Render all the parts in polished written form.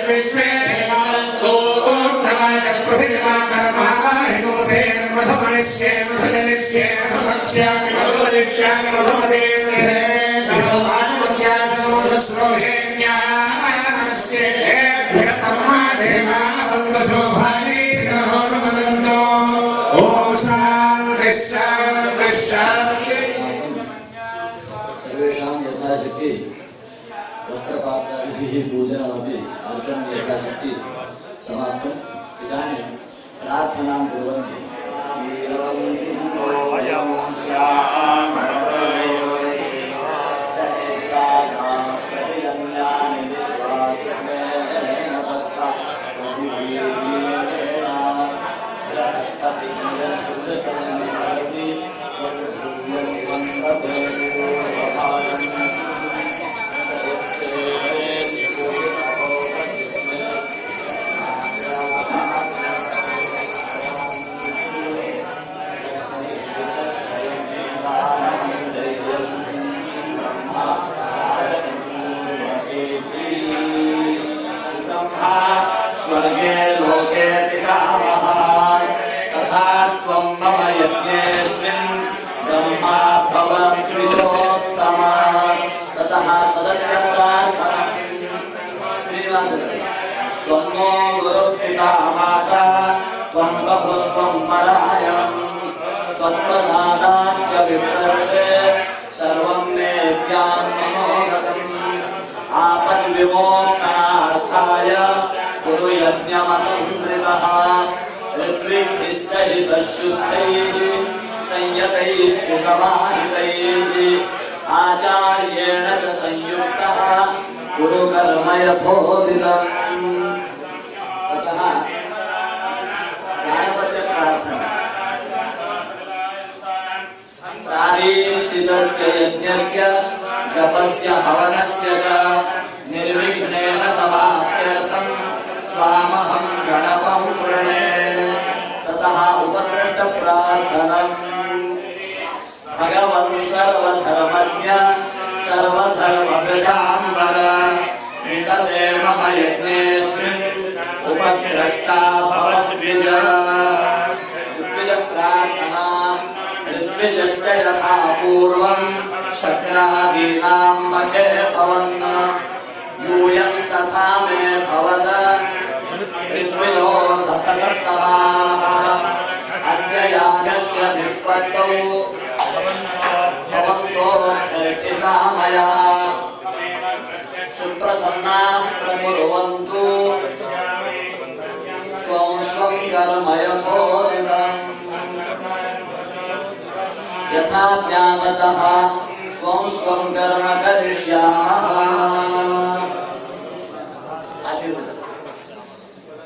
विश्वे सोत्तमाय पृथिवीमा कर्माहिनोसे मधुमनिष्ये मधुजनिष्ये मधुभक्ष्यामि मधुमदिष्यामि मधुमदेवे मधुमाचमक्ष्यासनो शुश्रूषेण्यामनस्ये भ्यस्तम्मा देवा वन्दशोभानि पितरो नमदन्तो ॐ शान्ति शान्ति शान्ति। सर्वेषां यथाशक्ति वस्त्रपात्रादिभिः पूजनमपि अर्चनं यथाशक्ति समाप्तम्। इदानीं प्रार्थनां कुर्वन्ति। स्वर्गे लोके पितामहः तथा त्वं मम यज्ञेऽस्मिन् ब्रह्मा भवद्विजोत्तमा। ततः सदस्य प्रार्थना त्वं नो गुरुर्पिता माता त्वं प्रभुस्त्वं परायणम् त्वत्प्रसादाच्च विप्रर्षे सर्वं मे स्यान्मनोगतम्। आपद्विमोक्षणार्थाय कुरु यज्ञमतमृतः ऋत्विभिः सहितः शुद्धैः संयतैः सुसमाहितैः आचार्येण च संयुक्तः कुरु कर्म यथोदितम्। ततः गणपत्य प्रार्थना। प्रारीप्सितस्य यज्ञस्य जपस्य हवनस्य च निर्विघ्नेन समाप्त्यर्थं त्वामहं गणपं वृणे। ततः उपदृष्टप्रार्थनम्। भगवन् सर्वधर्मज्ञ सर्वधर्मभृताम्बर नितते मम यज्ञेऽस्मिन् उपद्रष्टा भवद्विज। ऋत्विजप्रार्थना। ऋत्विजश्च यथा पूर्वं शक्रादीनां मखे भवन् यूयं तथा मे भवद ऋत्विजोऽर्थसप्तमाः। अस्य यागस्य निष्पत्तौ भवन्तो अर्चिता मया सुप्रसन्नाः प्रकुर्वन्तु स्वं स्वं कर्म यथोदितम्। यथा ज्ञानतः स्वं स्वं कर्म करिष्यामः।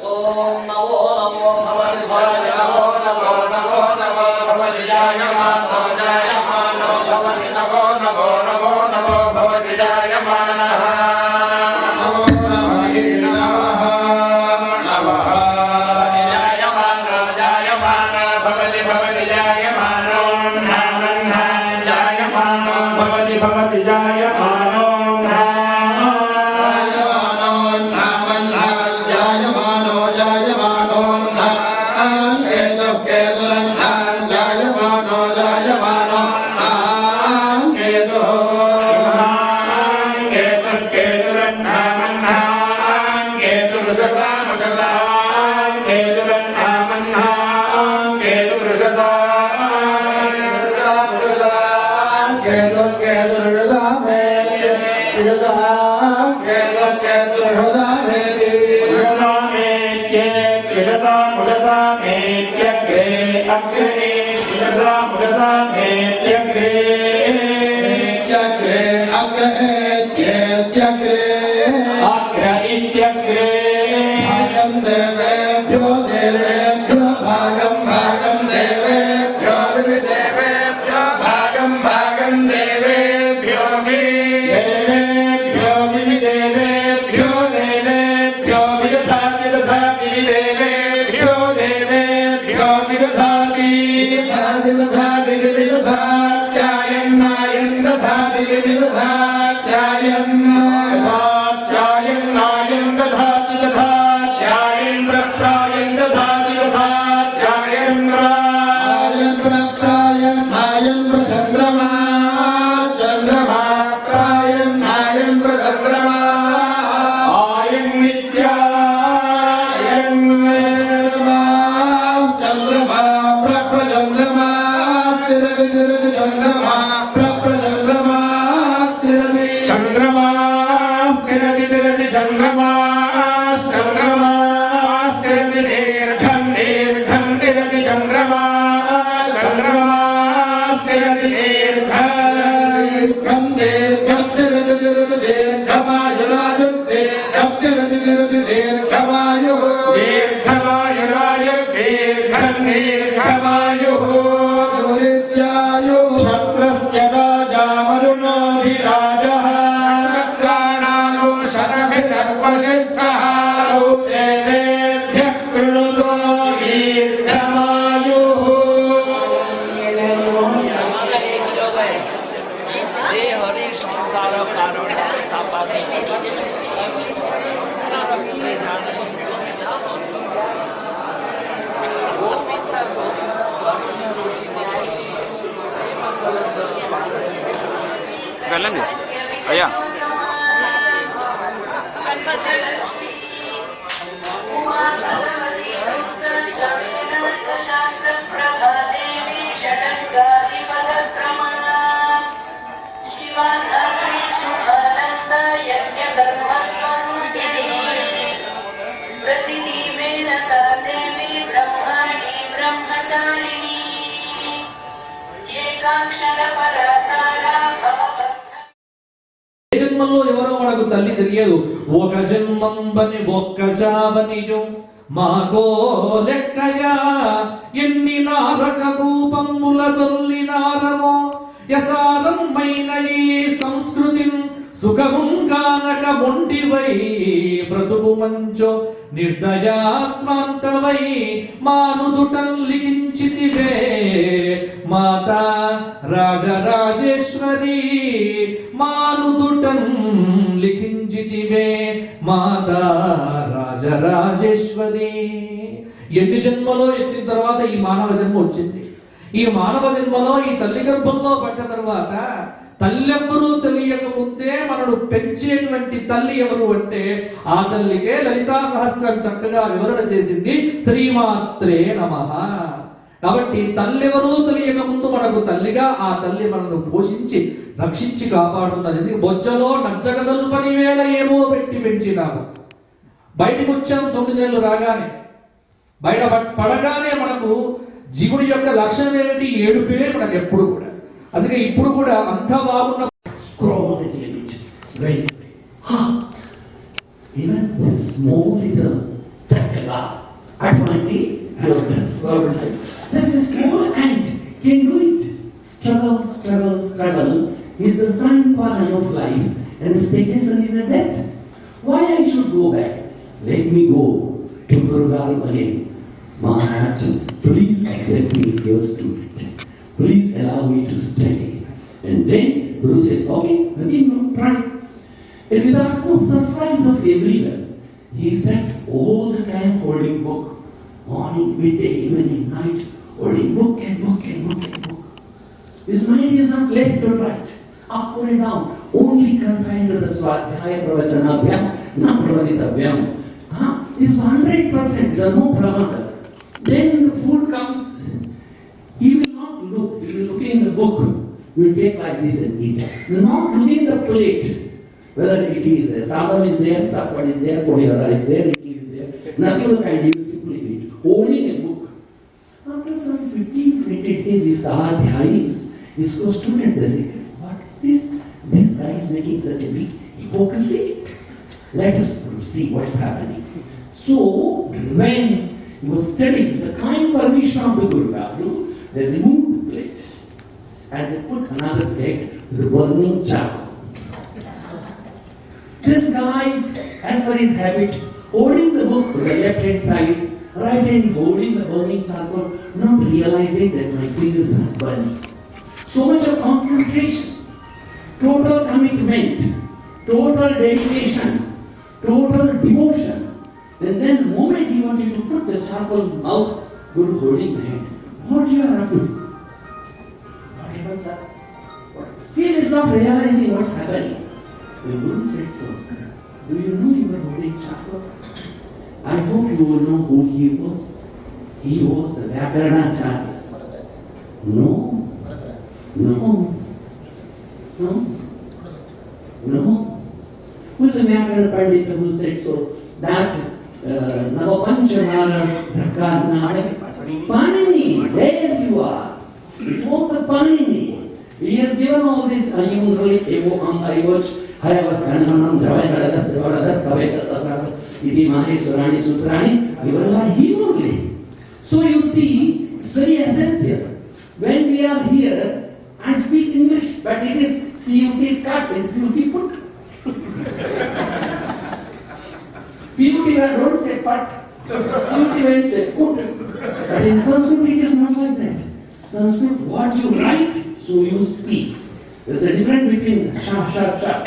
ॐ नमो नमो भवति भवति नमो नमो नमो नमो भवति जायमानो जायमानो भवति नमो नमो नमो नमो भवति जायमानः। भवति जायमानो जायमानो जायमानो केतु केतुरन्धान् जायमानो जायमानो केतु केतु केतुरन्धान् केतुरुषसा मुषसा केतुरन्धान् केतुरुषसा दधाति যে হরি সংসার কারণ তাপাতে সে জানে গোবিন্দ వెళ్ళండి అయ్యా జన్మలో ఎవరో మనకు తల్లి తెలియదు. ఒక జన్మంబని ఒక్క చావనియు మాకో లెక్కయా ఎన్ని నారక రూపముల తొల్లినారమో యసారమైన ఈ సంస్కృతి సుఖముంగానక మొండివై బ్రతుకు మంచో నిర్దయాస్వాంతవై మానుదుటం లిఖించితివే మాతా రాజరాజేశ్వరి మానుదుటం లిఖించితివే మాతా రాజరాజేశ్వరి. ఎన్ని జన్మలో ఎత్తిన తర్వాత ఈ మానవ జన్మ వచ్చింది. ఈ మానవ జన్మలో ఈ తల్లి గర్భంలో పడ్డ తర్వాత తల్లెవ్వరూ తెలియక ముందే మనను పెంచేటువంటి తల్లి ఎవరు అంటే ఆ తల్లికే లలితా సహస్రం చక్కగా వివరణ చేసింది శ్రీమాత్రే నమః. కాబట్టి తల్లెవరూ తెలియక ముందు మనకు తల్లిగా ఆ తల్లి మనను పోషించి రక్షించి కాపాడుతున్నది. ఎందుకు బొజ్జలో నచ్చగదల్పని వేళ ఏమో పెట్టి పెంచినాము. బయటకు వచ్చాం 9 నెలలు రాగానే, బయట పడగానే మనకు జీవుడి యొక్క లక్షణం ఏంటి? ఏడుపే మనకు ఎప్పుడు కూడా. అందుకే ఇప్పుడు కూడా అంత బాగున్న even this small little chakra aటువంటి this small ant can do it. Struggle is the sign pattern of life, and the stagnation is a death. Why I should go back? Let me go to Gurugaru again. Maharaj, please accept me your student. Please allow me to study. And then Guru says, okay, nothing wrong, try. And without no surprise of everyone, he sat all the time holding book, morning, midday, evening, night, holding book and book and book and book. His mind is not left or right, up or down, only confined to the Swadhyaya Pravachanabhyam, na Pravaditavyam. He was 100%, there no Pravada. Then the food comes, he will not look, he will look in the book, he will take like this and eat. Not looking the plate, whether it is sadam is there, sapad is there, puriyara is there, idli is there, nothing of the kind, he will simply eat, holding a book. After some 15-20 days, his sahadhyayis, his co-students, they say, what is this? This guy is making such a big hypocrisy. Let us see what's happening. So, when he was studying, with the kind permission of the Guru, they removed the plate and they put another plate with burning charcoal. This guy, as per his habit, holding the book with the left hand side, right hand holding the burning charcoal, not realizing that my fingers are burning. So much of concentration, total commitment, total dedication, total devotion. And then the moment he wanted to put the charcoal in the mouth, Guru holding the hand. What you are up to? What happens, sir? Still is not realizing what's happening. The Guru said, so, do you know you were holding charcoal? I hope you will know who he was. He was the Vyakarnacharya. No. Who is the Vyakarna Pandita who said so? That Navapanchamaras Panini, there you are. It was the Panini. He has given all this Ayungali, Evo, Angayoj, Hayavar Kananam, Javanadas, Javanadas, Kavesha Satrava, Iti Mahi, Surani, Sutrani, given by him only. So you see, it's very essential. When we are here, I speak English, but it is CUT cut and PUT put. PUT don't say pat, PUT will say put. But in Sanskrit it is not like that. Sanskrit, what you write, so you speak. There's a difference between sha, sha, sha.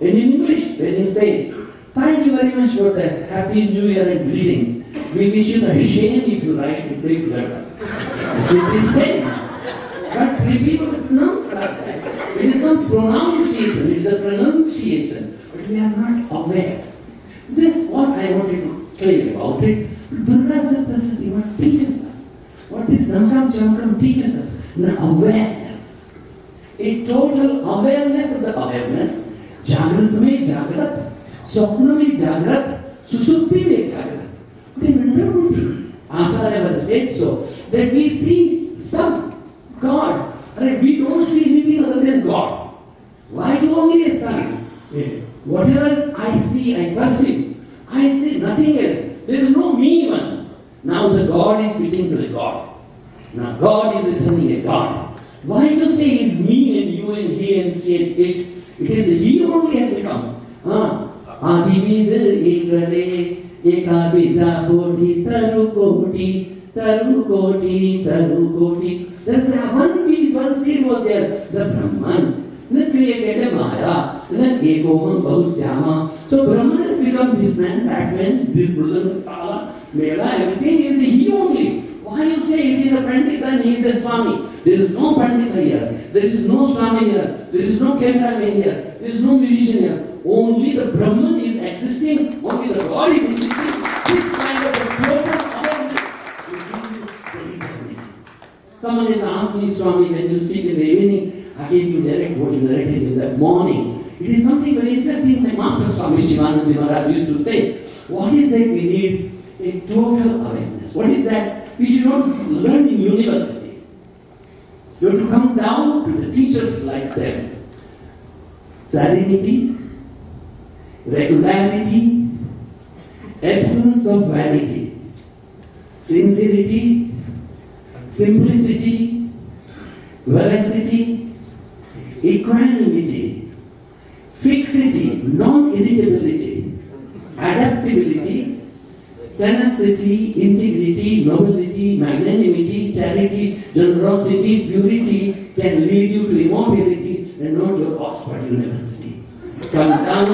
In English, when you say, thank you very much for the Happy New Year and greetings, we wish you the shame if you write it takes letter. So it is said. But we people pronounce like that. It is not pronunciation, it is a pronunciation. But we are not aware. This is what I wanted to clear about it. Durga Saptasati teaches us. What is Namkam Chamkam teaches us? The awareness. A total awareness of the awareness. Jagrat mein Jagrat. Swapna mein Jagrat. Susupti mein Jagrat. They were not Acharya never said so. That we see some God. We don't see anything other than God. Why do only a sun? Whatever I see, I perceive. I see nothing else. There is no me even. Now the God is speaking to the God. Now God is listening to God. Why to say is me and you and he and say it? It is he only has become. Adi Rudra Eka Bija Koti Taru Koti Taru Koti Taru Koti. That's one piece, one seed was there. The Brahman. Then created a Maya. Then Ekoham Bahusyama. So Brahman has become this man, that man, this brother, Tala, Mela, everything is he only. Why you say it is a Pandita and he is a Swami? There is no Pandita here. There is no Swami here. There is no cameraman here. There is no musician here. Only the Brahman is existing. Only the God is existing. This kind of a total awareness will give you. Someone has asked me, Swami, when you speak in the evening, I gave you direct what you narrated in the morning. It is something very interesting. My master Swami Shivananda Maharaj used to say, what is that we need? A total awareness. What is that? We should not learn in university. You have to come down to the teachers like them. Serenity, regularity, absence of vanity, sincerity, simplicity, veracity, equanimity, fixity, non-irritability, adaptability, tenacity, integrity, nobility, magnanimity, charity, generosity, purity can lead you to immortality and not your Oxford University. Come down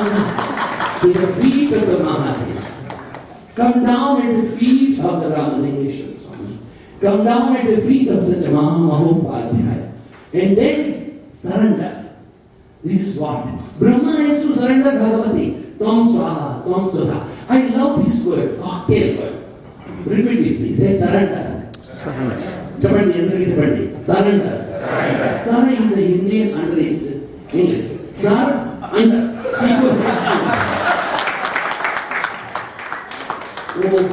to the feet of the Mahadev. Come down at the feet of the Ramalingeshwara Swami. Come down at the feet of such a Mahopadhyaya. And then surrender. This is what? Brahma has to surrender Bhagavati. Tom Swaha, Tom Swaha. I love this word, cocktail word. Repeat it, please. Say surrender. Chandi, surrender. Surrender. Sara is a Hindi and under is English. Sara, under. People Oh,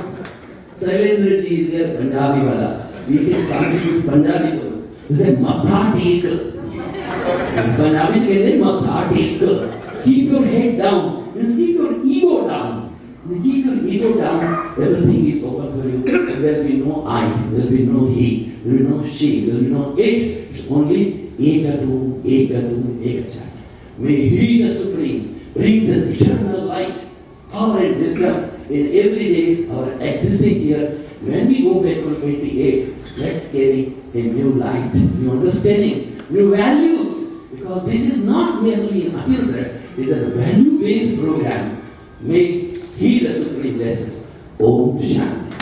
Sailendra ji is a Punjabi wala. We say Sanskrit Punjabi wala. He said, Matha take. Punjabi say, Matha take. Keep your head down. Means keep your ego down. When you keep your ego down, everything is open for you. There will be no I, there will be no he, there will be no she, there will be no it. It's only Ekatu, Ekatu, Ekachari. May He the Supreme brings an eternal light, power and wisdom in every day our existing here. When we go back to 28, let's carry a new light, new understanding, new values. Because this is not merely an Ati Rudra, it is a value-based program. May He the Supreme bless us. Om Shanti.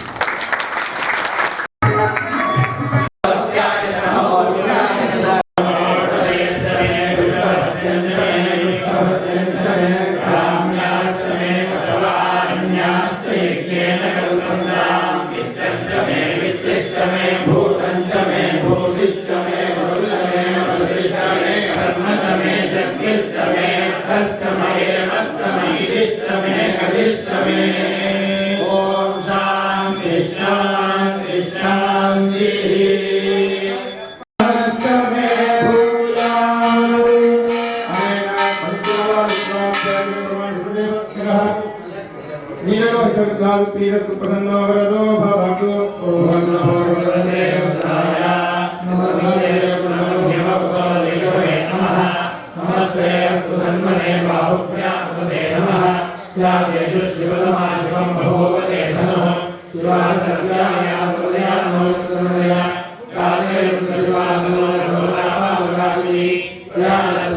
Yeah.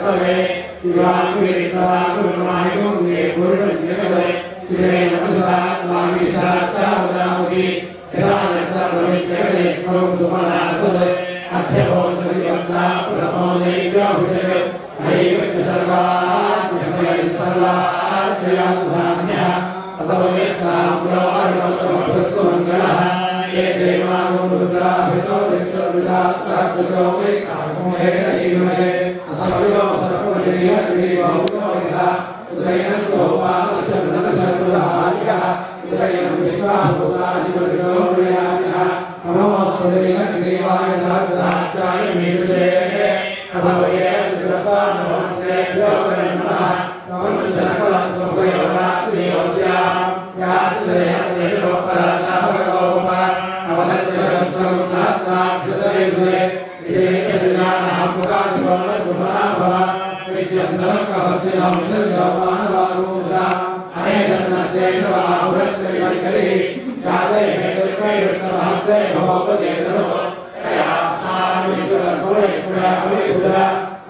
स्तवे शिवाङ्गिरितागुरुमायुङ्गे पुरुषन्यगते शिवेन पदसात्माविशाक्षावदामहि यदा सर्वमित्यगते स्मरं सुमनासते अभ्यभोजति वक्ता प्रथमो दैव्याभुजते हैवच्च सर्वाज्ञमयं सर्वाज्ञयाधान्यः असौ यस्ताम्रो अर्णोत्तमप्रस्तु मङ्गलः ये देवागुरुद्राभितो दक्षोरुदात्ताकृतो वै कामोहेरयीमहे असवयो सर्वदेवदेवौतोयः उदयनं गोपालचन्द्रशर्वदायः उदयनं विश्वाभूतादिवर्गोर्यायः नमोऽस्तु देवाय सहस्राक्षाय मीडुषे अभवये श्रद्धानोऽन्तेभ्यो नमः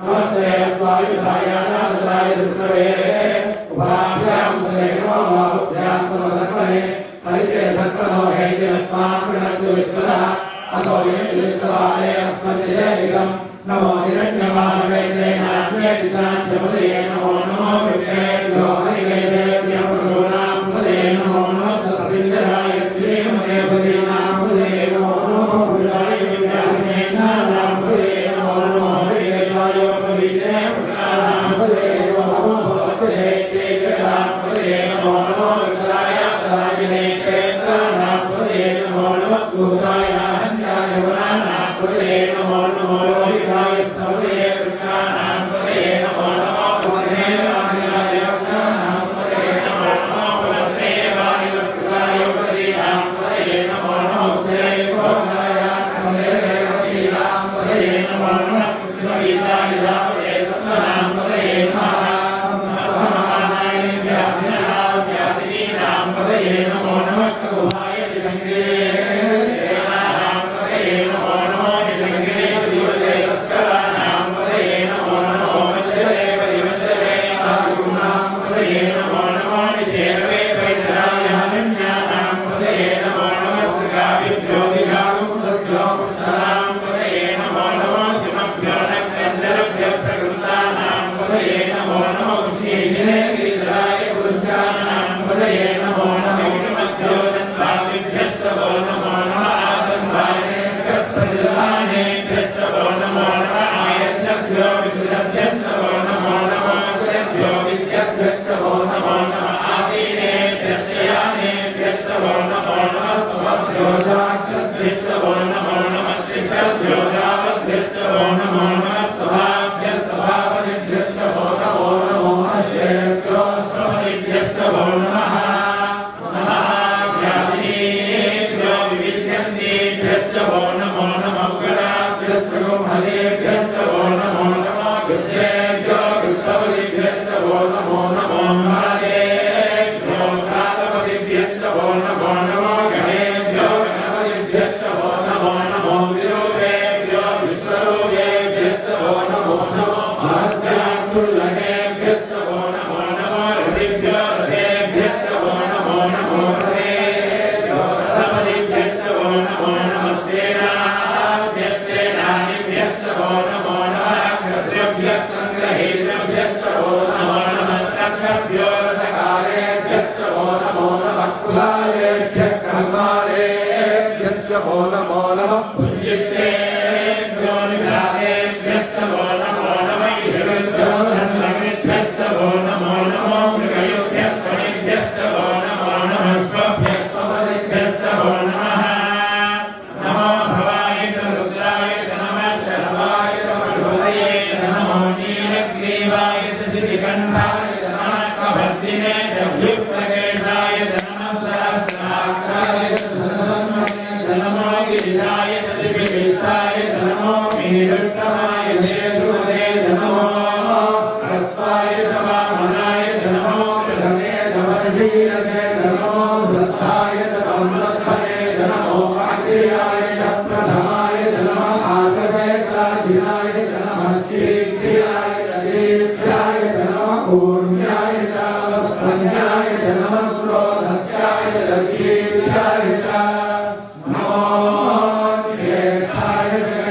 नमस्ते स्वायुधायानादाय दुष्टवे उपाभ्यां तदेवो वाहुभ्यां तमसक्महे परिते धक्मनो हेति अस्मान् प्रणक्तु विश्वतः अतो यज्ञस्तवाले अस्मद्विजयिकं नमो हिरण्यवाहवैतेनाग्नेति शान्त्यपदये नमो नमो वृक्षेभ्यो हरिवैतेभ्यो पशूनां पदये नमो नमः सतसिन्धराय धीमहे पदीनां पदये नमो नमो पुरुषाय विद्याधीनानां पदये नमो नमो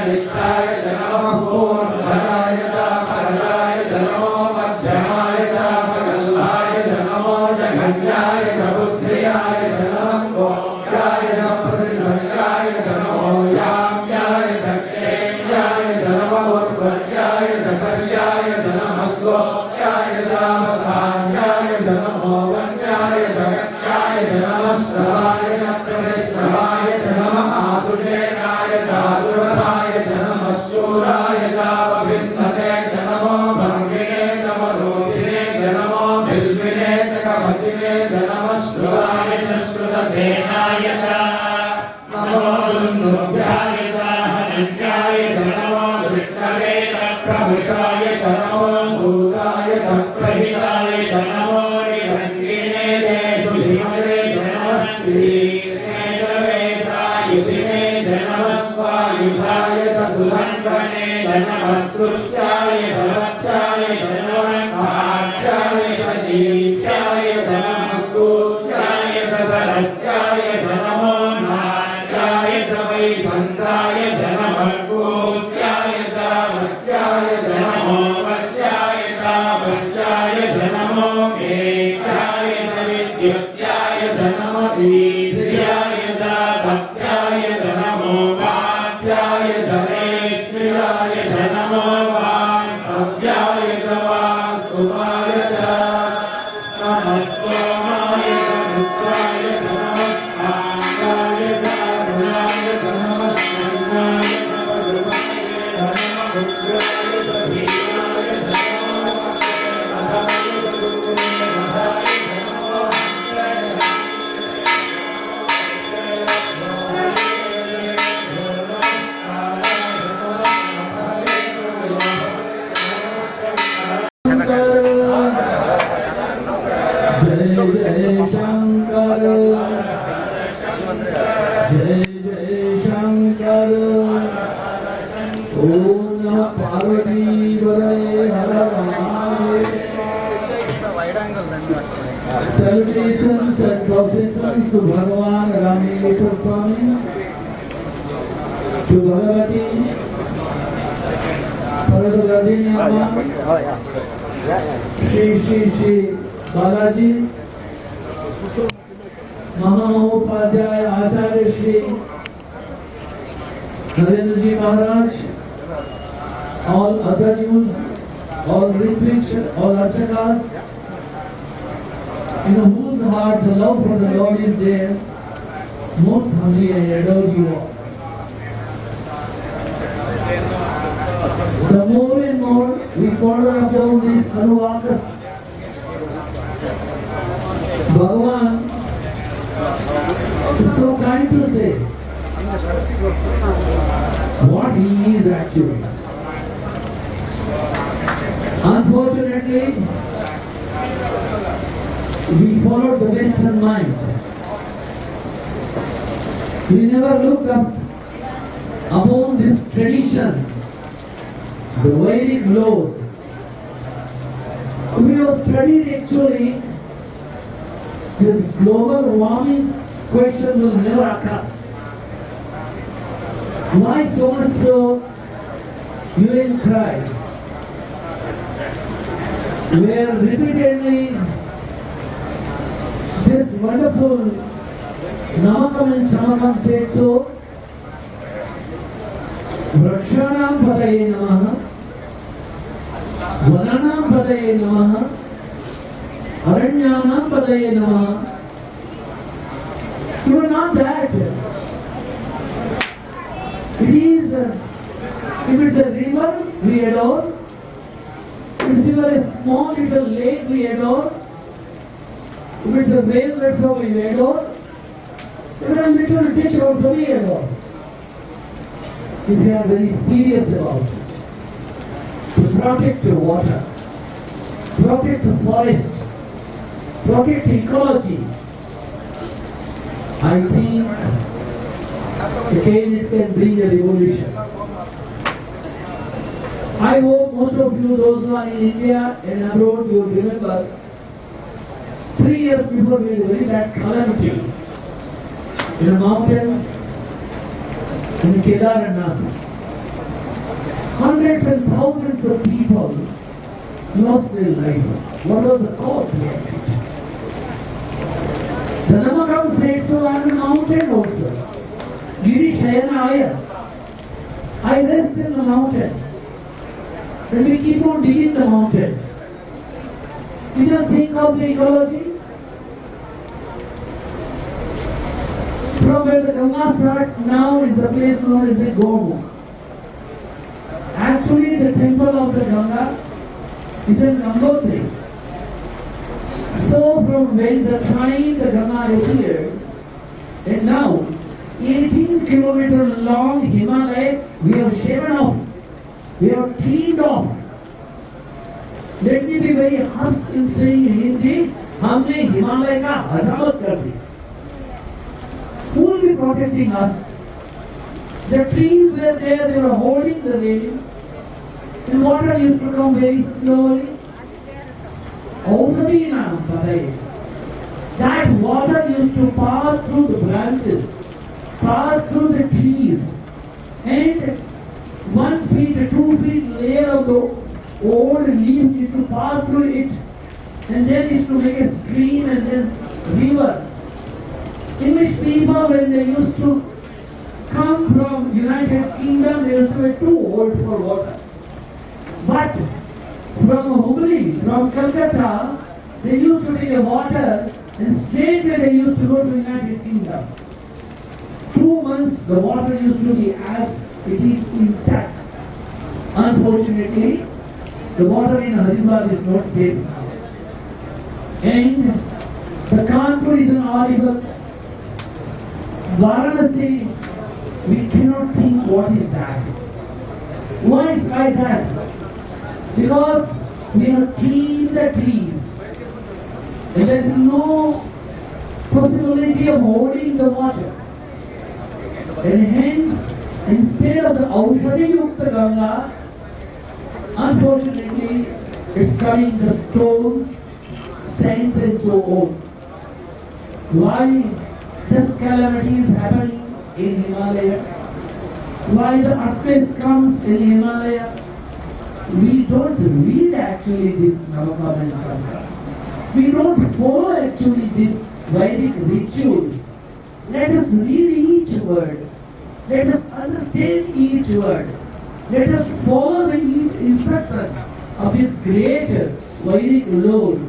नित्याय नमः पूर्णपदाय परदाय नमो मध्यमाय प्रगल्भाय नमो जघन्याय बुद्धियाय नमः गोप्याय प्रतिसर्गाय नमो याम्याय दक्षेण्याय नमः उत्पत्याय दकर्याय नमः गोप्याय रामसाम्याय नमो वन्याय दक्षाय नमः श्रवाय प्रतिश्रवाय नमः आसुषेणाय दासुराय नमः शूराय दावभिन्नते नमो भर्गिणे नवरोधिने नमो बिल्विने कवचिने नमः श्रुवाय श्रुतसेनाय नमो दुन्दुभ्याय हनन्याय नमो विष्णवे प्रभुषाय नमो भूताय प्रहिताय नमो निरङ्गिणे देषु धीमते नमः श्रीवेदायुधिने नमः स्वायुधाय सुलङ्घने नमः श्रुत्याय भवत्याय नमः आद्याय दीप्याय नमः स्तुत्याय सरस्याय नमो नाट्याय वैसन्ताय नमः गोप्याय मत्याय नमो वत्याय वश्याय नमो वेद्याय विद्युत्याय नमः वीर्याय भक्त्याय नमो वाद्याय धनेश्वर्याय नमो वास्तव्याय वास्तुवाय नमः सोमाय रुद्राय नमः आगाय दारुणाय नमः शङ्गाय नमः रुद्राय धीराय जय जय शंकर ओम नमः पार्वती वदे हर Mahadev Salutations and professions to Bhagavan Ramnekar Swami, to Bhagavati Paradradini Amma, Shri Balaji Mahamopadhyaya Acharya Shri Narendraji Maharaj, all other news, all retreats, all archakas, in whose heart the love for the Lord is there, most humbly I adore you all. The more and more we ponder upon these anuvakas, Bhagavan is so kind to say what he is actually. Unfortunately, we followed the Western mind. We never looked up upon this tradition, the Vedic Lord. We have studied actually this global warming question will never occur. Why so much so UN cried, where repeatedly this wonderful Namakam and Shamakam said so, Vrakshanam Padaye Namaha, Vananam Padaye Namaha, Aranyanam Padaye Namaha. You are not that. It is, if it's a river, we adore. If it's even a small little lake, we adore. If it's a whale, that's how we adore. Even a little ditch also we adore. If we are very serious about it, to protect the water, protect the forest, protect ecology, I think again it can bring a revolution. I hope most of you, those who are in India and abroad, you will remember 3 years before we had a very bad calamity in the mountains in Kedarnath. Hundreds and thousands of people lost their life. What was the cause behind it? The Namakam said so on the mountain also. Giri Shayanaya. I rest in the mountain. Then we keep on digging the mountain. We just think of the ecology. From where the Ganga starts now is a place known as a Gomukh. Actually, the temple of the Ganga is in Gangotri. So from when the time the Ganga appeared, and now 18-kilometer long Himalaya we have shaven off, we have cleaned off. Let me be very harsh in saying in Hindi, हमने हिमालय का हजामत कर दी. Who will be protecting us? The trees were there, they were holding the rain. The water used to come very slowly. That water used to pass through the branches, pass through the trees, and 1 feet, 2 feet layer of the old leaves used to pass through it, and then used to make a stream and then river. English people, when they used to come from United Kingdom, they used to be too old for water. But from Hubli, from Calcutta, they used to take a water and straight away they used to go to United Kingdom. 2 months the water used to be as it is intact. Unfortunately, the water in Haridwar is not safe now. And the Kanpur is an horrible. Varanasi, we cannot think what is that. Why is like that? Because we have cleaned the trees. And there is no possibility of holding the water. And hence, instead of the Aushadhi Yukta Ganga, unfortunately, it's coming the stones, sands and so on. Why this calamity is happening in Himalaya? Why the earthquakes comes in Himalaya? We don't read actually this Namakam and Shankara. We don't follow actually these Vedic rituals. Let us read each word. Let us understand each word. Let us follow the each instruction of His Creator, Vedic Lord.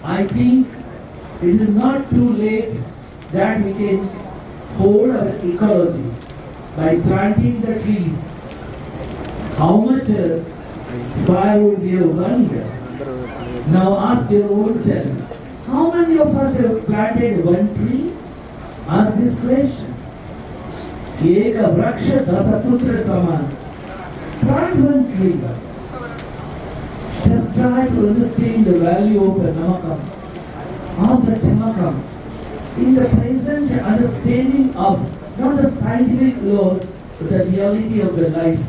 I think it is not too late that we can hold our ecology by planting the trees. How much firewood we have burned here? Now ask your own self, how many of us have planted one tree? Ask this question. Eka vraksha dasaputra saman. Plant one tree. Just try to understand the value of the namakam, of the chamakam, in the present understanding of not the scientific law, but the reality of the life.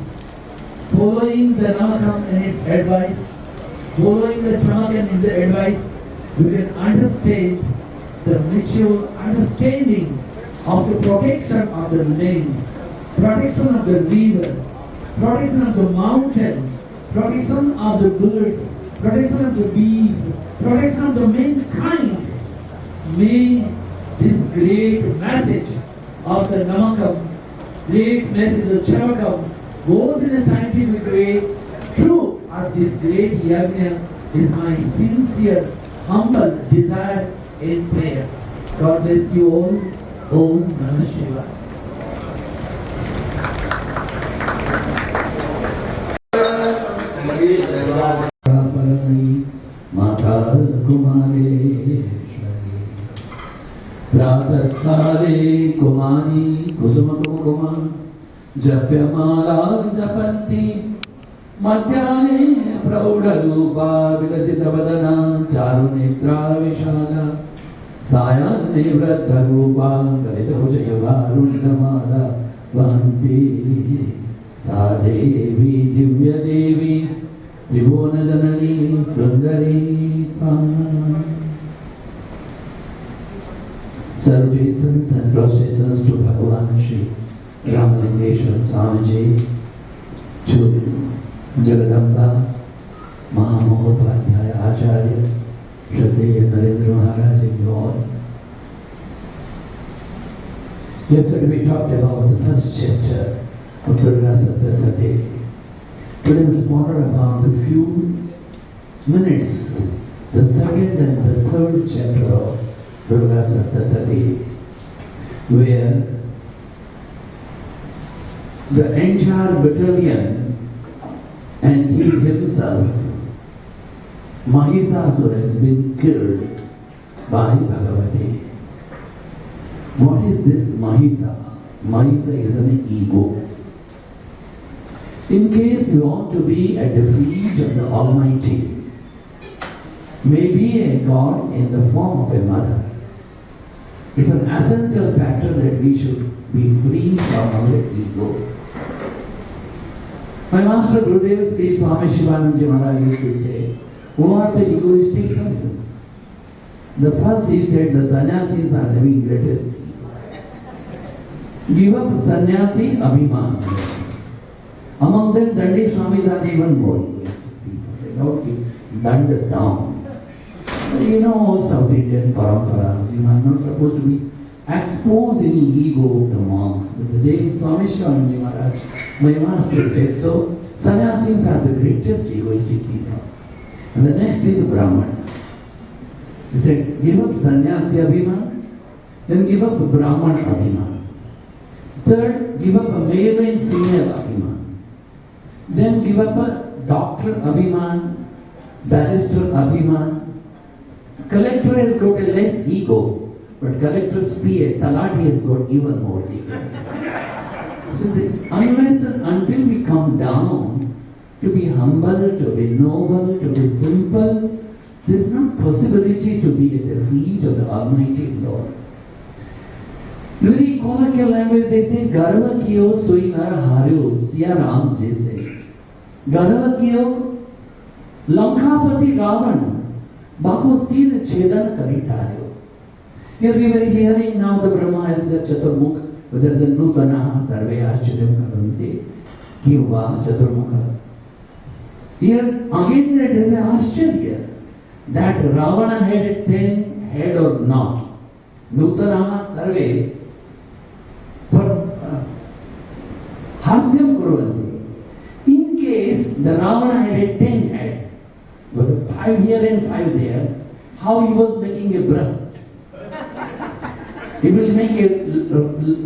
Following the namakam and its advice, following the chamakam and its advice, we can understand the mutual understanding of the protection of the land, protection of the river, protection of the mountain, protection of the birds, protection of the bees, protection of the mankind. May this great message of the Namakam, great message of Chamakam goes in a scientific way through as this great Yajnam is my sincere, humble desire and prayer. God bless you all. Om Namah Shivaya. माता कुमारेश्वरी प्रातःकाले कुमारी कुसुम कुमकुमा जप्यमाला जपन्ति मध्याह्ने प्रौढरूपा विकसितवदना चारुनेत्रा विशाला सायाह्ने वृद्धरूपा गलितभुजयुगारुण्डमाला वहन्ति सा देवी दिव्यदेवी त्रिभुवनजननी सुन्दरी Salutations and prostrations to Bhagavan Shri Ramalingeshwar Swamiji, to Jagdamba महामहोपाध्याय आचार्य श्रद्धेय नरेंद्र महाराज and all. Yesterday we talked about the first chapter of Durga Saptasati. Today we ponder about the few minutes, the second and the third chapter of Durga Saptasati, where the entire battalion and he himself, Mahisasura, has been killed by Bhagavati. What is this Mahisa? Mahisa is an ego. In case you want to be at the feet of the Almighty, maybe a God in the form of a mother, it's an essential factor that we should be free from our ego. My master Gurudev Sri Swami Shivanandaji Maharaj used to say, who are the egoistic persons? The first he said, the sannyasis are having greatest ego. Give up sannyasi abhiman. Among them, Dandi Swamis are even more egoistic people. They don't give dand down. But you know, all South Indian paramparas, you are not supposed to be exposed any ego of the monks. But the day Swami Shivanandaji Maharaj, my master said so, sannyasis are the greatest egoistic people. And the next is Brahman. He said, give up sannyasi abhiman, then give up Brahman abhiman. Third, give up a male and female abhiman. Then give up a doctor abhiman, barrister abhiman. Collector has got a less ego, but collector's PA, Talati, has got even more ego. So unless and until we come down to be humble, to be noble, to be simple, there is no possibility to be at the feet of the Almighty Lord. In very colloquial language, they say, Garva kiyo soi nar haryo, siya Ram jaise. Garva kiyo, Lankapati Ravana, bako sir chedan kari taryo. Here we were hearing now the Brahma as a Chaturmukh, whether the Nutanaha sarve ascharyam karante, kiva Chaturmukha. Here again it is an Ascharya that Ravana had 10 head or not. Nutanaha sarve hasyam kurvanti. In case the Ravana had a 10 head, with 5 here and 5 there, how he was making a breast? He will make it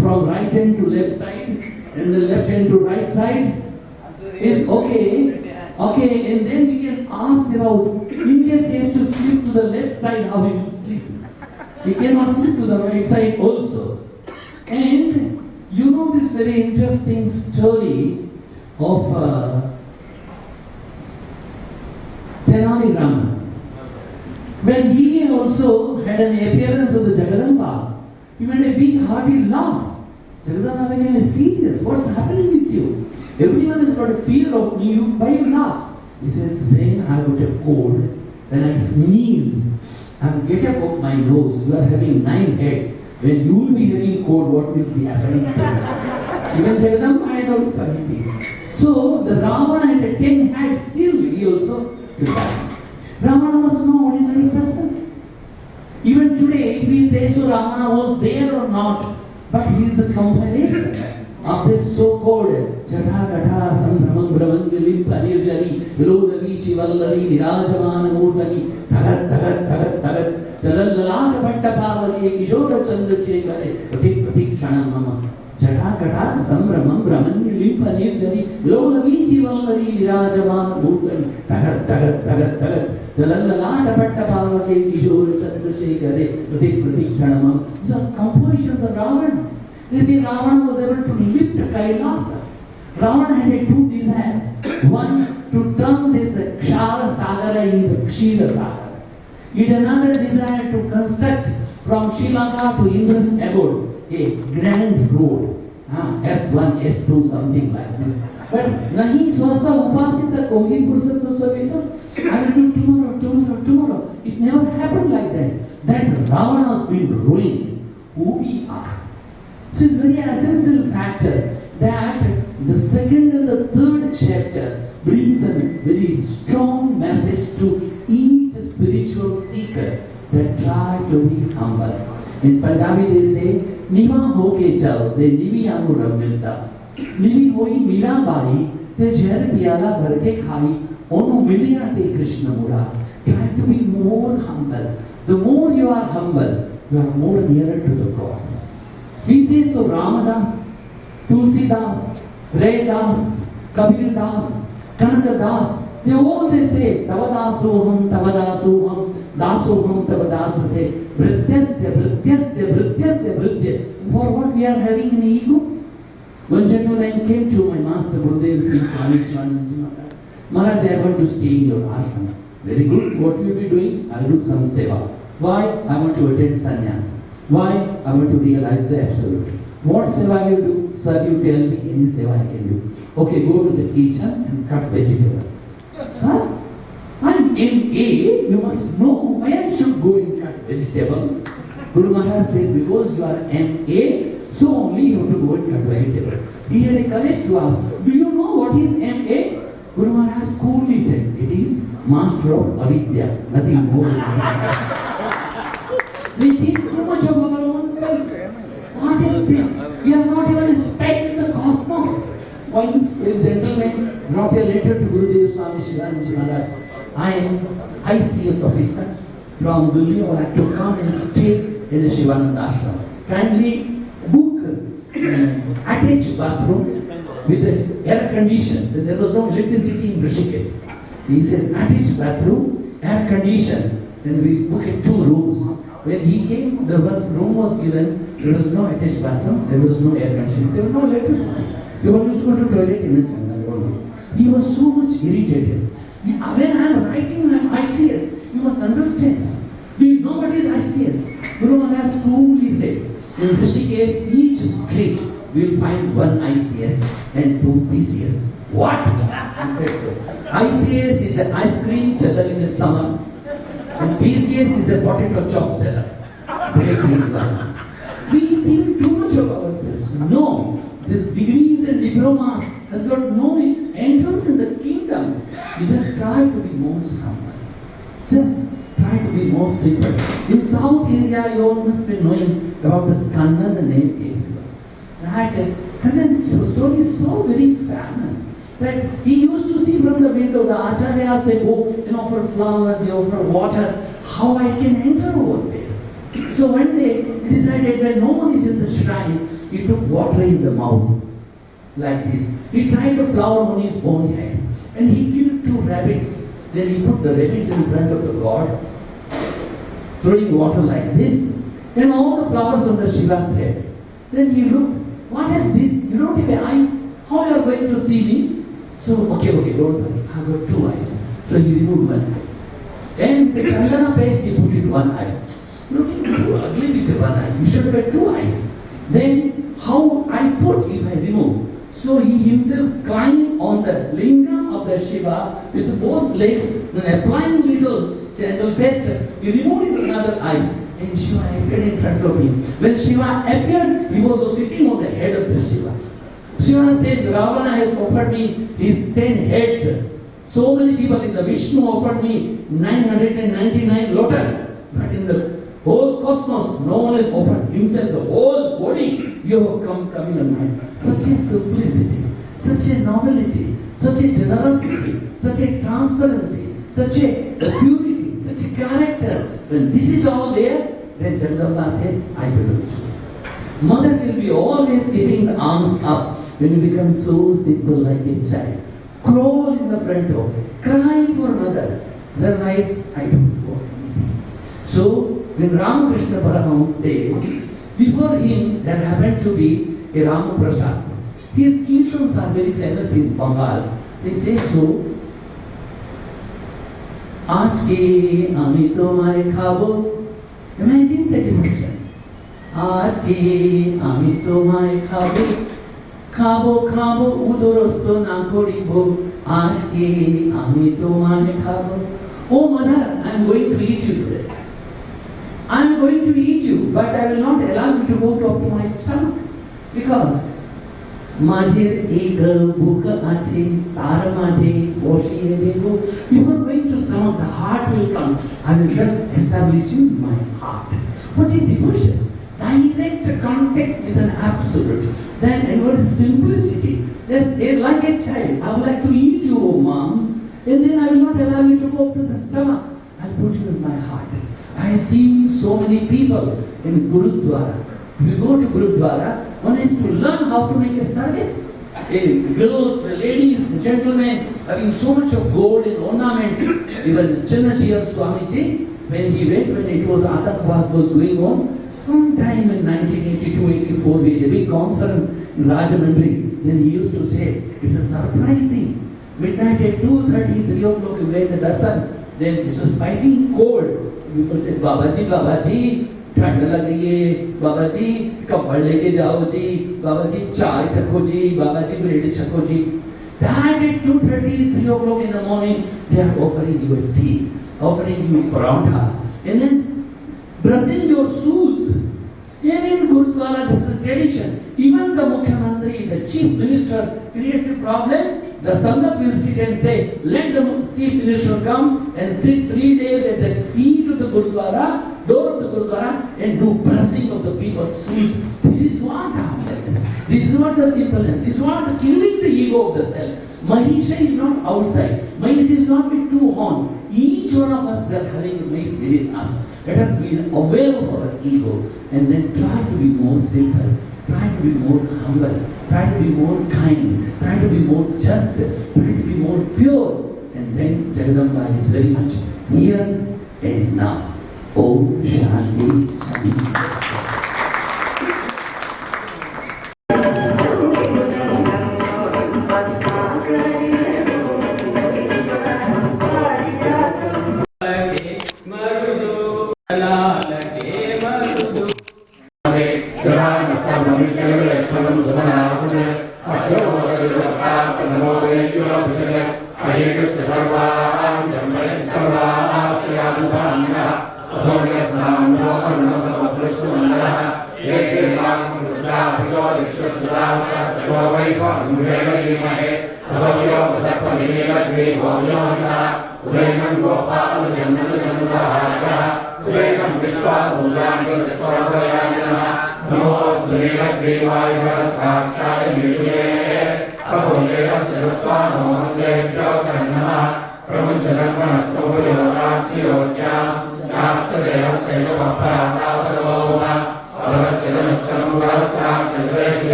from right hand to left side and the left hand to right side. Is okay. Okay, and then we can ask about, in case he has to sleep to the left side, how he will sleep. He cannot sleep to the right side also. And you know this very interesting story of Tenali Rama. When he also had an appearance of the Jagadamba, he made a big hearty laugh. Jagadamba became serious. What's happening with you? Everyone has got a fear of me. Why you laugh? He says, when I got a cold, when I sneeze and get up of my nose, you are having 9 heads. When you will be having cold, what will be happening to you? Even Jagadamba had a funny thing. So the Ravana had a 10 heads, still he also died. Ravana was no ordinary person. Even today, if we say so, Ravana was there or not, but he is a comparison of this so-called Jata Gata Sambramam Brahmandilim Panirjari Vilodavi Chivallavi Virajamana Murdani Tagat Tagat Tagat Tagat Jalallalaka Pattapavati Kishora Chandrachekare Pratik Pratik Shanam Mama Jata Gata Sambramam Brahmandilim Panirjari Vilodavi Chivallavi Virajamana Murdani Tagat Tagat Tagat Tagat Jalallalaka Pattapavati Kishora Chandrachekare Pratik Pratik Shanam Mama. These are composition of the Ravana. You see, Ravana was able to lift Kailasa. Ravana had 2 desires. One, to turn this Kshara Sagara into Kshira Sagara. He had another desire to construct from Sri Lanka to Indra's abode a grand road. S1, S2, something like this. But Nahi Swasta Upasita Kohi Pursa Swavita, I will do tomorrow. It never happened like that. That Ravana has been ruined. Who we are. So it's very essential factor that the second and the third chapter brings a very strong message to each spiritual seeker that try to be humble. In Punjabi they say, Niva hoke chal, de nivi anu ramilta. Nivi hoi mira bai, te jer piyala bhar ke khai, onu miliya te Krishna mura. Try to be more humble. The more you are humble, you are more nearer to the God. He says so Ramadas, Tulsidas, Raidas, Kabir Das, Kanaka Das, they all they say, Tavadasoham, Dasoham, Tavadasate, Vrityasya, Vrityasya, Vrityasya, Vritya. For what we are having an ego? One gentleman came to my master Gurudev Sri Swami Shivananji Maharaj. Maharaj, I want to stay in your ashram. Very good, what will you be doing? I will do some seva. Why? I want to attend sannyas. Why? I want to realize the absolute. What seva will you do? Sir, you tell me any seva I can do. Okay, go to the kitchen and cut vegetable. Sir, I'm MA, you must know why I should go and cut vegetable. Guru Maharaj said, because you are MA, so only you have to go and cut vegetable. He had a courage to ask, do you know what is MA? Guru Maharaj coolly said, it is master of avidya, nothing more. We think too much of our own self. What is this? We are not even respecting the cosmos. Once a gentleman wrote a letter to Gurudev Swami Shivananji Maharaj. I am ICS officer from Delhi, I want to come and stay in the Shivananda ashram. Kindly book attached bathroom with air condition. There was no electricity in Rishikesh. He says attached bathroom, air condition. Then we booked 2 rooms. When he came, the once room was given, there was no attached bathroom, there was no air conditioning, there was no electricity. You always go to toilet in the jungle. He was so much irritated. When I am writing my ICS, you must understand. Do you know what is ICS? Guru Maharaj coolly said, in Rishikesh, each street will find 1 ICS and 2 PCS. What? He said so. ICS is an ice cream seller in the summer, and PCS is a potato chop seller. We think too much of ourselves. No. This degrees and diplomas has got no entrance in the kingdom. You just try to be most humble. Just try to be more simple. In South India, you all must be knowing about the Kannan, the name everyone. That Kannan's story is so very famous that he used to see from the window, the acharyas, they go and offer flower, they offer water. How I can enter over there? So one day, he decided when no one is in the shrine, he took water in the mouth, like this. He tried the flower on his own head, and he killed 2 rabbits. Then he put the rabbits in front of the god, throwing water like this, and all the flowers on the Shiva's head. Then he looked, what is this? You don't have eyes. How you are going to see me? So, okay, don't worry. I've got 2 eyes. So he removed 1 eye. And the Chandana paste, he put it 1 eye. Looking too ugly with 1 eye. You should have 2 eyes. Then how I put if I remove? So he himself climbed on the lingam of the Shiva with both legs and applying little candle paste. He removed his another eyes and Shiva appeared in front of him. When Shiva appeared, he was also sitting on the head of the Shiva. Shiva says, Ravana has offered me his 10 heads. So many people in the Vishnu offered me 999 lotus. But in the whole cosmos, no one has offered himself the whole body. You have come in your mind. Such a simplicity, such a nobility, such a generosity, such a transparency, such a purity, such a character. When this is all there, then Jagdamba says, I belong to you. Mother will be always giving the arms up when you become so simple like a child. Crawl in the front door, cry for mother. Otherwise, I don't want anything. So, when Ramakrishna Paramahamsa died, before him there happened to be a Ramaprasad. His kirtans are very famous in Bengal. They say so. Aajke ami tomare khabo. Imagine that emotion. Aajke ami tomare khabo. Khabo khabo udorosto na koribo. Aajke ami tomare khabo. Oh mother, I am going to eat you today. I am going to eat you, but I will not allow you to go to up to my stomach. Because Majir eagle book ache taramade boshi devego. Before going to stomach, the heart will come. I will just establish in my heart. What is devotion? Direct contact with an absolute. Then and what is simplicity? Yes, like a child. I would like to eat you, oh mom, and then I will not allow you to go to the stomach. I'll put you in my heart. I have seen so many people in Gurudwara. If you go to Gurudwara, one has to learn how to make a service. The girls, the ladies, the gentlemen, having so much of gold and ornaments. Even Channajiyar Swamiji, when he went, when it was Atakbad was going on, sometime in 1982-84, we had a big conference in Rajamandri. Then he used to say, it's a surprising. Midnight at 2:30, 3 o'clock, you went the darshan. Then it was biting cold. People said, Babaji, Babaji, ठंड लग रही है, बाबाजी कंबल लेके जाओ जी, बाबाजी चाय छको जी, बाबाजी bread छको जी. That at 2:30, 3 o'clock in the morning, they are offering you a tea, offering you paranthas, and then brushing your shoes. Even in Gurudwara, this is a tradition. Even the Mukhyamantri, the chief minister, creates a problem. The Sangat will sit and say, let the chief minister come and sit 3 days at the feet of the Gurudwara, door of the Gurudwara, and do brushing of the people's shoes. This is what happiness. This is what the simpleness. This is what killing the ego of the self. Mahisha is not outside. Mahisha is not with two horns. Each one of us, we are having a Mahisha within us. Let us be aware of our ego and then try to be more simple. Try to be more humble. Try to be more kind. Try to be more just. Try to be more pure. And then Jagadamba is very much here and now. Om Chandi, Chandi.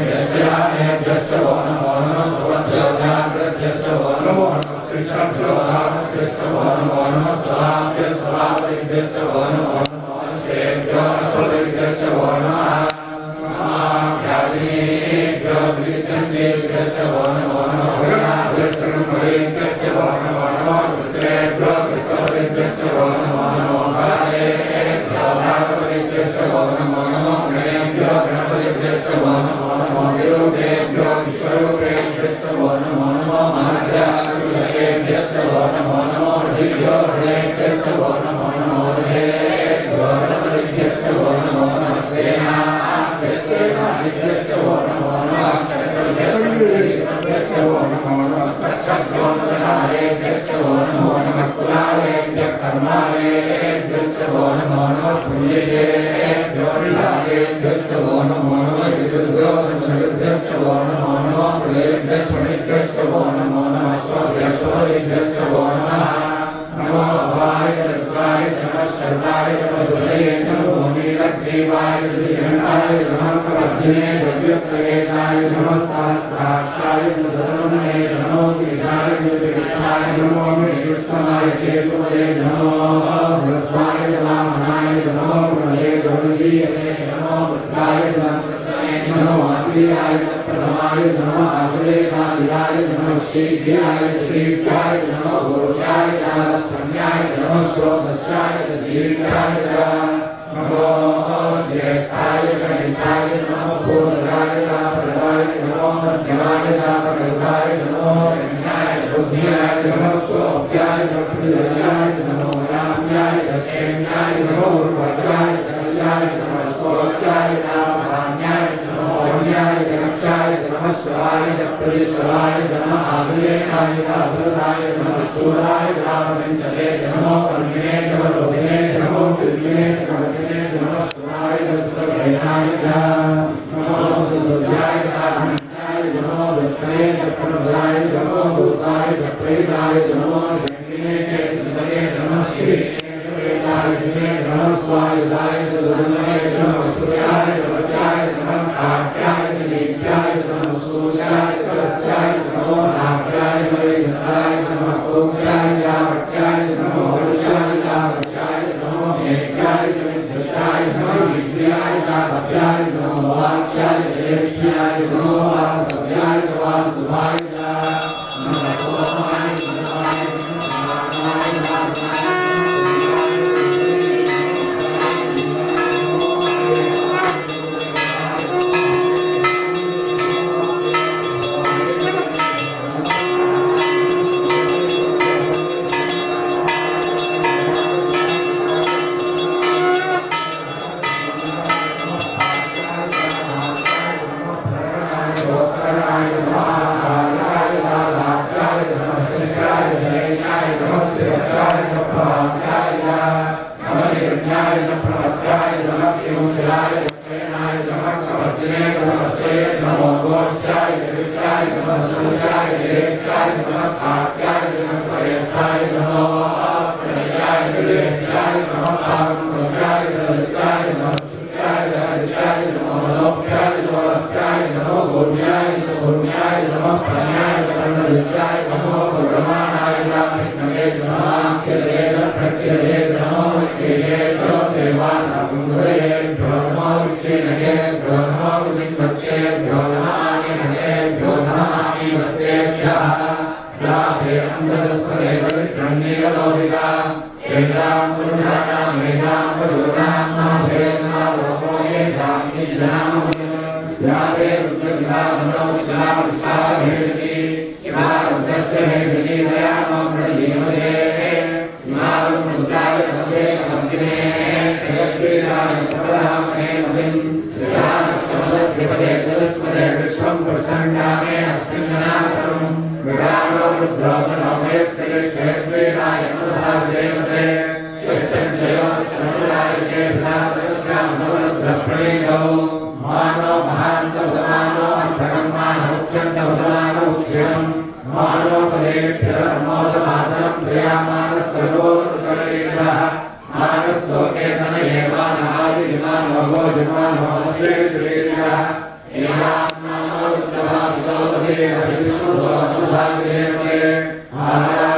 Yes, Hare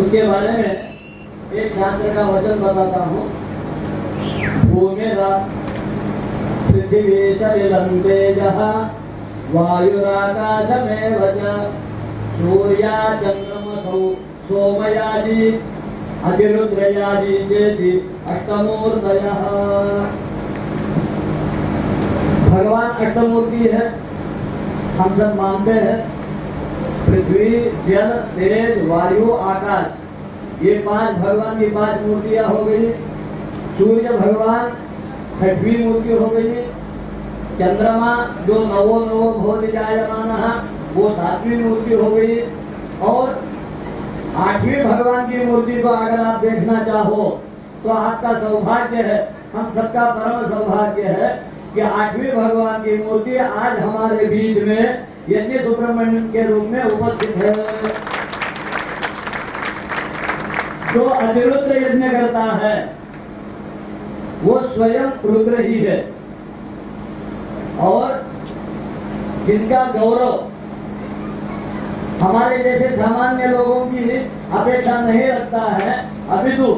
उसके बारे में एक शास्त्र का वचन बताता हूँ। भूमिरा पृथ्वी सलिलं तेजः वायुराकाशमेव च सूर्या चन्द्रमसौ सोमयाजी अतिरुद्रयाजी चेति अष्टमूर्तयः। भगवान अष्टमूर्ति है, हम सब मानते हैं। पृथ्वी, जल, तेज, वायु, आकाश, ये पांच भगवान की पांच मूर्तियां हो गई। सूर्य भगवान छठवीं मूर्ति हो गई। चंद्रमा जो नवो नवो भोज जायमान वो सातवीं मूर्ति हो गई। और आठवीं भगवान की मूर्ति को अगर आप देखना चाहो तो आपका सौभाग्य है, हम सबका परम सौभाग्य है कि आठवीं भगवान की मूर्ति आज हमारे बीच में यज्ञ सुब्रमण्यम के रूप में उपस्थित है। जो अतिरुद्र यज्ञ करता है वो स्वयं रुद्र ही है। और जिनका गौरव हमारे जैसे सामान्य लोगों की अपेक्षा नहीं रखता है, अपितु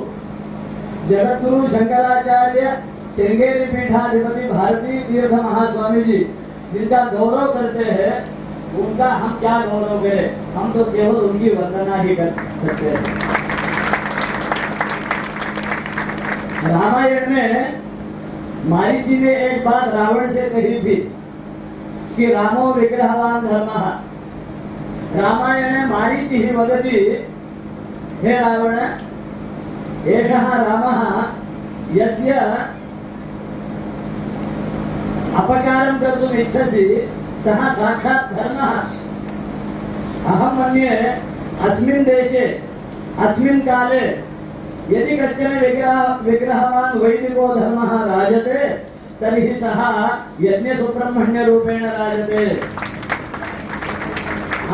जगतगुरु शंकराचार्य श्रृंगेरी पीठाधिपति भारती तीर्थ महास्वामी जी जिनका गौरव करते हैं, उनका हम क्या गौरव करें। हम तो केवल उनकी वंदना ही कर सकते हैं। रामायण में मारीची ने एक बात रावण से कही थी कि रामो विग्रहवान् धर्मः। रामायणे मारीचिः वदति, हे रावण, एषः रामः यस्य अपकारं कर्तुम् इच्छसि सः साक्षात् धर्मः। अहं मन्ये अस्मिन् देशे अस्मिन् काले यदि कश्चन विग्रहवान् वैदिको धर्मः राजते तर्हि सः यज्ञसुब्रह्मण्यरूपेण राजते।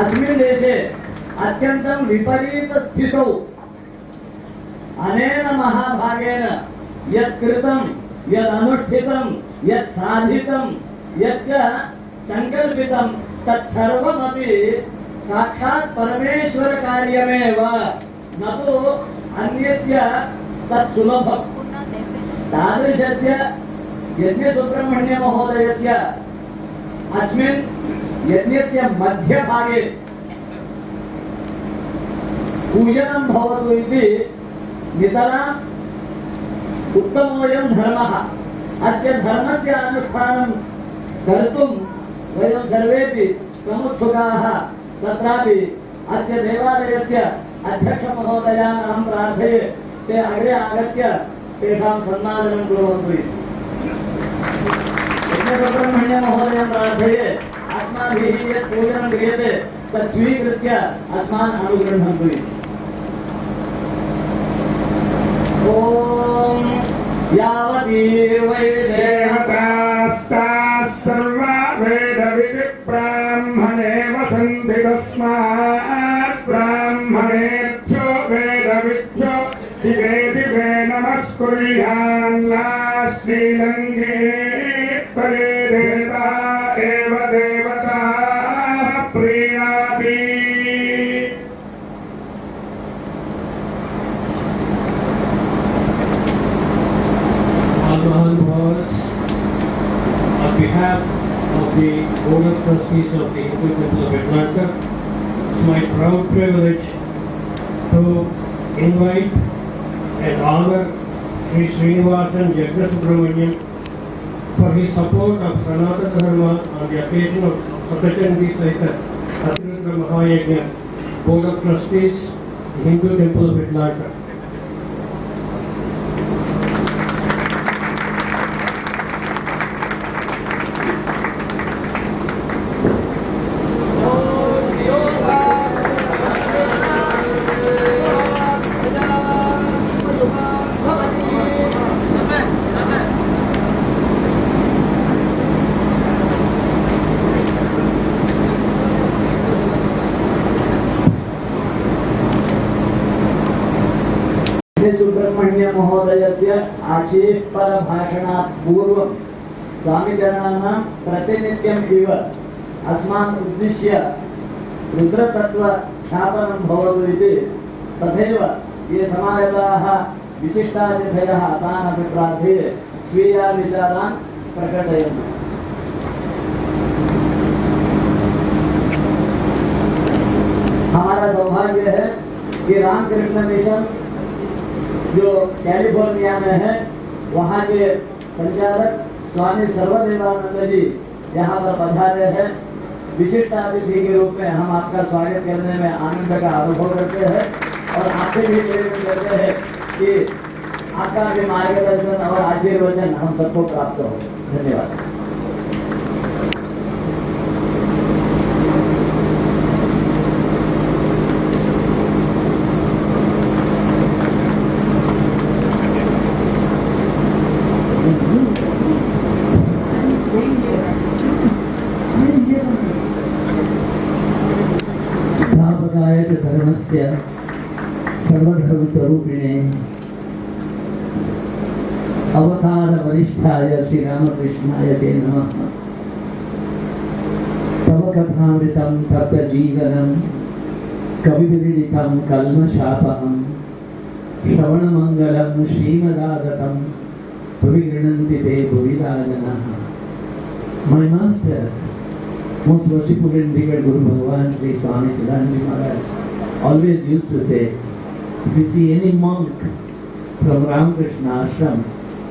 अस्मिन् देशे अत्यन्तं विपरीतस्थितौ अनेन महाभागेन यत् कृतं, यत् अनुष्ठितं, यत् साधितं, यच्च संकल्पितं तत् सर्वमपि साक्षात् परमेश्वर कार्यमेव, न तु अन्यस्य तत् सुलभम्। तादृशस्य यज्ञसुब्रह्मण्य महोदयस्य अस्मिन् यज्ञस्य मध्यभागे पूजनं भवतु इति नितराम् उत्तमोऽयं धर्मः। अस्य धर्मस्य अनुष्ठानं कर्तुं वयं सर्वेपि समुत्सुकाः। तत्रापि अस्य देवालयस्य अध्यक्षमहोदयान् अहं प्रार्थये ते अग्रे आगत्य तेषां सन्माननं कुर्वन्तु इति। यज्ञसुब्रह्मण्य महोदयं प्रार्थये अस्माभिः यत् पूजनं क्रियते तत् स्वीकृत्य अस्मान् अनुगृह्णन्तु इति। ॐ यावतीर्वै देहतास्ताः सर्वा वेदविधिब्राह्मणे वसन्ति तस्मात् ब्राह्मणेभ्यो वेदविद्भ्यो दिवे दिवे नमस्कुर्यान्नास्तिलङ्गे परे देवता एव देवता प्रीणाति। On behalf of the Board of Trustees of the Hindu Temple of Atlanta, it's my proud privilege to invite and honor Sri Srinivasan Yajnam for his support of Sanatana Dharma on the occasion of Sata Chandi Sahita Ati Rudra Maha Yajnam, Board of Trustees, the Hindu Temple of Atlanta. Subrahmanya महोदयस्य आशीर्वाद भाषणात् पूर्वं स्वामीचरणानां प्रतिनित्यम् इव अस्मान् उद्दिश्य रुद्रतत्त्व ख्यापनं भवतु इति तथैव ये समागताः विशिष्टातिथयः तान् अपि प्रार्थये स्वीयान् विचारान् प्रकटयन्तु। हमारा सौभाग्य है कि रामकृष्ण मिशन जो कैलिफोर्निया में है वहाँ के संचालक स्वामी सर्वदेवानंद जी यहाँ पर पधारे हैं। विशिष्ट अतिथि के रूप में हम आपका स्वागत करने में आनंद का अनुभव करते हैं और आपसे भी निवेदन करते हैं कि आपका भी मार्गदर्शन और आशीर्वचन हम सबको प्राप्त हो। धन्यवाद। स्थापकाय च धर्मस्य सर्वधर्म स्वरूपिणे अवतार वरिष्ठाय श्री रामकृष्णाय ते नमः। तव कथामृतं तप्य जीवनं कविभिरीडितं कल्मषापहं श्रवणमंगलं श्रीमदागतं भुवि गृह्णन्ति ते भुविदा जनाः। My master, most worshipful and revered Guru Bhagavan Sri Swami Chidanji Maharaj always used to say, if you see any monk from Ramakrishna ashram,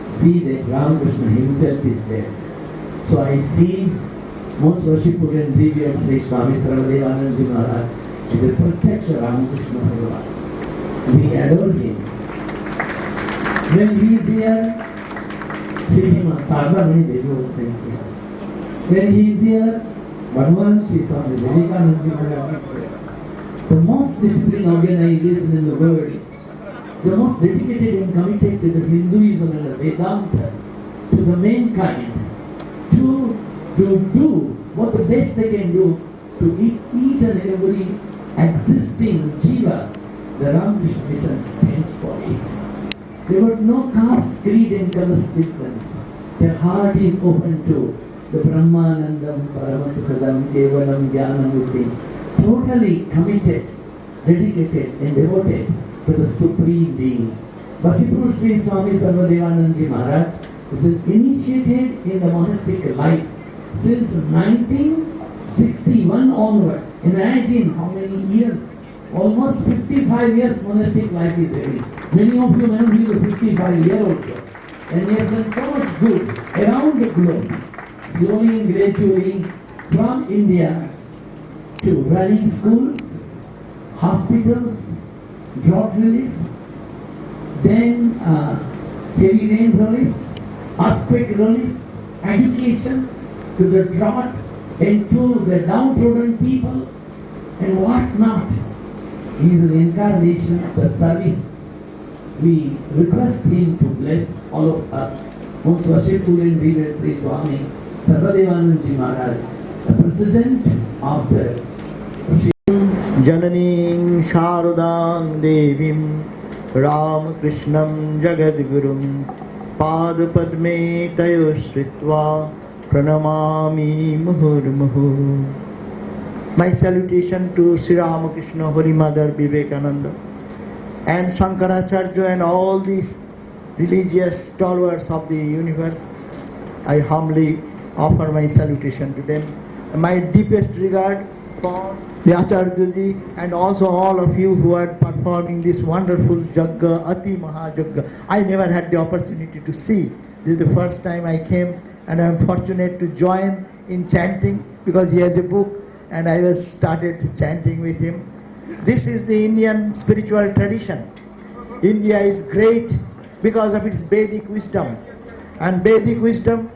see that Ramakrishna himself is there. So I see Most worshipful and revered Sri Swami Sarvadevanand Ji Maharaj is a Pratyaksha Ramakrishna Bhagavan. We adore him. When he is here, Shishima Sarvamani Devi also is here. When he is here, Bhagavan Sri Swami Vivekananda Ji Maharaj is here. The most disciplined organization in the world, the most dedicated and committed to the Hinduism and the Vedanta, to the mankind, to do what the best they can do to each and every existing jiva, the Ramakrishna Mission stands for it. There were no caste, creed and caste difference. Their heart is open to the Brahmanandam, Paramasukadam, Kevalam, Jnanamuti, totally committed, dedicated and devoted to the Supreme Being. Vasipur Sri Swami Sarvadevanand Ji Maharaj is initiated in the monastic life since 1961 onwards. Imagine how many years. Almost 55 years monastic life is having. Many of you may not be the 55 year also. And he has done so much good around the globe. Slowly and gradually from India to running schools, hospitals, drought relief, then heavy rain reliefs, earthquake reliefs, education to the drought and to the downtrodden people and what not. He is an incarnation of the service. We request him to bless all of us. Most worshipful and revered Sri Swami Sarvadevanand Ji Maharaj, the president of the Jananing Sharadang Devim Ramakrishnam Jagadgurum Padapadme Tayo Sritva Pranamami Muhurmuhu. My salutation to Sri Ramakrishna, Holy Mother Vivekananda and Shankaracharya and all these religious stalwarts of the universe. I humbly offer my salutation to them. My deepest regard for the Acharyaji and also all of you who are performing this wonderful Jagga, Ati Maha Jagga. I never had the opportunity to see. This is the first time I came and I am fortunate to join in chanting because he has a book and I was started chanting with him. This is the Indian spiritual tradition. India is great because of its Vedic wisdom, and Vedic wisdom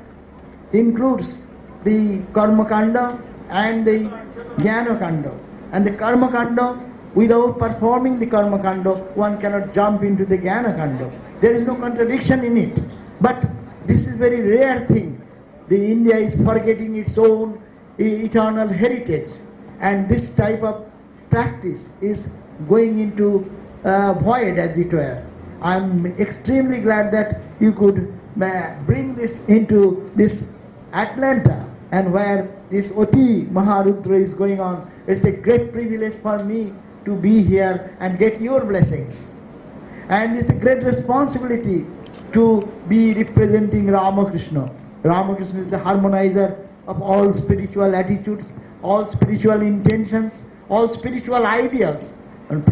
includes the Karma Kanda and the Jnana Kanda. And the Karma Kanda, without performing the Karma Kanda, one cannot jump into the Jnana Kanda. There is no contradiction in it. But this is very rare thing. The India is forgetting its own eternal heritage, and this type of practice is going into void, as it were. I am extremely glad that you could bring this into this Atlanta, and where this Ati Maharudra is going on. It's a great privilege for me to be here and get your blessings. And it's a great responsibility to be representing Ramakrishna. Ramakrishna is the harmonizer of all spiritual attitudes, all spiritual intentions, all spiritual ideas. And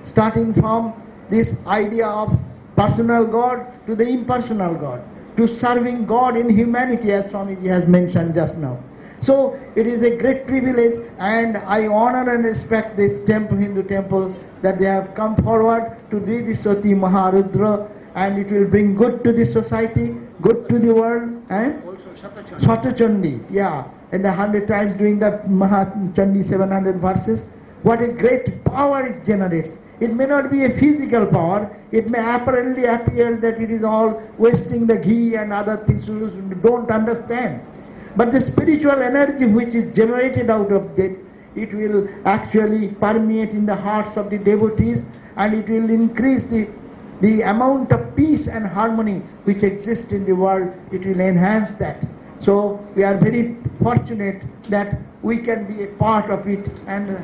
starting from this idea of personal God to the impersonal God, to serving God in humanity, as Swamiji has mentioned just now. So it is a great privilege, and I honor and respect this temple, Hindu temple, that they have come forward to do this Ati Maharudra, and it will bring good to the society, good to the world, and Sata Chandi, yeah, and 100 times doing that Maha Chandi 700 verses. What a great power it generates. It may not be a physical power. It may apparently appear that it is all wasting the ghee and other things you don't understand. But the spiritual energy which is generated out of that, it will actually permeate in the hearts of the devotees, and it will increase the amount of peace and harmony which exists in the world. It will enhance that. So we are very fortunate that we can be a part of it, and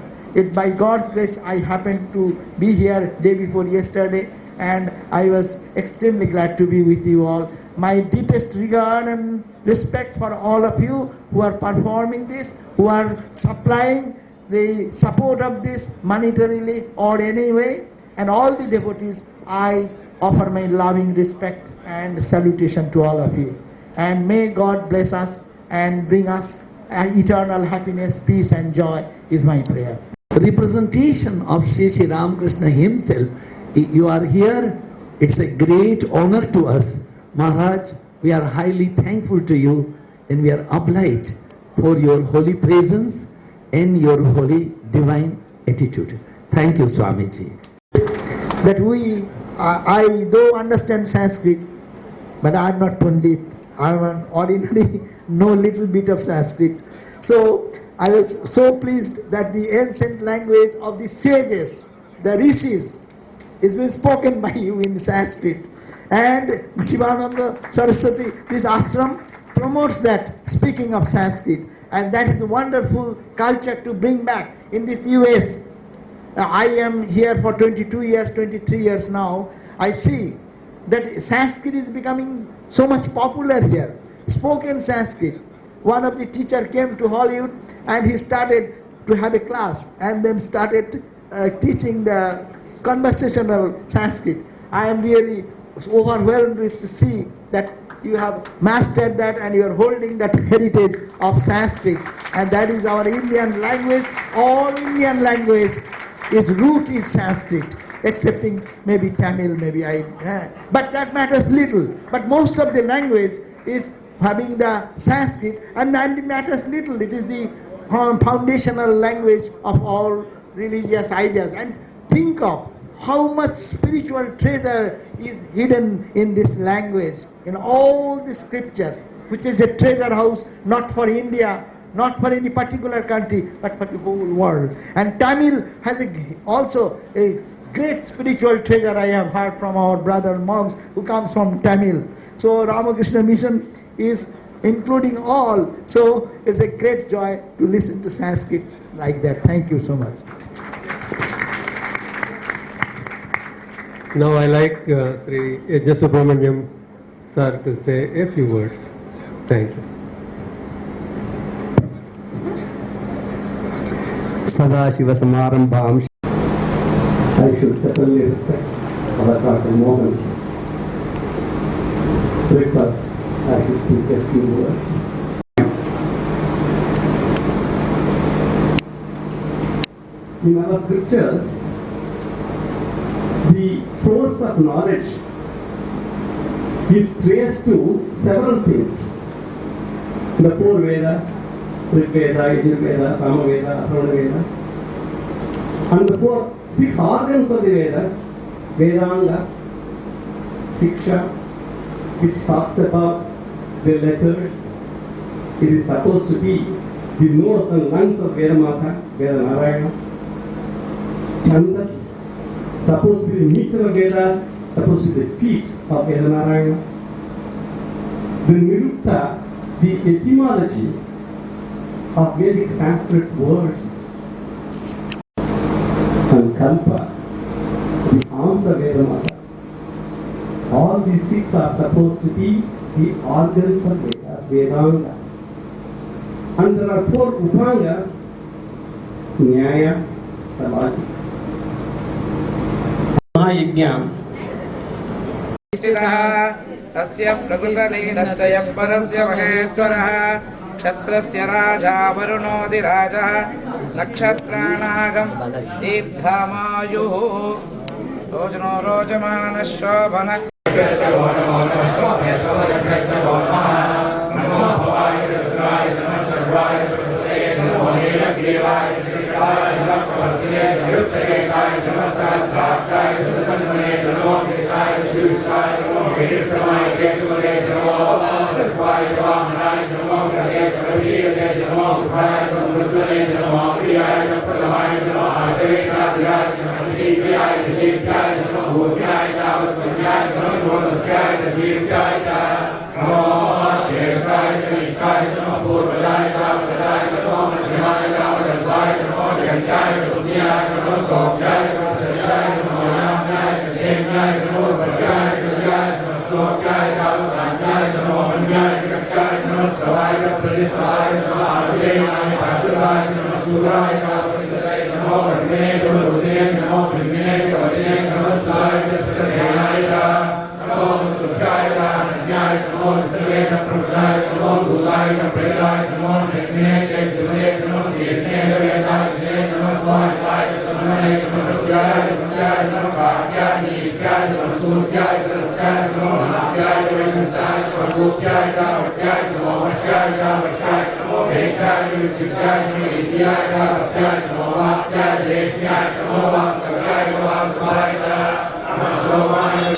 by God's grace I happened to be here day before yesterday, and I was extremely glad to be with you all. My deepest regard and respect for all of you who are performing this, who are supplying the support of this monetarily or any way, and all the devotees. I offer my loving respect and salutation to all of you. And may God bless us and bring us and eternal happiness, peace and joy is my prayer. Representation of Shri Shri Ramakrishna himself, you are here. It's a great honor to us. Maharaj, we are highly thankful to you and we are obliged for your holy presence and your holy divine attitude. Thank you, Swamiji. That I do understand Sanskrit, but I am not Pandit. I am an ordinary, know little bit of Sanskrit. So I was so pleased that the ancient language of the sages, the rishis, is being spoken by you in Sanskrit. And Shivananda Saraswati, this ashram promotes that, speaking of Sanskrit. And that is a wonderful culture to bring back in this US. I am here for 22 years, 23 years now. I see that Sanskrit is becoming so much popular here. Spoken Sanskrit. One of the teacher came to Hollywood and he started to have a class and then started teaching the conversational Sanskrit. I am really overwhelmed with to see that you have mastered that and you are holding that heritage of Sanskrit. And that is our Indian language. All Indian language its root is Sanskrit, excepting maybe Tamil, but that matters little. But most of the language is having the Sanskrit, and that matters little. It is the foundational language of all religious ideas. And think of how much spiritual treasure is hidden in this language, in all the scriptures, which is a treasure house not for India, not for any particular country, but for the whole world. And Tamil has also a great spiritual treasure. I have heard from our brother monks who comes from Tamil. So Ramakrishna Mission is including all. So it's a great joy to listen to Sanskrit like that. Thank you so much. Now I like Sri Yajnam sir to say a few words. Thank you. Sada Shiva Samarambham. I should certainly respect our Dr. Mohan's request. I should speak a few words. In our scriptures, the source of knowledge is traced to several things. The four Vedas, Rig Veda, Yajurveda, Samaveda, Atharvana Veda, and the six organs of the Vedas, Vedangas, Shiksha, which talks about the letters. It is supposed to be the nose and lungs of Vedamata, Vedanarayana. Chandas, supposed to be the meter of Vedas, supposed to be the feet of Vedanarayana. The Nirukta, the etymology of Vedic Sanskrit words, and Kalpa, the arms of Vedamata. All these six are supposed to be the organs of Vedas, Vedangas. And there are four Upangas, Nyaya, the logic. Mahayajnam. तस्य प्रकृतलीनस्य परस्य महेश्वरः क्षत्रस्य राजा वरुणोऽधिराजः नक्षत्राणागं दीर्घमायुः रोजनो रोजमानः शोभनः Gopyaaya Cha Vajjaya Cha Namo Vajjaya Cha Vajjaya Cha Namo Vedyaaya Vidyaya Cha Namo Vidyaaya Cha Vajjaya Cha Namo Vajjaya Deshyaya Cha Namo Vasavaya Cha Vasavaya Cha Namasovaya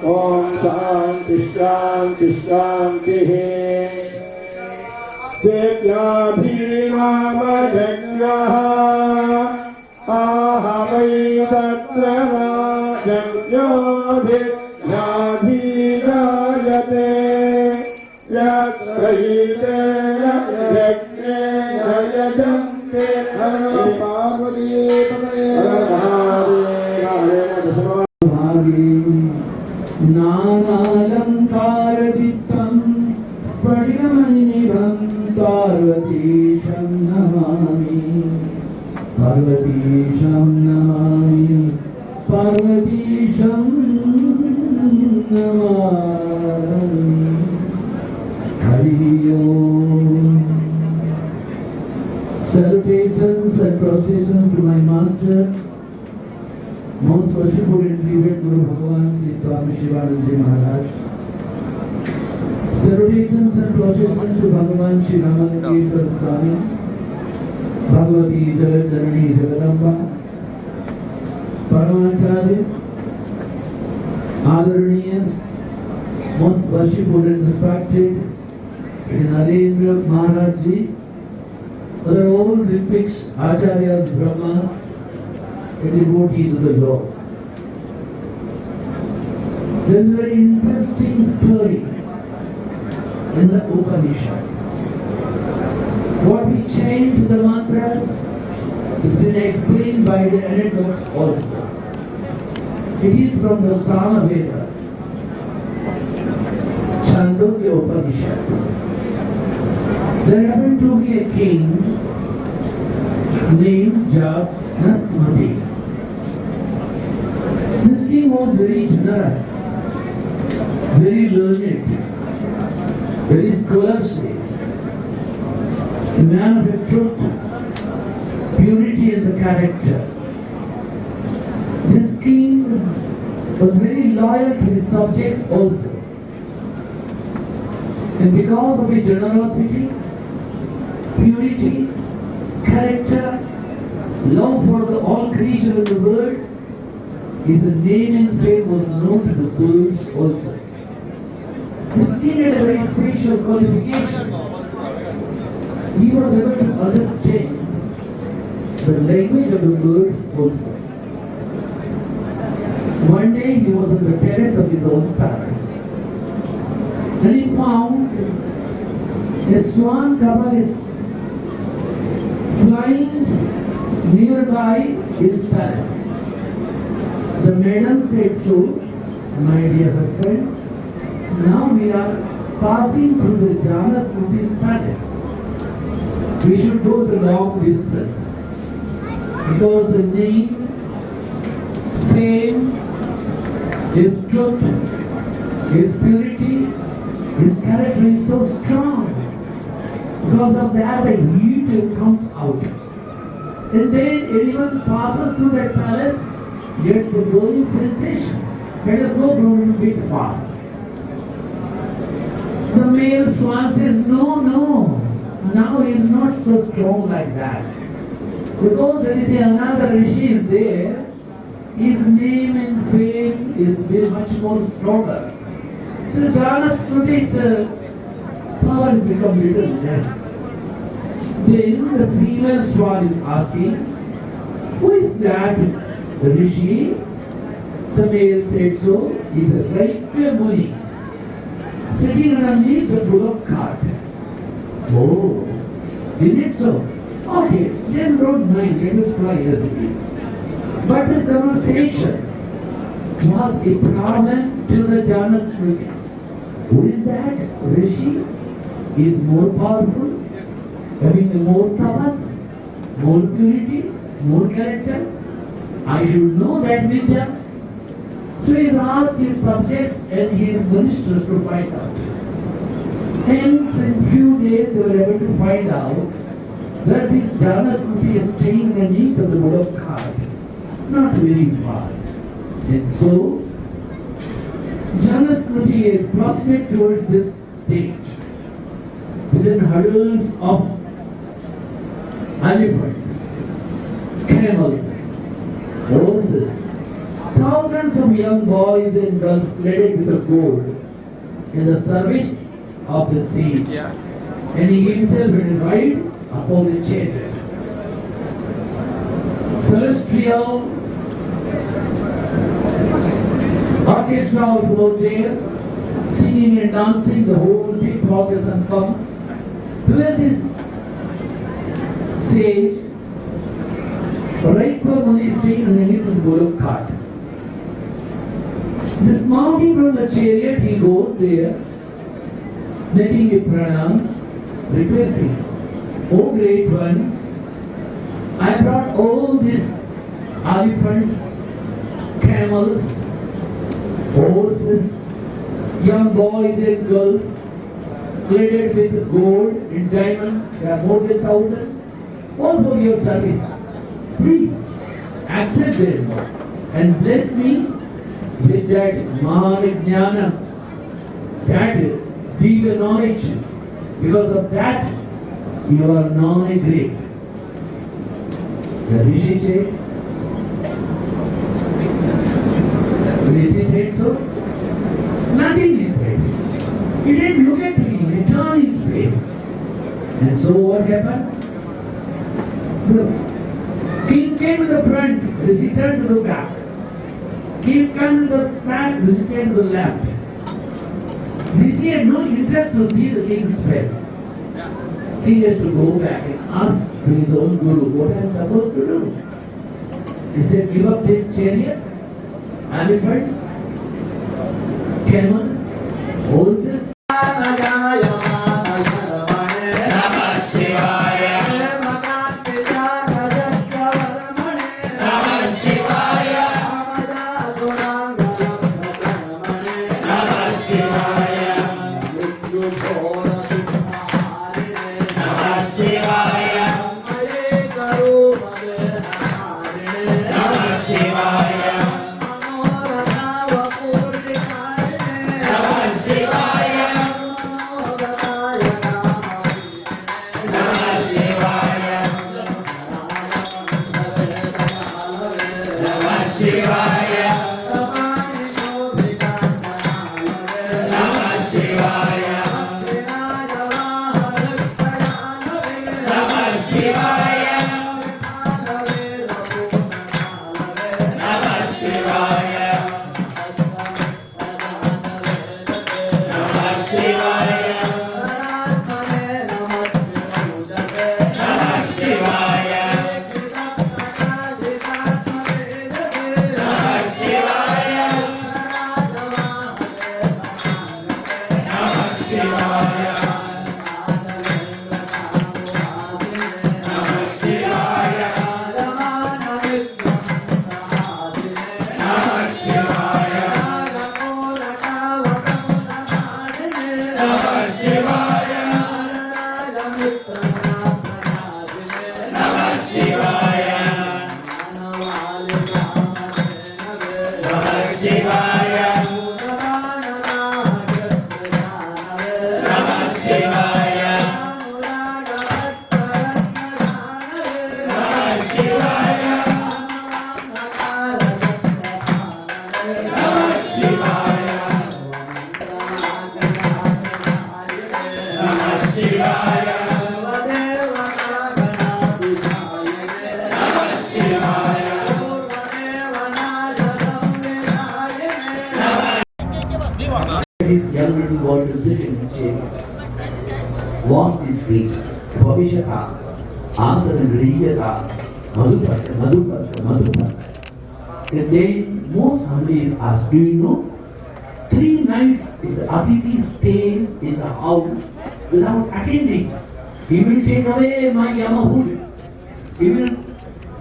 Om Shanti Shanti Shanti Devya Bhimama Jagyaha Ahamai Tattva Jagyodhi Nadhigayate Yatrayite Yajne Yajante Parvati Nanalamkaradittam Spadigamanivam Parvatisham Namami Parvatisham Namami Parvatisham Namami Hari Om. Salutations and prostrations to my master, most worshipful and revered Guru Bhagavan Sri Swami Shivananda Maharaj. Salutations and prostrations to Bhagavan Shri Ramananda Swami, Bhagavati Jagat Janani Jagadamba, Paramacharya, Adaraniya, most worshipful and respected Narendra Maharaj Ji, other old Ritviks, Acharyas, Brahmas, and devotees of the Lord. There is a very interesting story in the Upanishad. What we chant the mantras has been explained by the anecdotes also. It is from the Samaveda, Chandi Upanishad. There happened to be a king named Yajnam. This king was very generous, very learned, very scholarly, a man of a truth, purity in the character. This king was very loyal to his subjects also. And because of his generosity, purity, character, love for all creatures in the world, his name and fame was known to the birds also. This king had a very special qualification. He was able to understand the language of the birds also. One day he was on the terrace of his own palace, and he found a swan couple is flying nearby his palace. The maiden said, "So, my dear husband, now we are passing through the Janasmuti's palace. We should go the long distance, because the name, fame, his truth, his purity, his character is so strong. Because of that, the heat comes out. And then anyone passes through that palace gets the burning sensation. Let us go from a bit far." The male swan says, "No, no, now he is not so strong like that. Because there is another rishi is there, his name and fame is much more stronger." So Janasmuti's power has become little less. Then the female swan is asking, "Who is that rishi?" The male said, "So, he is a Raikya Muni, sitting underneath the bullock cart." "Oh, is it so? Okay, then don't mind, let us fly as it is." But this conversation was a problem to the Janasmati. Who is that rishi? Is more powerful, having more tapas, more purity, more character. I should know that Vidya. So he asked his subjects and his ministers to find out. Hence, in few days, they were able to find out that this Janasmriti is staying underneath of the Bullock cart, not very far. And so, Janasmriti is proceeded towards this stage within hurdles of elephants, camels, horses, thousands of young boys and girls laden with the gold in the service of the sage. And he himself will ride upon the chariot. Celestial orchestra also was there, singing and dancing. The whole big procession comes. Where this sage, Raikwa Muni is staying underneath the Bullock cart. Dismounting from the chariot, he goes there, making a pranams, requesting, "O great one, I brought all these elephants, camels, horses, young boys and girls, plated with gold and diamond, they are more than 1,000, all for your service. Please accept them and bless me with that Mahajnana, that deep knowledge. Because of that, you are known a great." The Rishi said, so? Nothing he said. He didn't look at me, he turned his face. And so what happened? The king came to the front, Rishi turned to the back. King came to the back, Rishi came to the left. Rishi had no interest to see the king's face. King has to go back and ask to his own guru, what I am supposed to do? He said, give up this chariot, elephants, camels, horses. This young little boy to sit in the chariot, washed his feet, Bhavishata, Asana Grihiyata, Madhupatra. And then most humbly is asked, do you know, 3 nights if the Atiti stays in the house without attending, he will take away my Yamahood. He will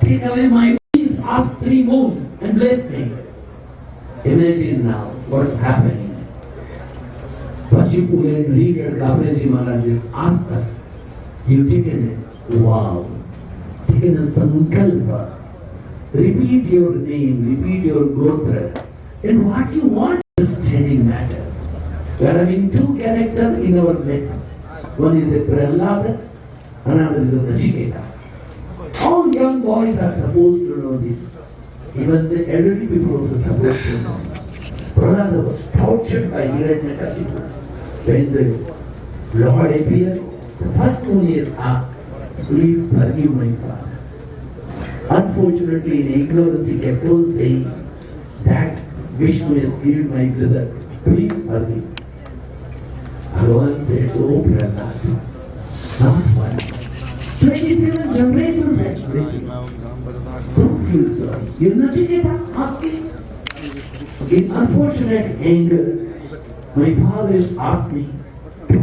take away my please ask 3 moon and bless me. Imagine now what's happening. Pachipur and reader Gabraji Maharaj just asked us, you've taken it. Wow. Taken a sankalpa. Repeat your name, repeat your gotra. And what you want is understanding matter. We are having 2 characters in our myth. One is a Prahlada, another is a Nachiketa. All young boys are supposed to know this. Even the elderly people also supposed to know. Prahlada was tortured by Hiranyakashipu. When the Lord appeared, the first one he is asked, please forgive my father. Unfortunately, in ignorance, he kept on saying that Vishnu has killed my brother. Please forgive. Bhagavan said, so Prahlad, not one. 27 generations had blessings. Don't feel sorry. You're not asking. In unfortunate anger, my father has asked me to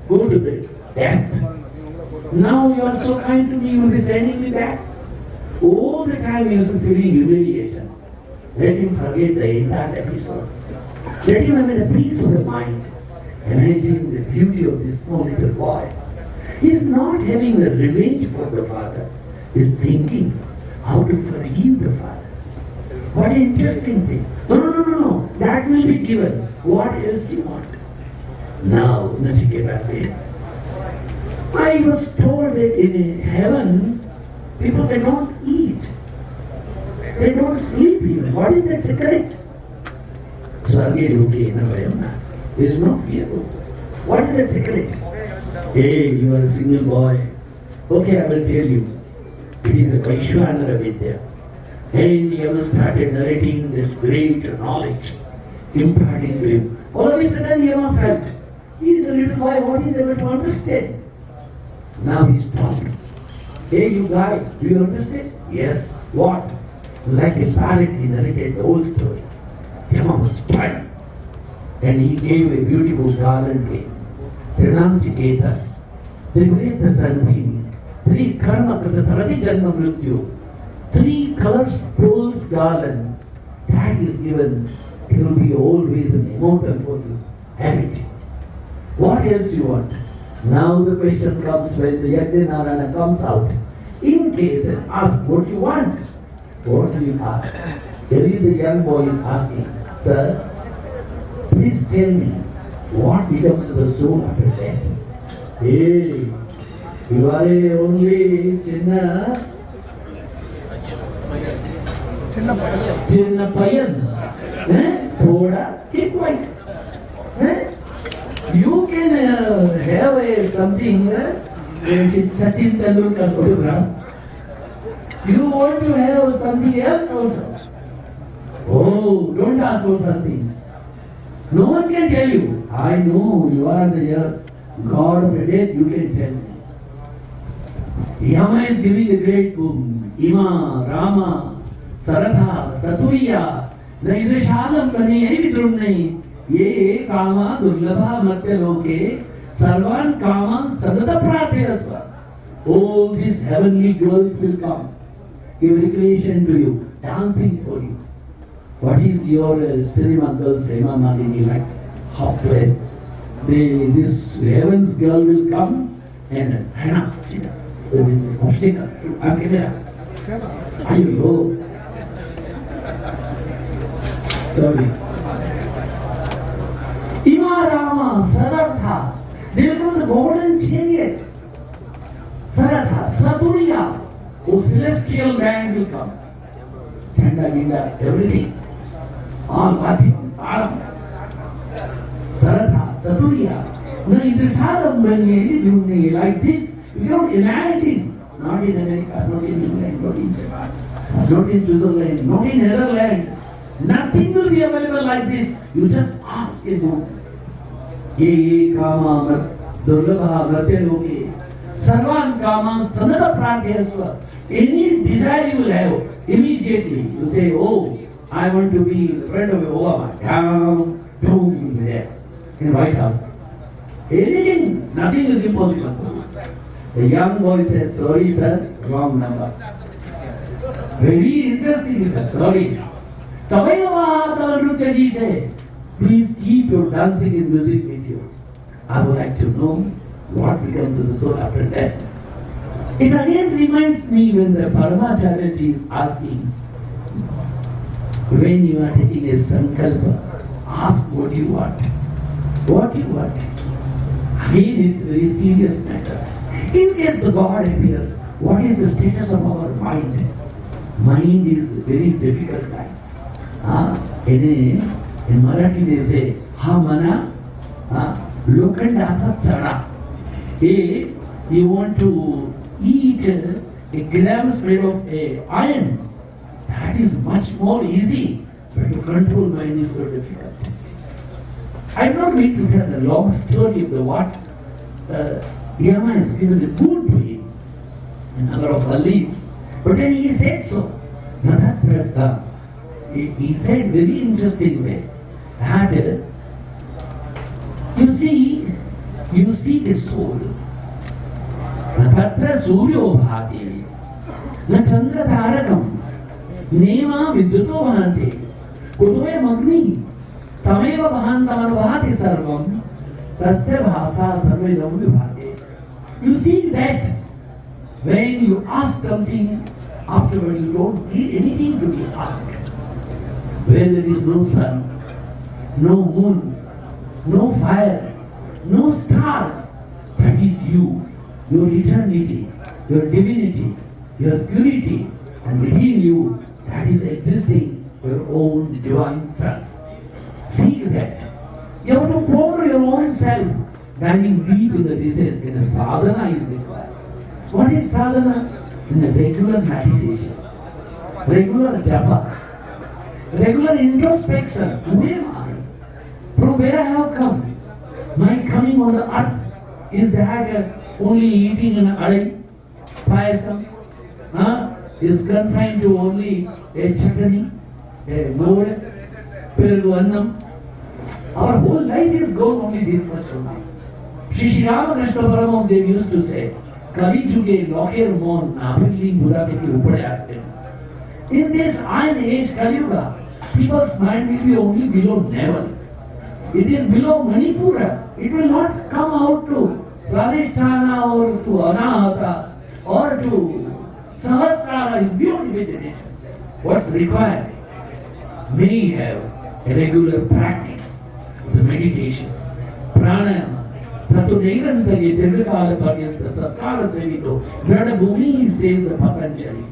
go to the death. Now you are so kind to me, you will be sending me back. All the time he has been feeling humiliation. Let him forget the entire episode. Let him have a peace of mind. Imagine the beauty of this small little boy. He is not having a revenge for the father. He is thinking how to forgive the father. What an interesting thing. No. That will be given. What else do you want? Now, Nachiketa said, I was told that in heaven, people cannot eat. They don't sleep even. What is that secret? Swarge loke na vayam nasti. There is no fear also. What is that secret? Hey, you are a single boy. Okay, I will tell you. It is a Vaishwanara Vidya. And Yama started narrating this great knowledge, imparting to him. All of a sudden Yama felt, he is a little boy, what is able to understand? Now he stopped. Hey, you guy, do you understand? Yes. What? Like a parrot, he narrated the whole story. Yama was stunned. And he gave a beautiful garland to him. Trinachiketas, Trivreta Sanbhim, 3 karma krita janma mrityu, 3 colors pearls garland. That is given. It will be always an immortal for you. Have it. What else do you want? Now the question comes when the Yajnam comes out. In case and ask what you want. What do you ask? There is a young boy is asking, sir, please tell me what becomes of the soul after death. Hey, you are only Chinna Payan. Thoda, keep quiet. You can have something, Sachin Tendulkar's photograph. You want to have something else also. Oh, don't ask for such thing. No one can tell you. I know you are the God of the death, you can tell me. Yama is giving a great boom. Ima, Rama, Saratha, Saturiya, Naidrishalam Kani, Vidrum Nahi, Ye Kama, Durlabha, Matya Loke, Sarvan Kama, Sadata Pratyasva. All these heavenly girls will come, give recreation to you, dancing for you. What is your cinema girls, Hema Malini, like? How blessed. This heaven's girl will come and Hana, there is an obstacle. Camera. Ayo. Sorry. Ima Rama, Saratha. They will come in the golden chariot. Saratha, Saturiya. Oh, celestial man will come. Chanda, Vinda, everything. All Adhim, Aram. Saratha, Saturiya. Now, Idrisalam Bani, like this, you cannot imagine. Not in America, not in England, not in Japan, not in Switzerland, not in Netherlands. Nothing will be available like this. You just ask a book. Ye Kama, Durlabha, Mratya Sarvan Kama, Sanata Pratyasva. Any desire you will have, immediately you say, oh, I want to be the friend of Obama. Down, you will be there in White House. Anything, nothing is impossible. The young boy says, sorry sir, wrong number. Very interesting, sorry. Please keep your dancing and music with you. I would like to know what becomes of the soul after death. It again reminds me when the Paramacharya is asking, when you are taking a sankalpa, ask what you want. What you want. Again, it's a very serious matter. In case the God appears, what is the status of our mind? Mind is very difficult, guys. In Marathi they say, ha mana, lokandasa tsada. You want to eat a grams made of iron. That is much more easy. But to control mind is so difficult. I'm not going to tell a long story of what Yama has given a boon to him, a number of Halis. But then he said so. He said very interesting way that you see the soul. Patra Suryo Bhati, Na Chandra Tarakam, Nema Viduto Bhante, Kuduve Magni, Tameva Bhantaman Bhati Sarvam, Tasya Bhasa Sarvedam Vibhate. You see that when you ask something, afterward you don't need anything to be asked. Where there is no sun, no moon, no fire, no star, that is you, your eternity, your divinity, your purity, and within you, that is existing your own divine self. Seek that. You have to pour your own self, diving deep in the recess, and a sadhana is required. What is sadhana? In a regular meditation, regular japa, regular introspection. Who am I? From where I have come? My coming on the earth is that only eating an adai, payasam, is confined to only a chutney, a mode, pergu annam. Our whole life is gone only this much only. Shri Ramakrishna Paramahamsa Dev used to say, Kali Chuge Loker Mon Napiling Buddha Teki Upade Aspen. In this iron age Kali Yuga, people's mind will be only below navel. It is below Manipura. It will not come out to Swadhisthana or to Anahata or to Sahasrara. Is beyond imagination. What's required? May have a regular practice, the meditation, pranayama. Sato Nairantarya Dirvikala Paryanta Satkara Sevito Grada Bhumi says the Patanjali.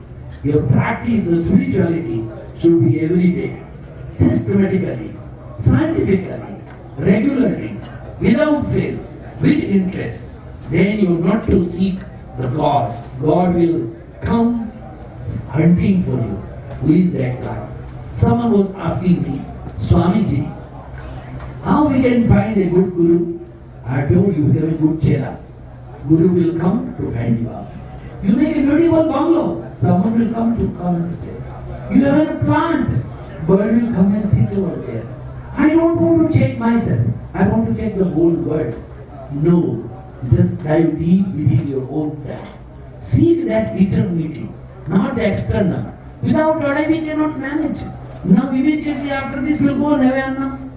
Your practice, the spirituality should be every day, systematically, scientifically, regularly, without fail, with interest. Then you are not to seek the God. God will come hunting for you. Who is that guy? Someone was asking me, Swamiji, how we can find a good guru? I told you, become a good chera. Guru will come to find you out. You make a beautiful bungalow, someone will come and stay. You have a plant, bird will come and sit over there. I don't want to check myself. I want to check the whole world. No, just dive deep within your own self. Seek that eternity, not the external. Without that, we cannot manage. Now immediately after this, we'll go and have annam.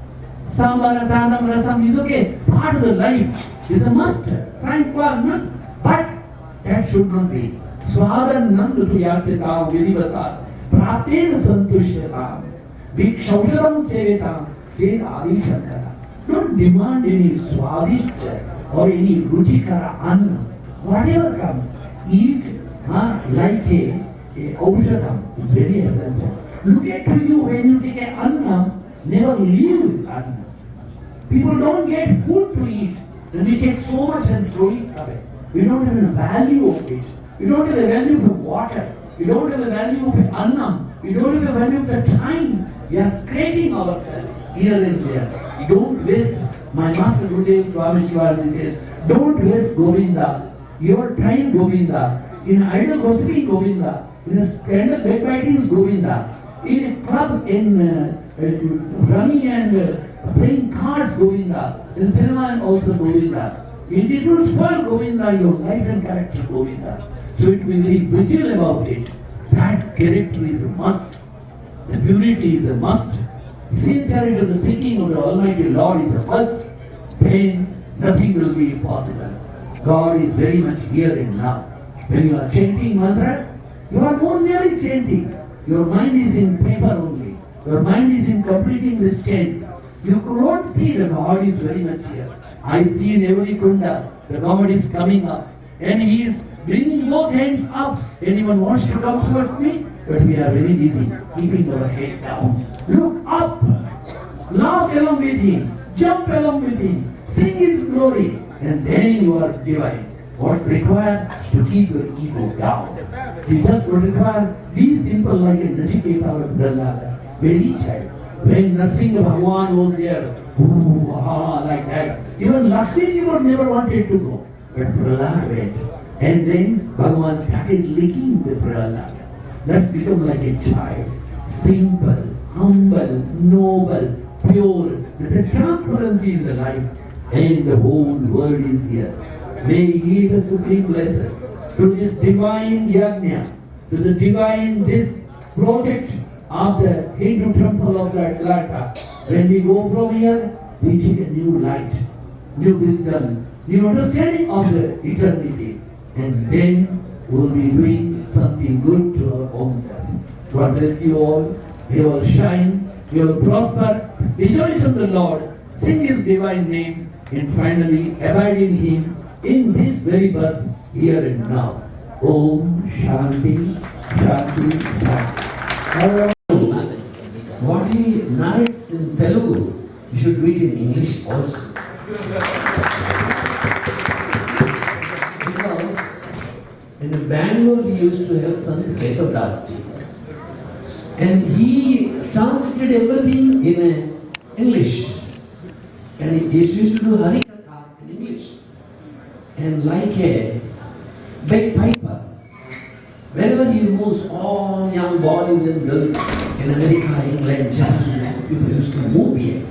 Sambar, sadam, rasam is okay. Part of the life is a must. Sign none. But that should not be. Swadan nandu tu yachitam virivata. Praten santushyatam. Vikshaushadam sevetam. Says Adi Shankara. Don't demand any swadishta or any ruchikara anna. Whatever comes, eat like a aushadam is very essential. Look at you when you take an anna, never leave with anna. People don't get food to eat, and we take so much and throw it away. We don't have a value of it. We don't have a value of water. We don't have a value of annam. We don't have a value of the time. We are scratching ourselves here and there. Don't waste. My master Gurudev Swami Shivananda says, don't waste Govinda. Your time Govinda. In idle gossiping Govinda. In a scandal backbitings Govinda. In a club, in running and playing cards Govinda. In cinema and also Govinda. It will spoil Govinda, your life and character Govinda. So it will be very vigilant about it. That character is a must. The purity is a must. Sincerity to the seeking of the Almighty Lord is a must. Then nothing will be impossible. God is very much here and now. When you are chanting mantra, you are not merely chanting. Your mind is in paper only. Your mind is in completing these chants. You could not see the God is very much here. I see in every kunda, the God is coming up. And He is bringing both hands up. Anyone wants to come towards me? But we are very busy keeping our head down. Look up. Laugh along with Him. Jump along with Him. Sing His glory. And then you are divine. What's required? To keep your ego down. You just would require be simple like a Nachiketa or a Prahlada. Very child. When Narasimha Bhagwan was there, ooh, aha, like that. Even Lakshmi ji would never wanted to go. But Prahlada went. And then Bhagwan started licking the Prahlada. Let's become like a child. Simple, humble, noble, pure, with a transparency in the life. And the whole world is here. May He, the Supreme, bless us to this divine Yajnam, to the divine this project of the Hindu temple of the Atlanta. When we go from here, we take a new light, new wisdom, new understanding of the eternity. And then we will be doing something good to our own self. God bless you all. You will shine, you will prosper, rejoice in the Lord, sing His divine name, and finally abide in Him in this very birth, here and now. Om Shanti, Shanti, Shanti. What he narrates in Telugu, you should do it in English also. Because in Bangalore he used to have Sant Kesav Das ji. And he translated everything in English. And he used to do Harikatha in English. And like a bagpiper, wherever he moves, all young boys and girls in America, England, Germany, people used to move here.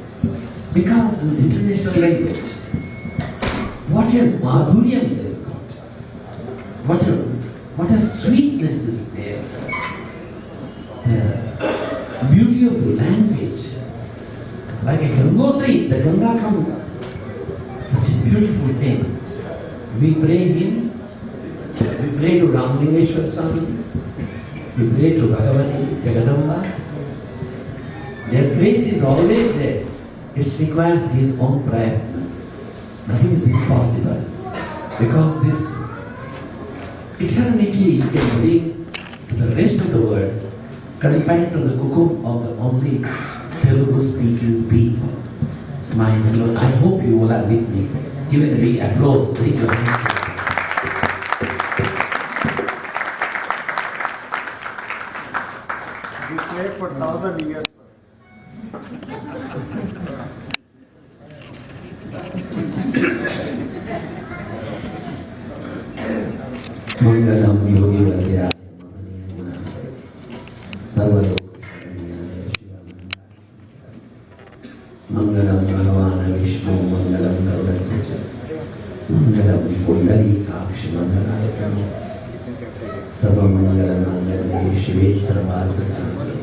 Because in international language, what a madhuryam he has got. What a sweetness is there. The beauty of the language. Like a Gangotri, the Ganga comes. Such a beautiful thing. We pray Him, we pray to Ramalingeshwar Swami, we pray to Bhagavati, Jagadamba. Their praise is always there. It requires His own prayer. Nothing is impossible. Because this eternity He can bring to the rest of the world, confined to the cocoon of the only Telugu speaking people. Smile. I hope you all are with me. Give it a big applause. Thank you. We played for 1,000 years. Mangalam Yogi Vadya Sarva Mangalam Bhagavan Vishnu Mangalam Gaurataja Mangalam Pundari Kakshi Mangalayakam Sarva Mangalam Mangalaya Shive Sarvartha Sanghi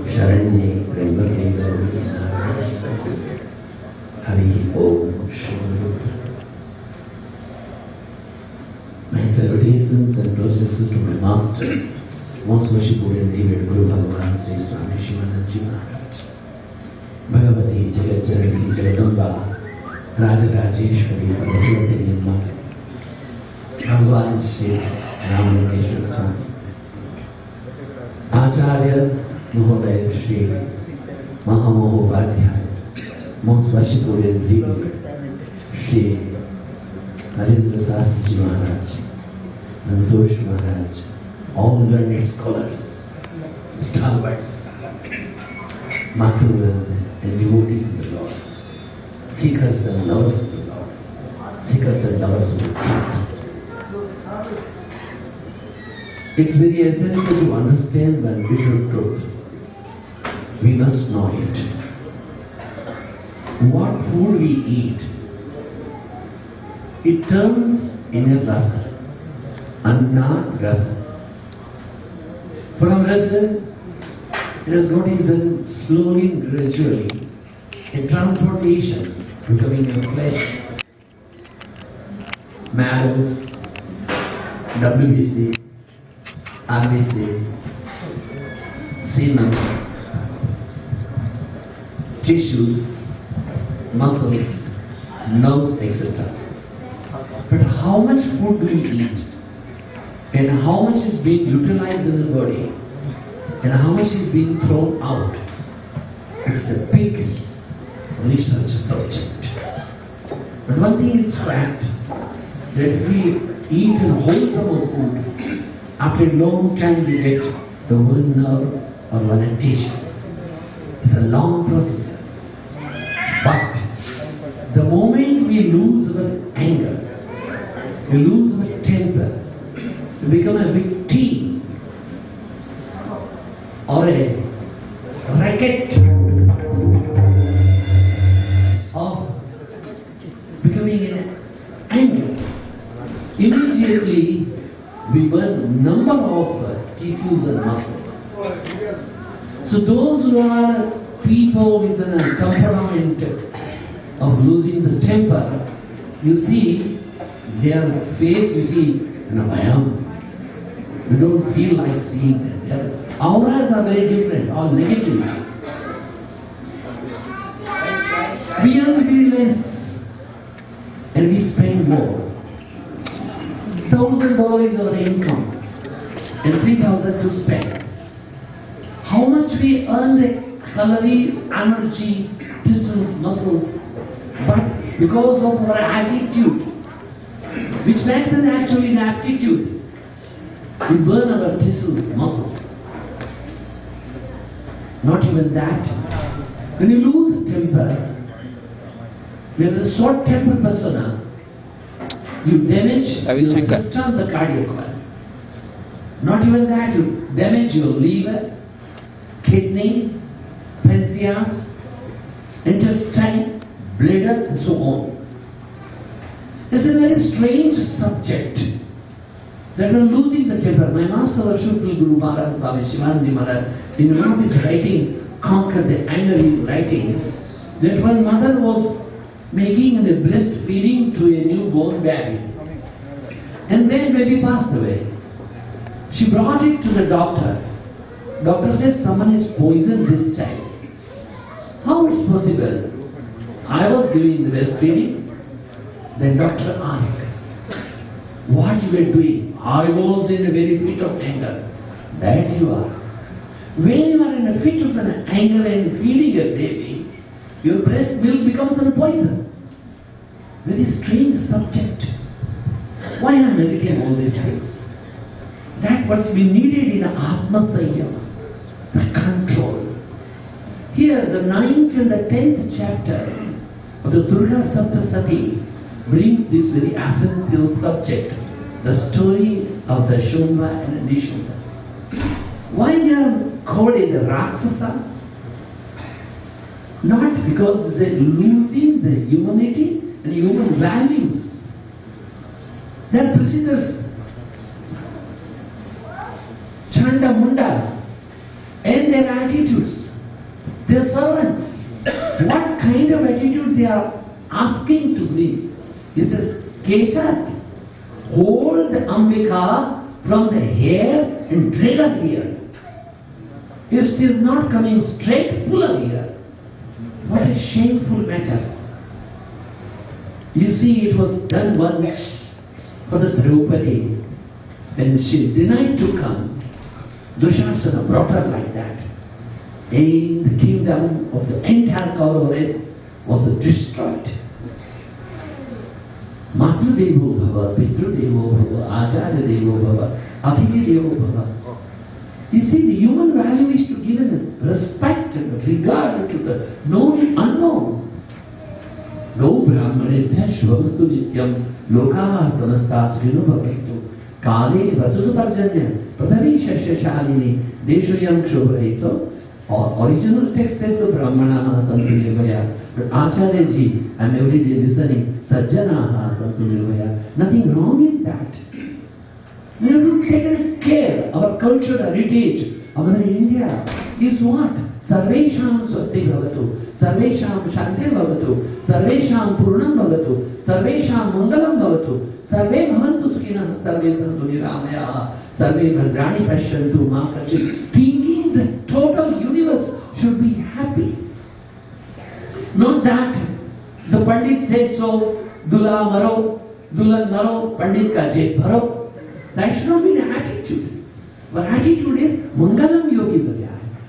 Sharanye Trembake Gauri Narayana Hari Om Shri. My salutations and closeness to my master, most worshipful and revered Guru Bhagavan Sri Swami Shivanandaji Maharaj. Bhagavati Jagadjanani Jagadamba Rajarajeshwari Bhagavati Nirmala Bhagavan Shri Ramalingeshwar Swami Acharya Mahodaya Shri Mahamohopadhyaya, most worshipful and revered Shri Narendra Sastri Maharaj, Santosh Maharaj, all learned scholars, stalwarts, Mathurand and devotees of the Lord, seekers and lovers of the Lord, seekers and lovers of the truth. It's very essential to understand the bitter truth. We must know it. What food we eat, it turns in a rasa, annat rasa. From resin, it has noticed slowly and gradually a transportation becoming a flesh, marrows, WBC, RBC, semen, tissues, muscles, nerves, etc. But how much food do we eat? And how much is being utilized in the body? And how much is being thrown out? It's a big research subject. But one thing is fact, that if we eat a wholesome food, after a long time we get the one nerve or one tissue. It's a long procedure. But the moment we lose our anger, we lose our temper, we become a victim or a racket of becoming an anger. Immediately we burn number of tissues and muscles. So those who are people with a temperament of losing the temper, you see their face, you see, bhayam. You don't feel like seeing them. Their auras are very different, all negative. We earn very less and we spend more. $1,000 is our income and $3,000 to spend. How much we earn the calorie, energy, tissues, muscles, but because of our attitude, which makes an actually an aptitude, we burn our tissues, muscles. Not even that. When you lose temper, you have a short-tempered persona, you damage your system, the cardiac one. Not even that, you damage your liver, kidney, pancreas, intestine, bladder, and so on. It's a very strange subject that we're losing the temper. My master, Shukri Guru Maharaj, Swami Shivanji Maharaj, in one of his writing, Conquer the Anger, he is writing that one mother was making a breastfeeding to a newborn baby. And then baby passed away. She brought it to the doctor. Doctor said someone has poisoned this child. How it's possible? I was giving the breastfeeding. Then doctor asked, what you were doing? I was in a very fit of anger. That you are. When you are in a fit of an anger and feeding a baby, your breast milk becomes a poison. Very strange subject. Why am I narrating all these things? That was we needed in Atma Sanyama, the control. Here, the 9th and the 10th chapter of the Durga Saptasati brings this very essential subject, the story of the Shumba and Nishumba. Why they are called as a Rakshasa? Not because they are losing the humanity and human values. They are prisoners. Chanda Munda and their attitudes. They are servants. What kind of attitude they are asking to bring? He says, Keshat, hold the Ambika from the hair and drag her here. If she is not coming straight, pull her here. What a shameful matter. You see, it was done once for the Draupadi. When she denied to come, Dushasana brought her like that. And the kingdom of the entire Kaurava race was destroyed. Matru Devo Bhava, Pitru Devo Bhava, Acharya Devo Bhava, Atithi Devo Bhava. You see, the human value is to give respect and regard to the known and unknown. Go Brahmanebhya Shubhamastu Nityam Lokaha Samastas Vinubhavetu Kale Vasudu Parjanya Prathavi Shashashalini Deshuyam Kshobrahito. Original text says Brahmanaha Santu Nirvaya. But Acharya ji, I am every day listening, Sajjanaha Santu Nirvaya. Nothing wrong in that. We have to take care. Our cultural heritage, our India is what? Sarvesham swasti bhavatu, Sarvesham shanti bhavatu, Sarvesham purnam bhavatu, Sarvesham mangalam bhavatu, Sarve bhavantu sukhina, Sarve santu niramaya, Sarve bhadrani pashyantu ma kachit. Thinking the total universe should be happy. Not that the Pandit says so, Dula maro, Dulan maro, Pandit ka jeb bharo. That should not be the attitude. Our attitude is Mangalam Yogi Bhagya,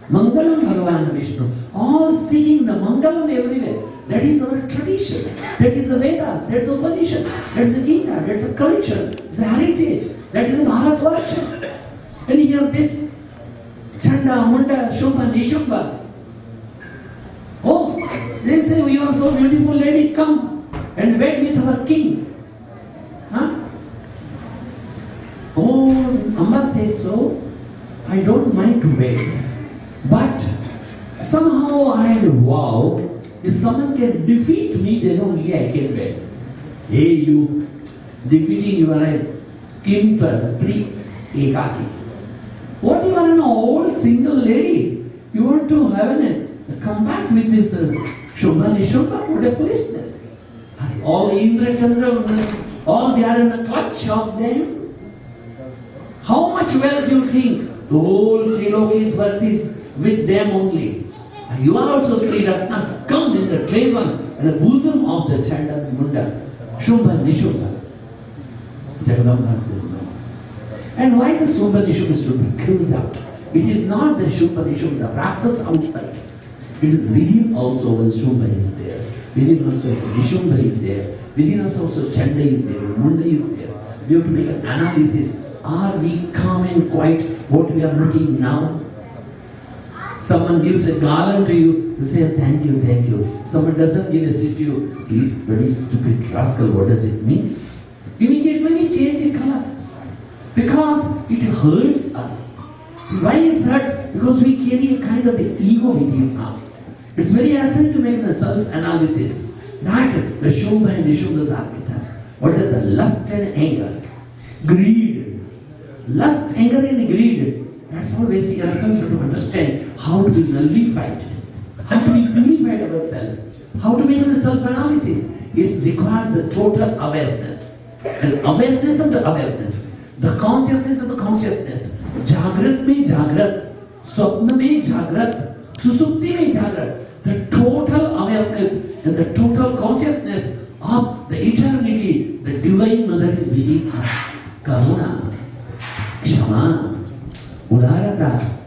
Mangalam Bhagavan Vishnu. All seeking the Mangalam everywhere. That is our tradition. That is the Vedas. That's the Upanishads. That's the Gita. That's the culture. It's the heritage. That is the Bharatvarsha. And here this Chanda, Munda, Shumba, Nishumba. Oh, they say, you are so beautiful lady, come and wed with our king. Huh? Oh, Amma says so. I don't mind to wed. But somehow I vow, if someone can defeat me, then only I can wed. Hey, you defeating your king Spri Ekaki. What, you are an old single lady? You want to have come back with this Shubha Nishubha? What a foolishness. All Indra Chandra, all they are in the clutch of them. How much wealth you think? The whole Triloki's worth is with them only. You are also Triratna. Come in the treason and the bosom of the Chanda Munda. Shubha Nishubha. Jagadamba says no. And why the Shubha Nishubha should be killed out? It is not the Shubha Nishubha, the Raksas outside. It is within also when Shubha is there. Within also Nishubha is there. Within us also Chanda is there. Munda is there. We have to make an analysis. Are we calm and quiet what we are looking now? Someone gives a garland to you, you say thank you, thank you. Someone doesn't give a seat to you, you very stupid rascal, what does it mean? Immediately we change the color. Because it hurts us. Why it hurts? Because we carry a kind of the ego within us. It's very essential to make the self-analysis. That the Shubha and Nishubhas are with us. What is it? The lust and anger. Greed. Lust, anger and greed. That's what we see ourselves to understand how to be nullified, how to be purified ourselves, how to make a self-analysis. It requires a total awareness. And awareness of the awareness, the consciousness of the consciousness. Jagrat mein Jagrat, Swapna mein Jagrat, Susupti mein Jagrat. The total awareness and the total consciousness of the eternity, the Divine Mother is within us. Karuna, Kshama, Udarata,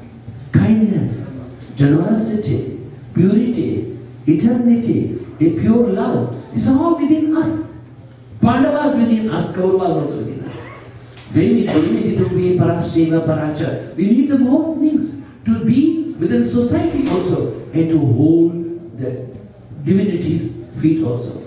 kindness, generosity, purity, eternity, a pure love is all within us. Pandavas within us, Kauravas also within us. We need the more things to be within society also and to hold the divinity's feet also.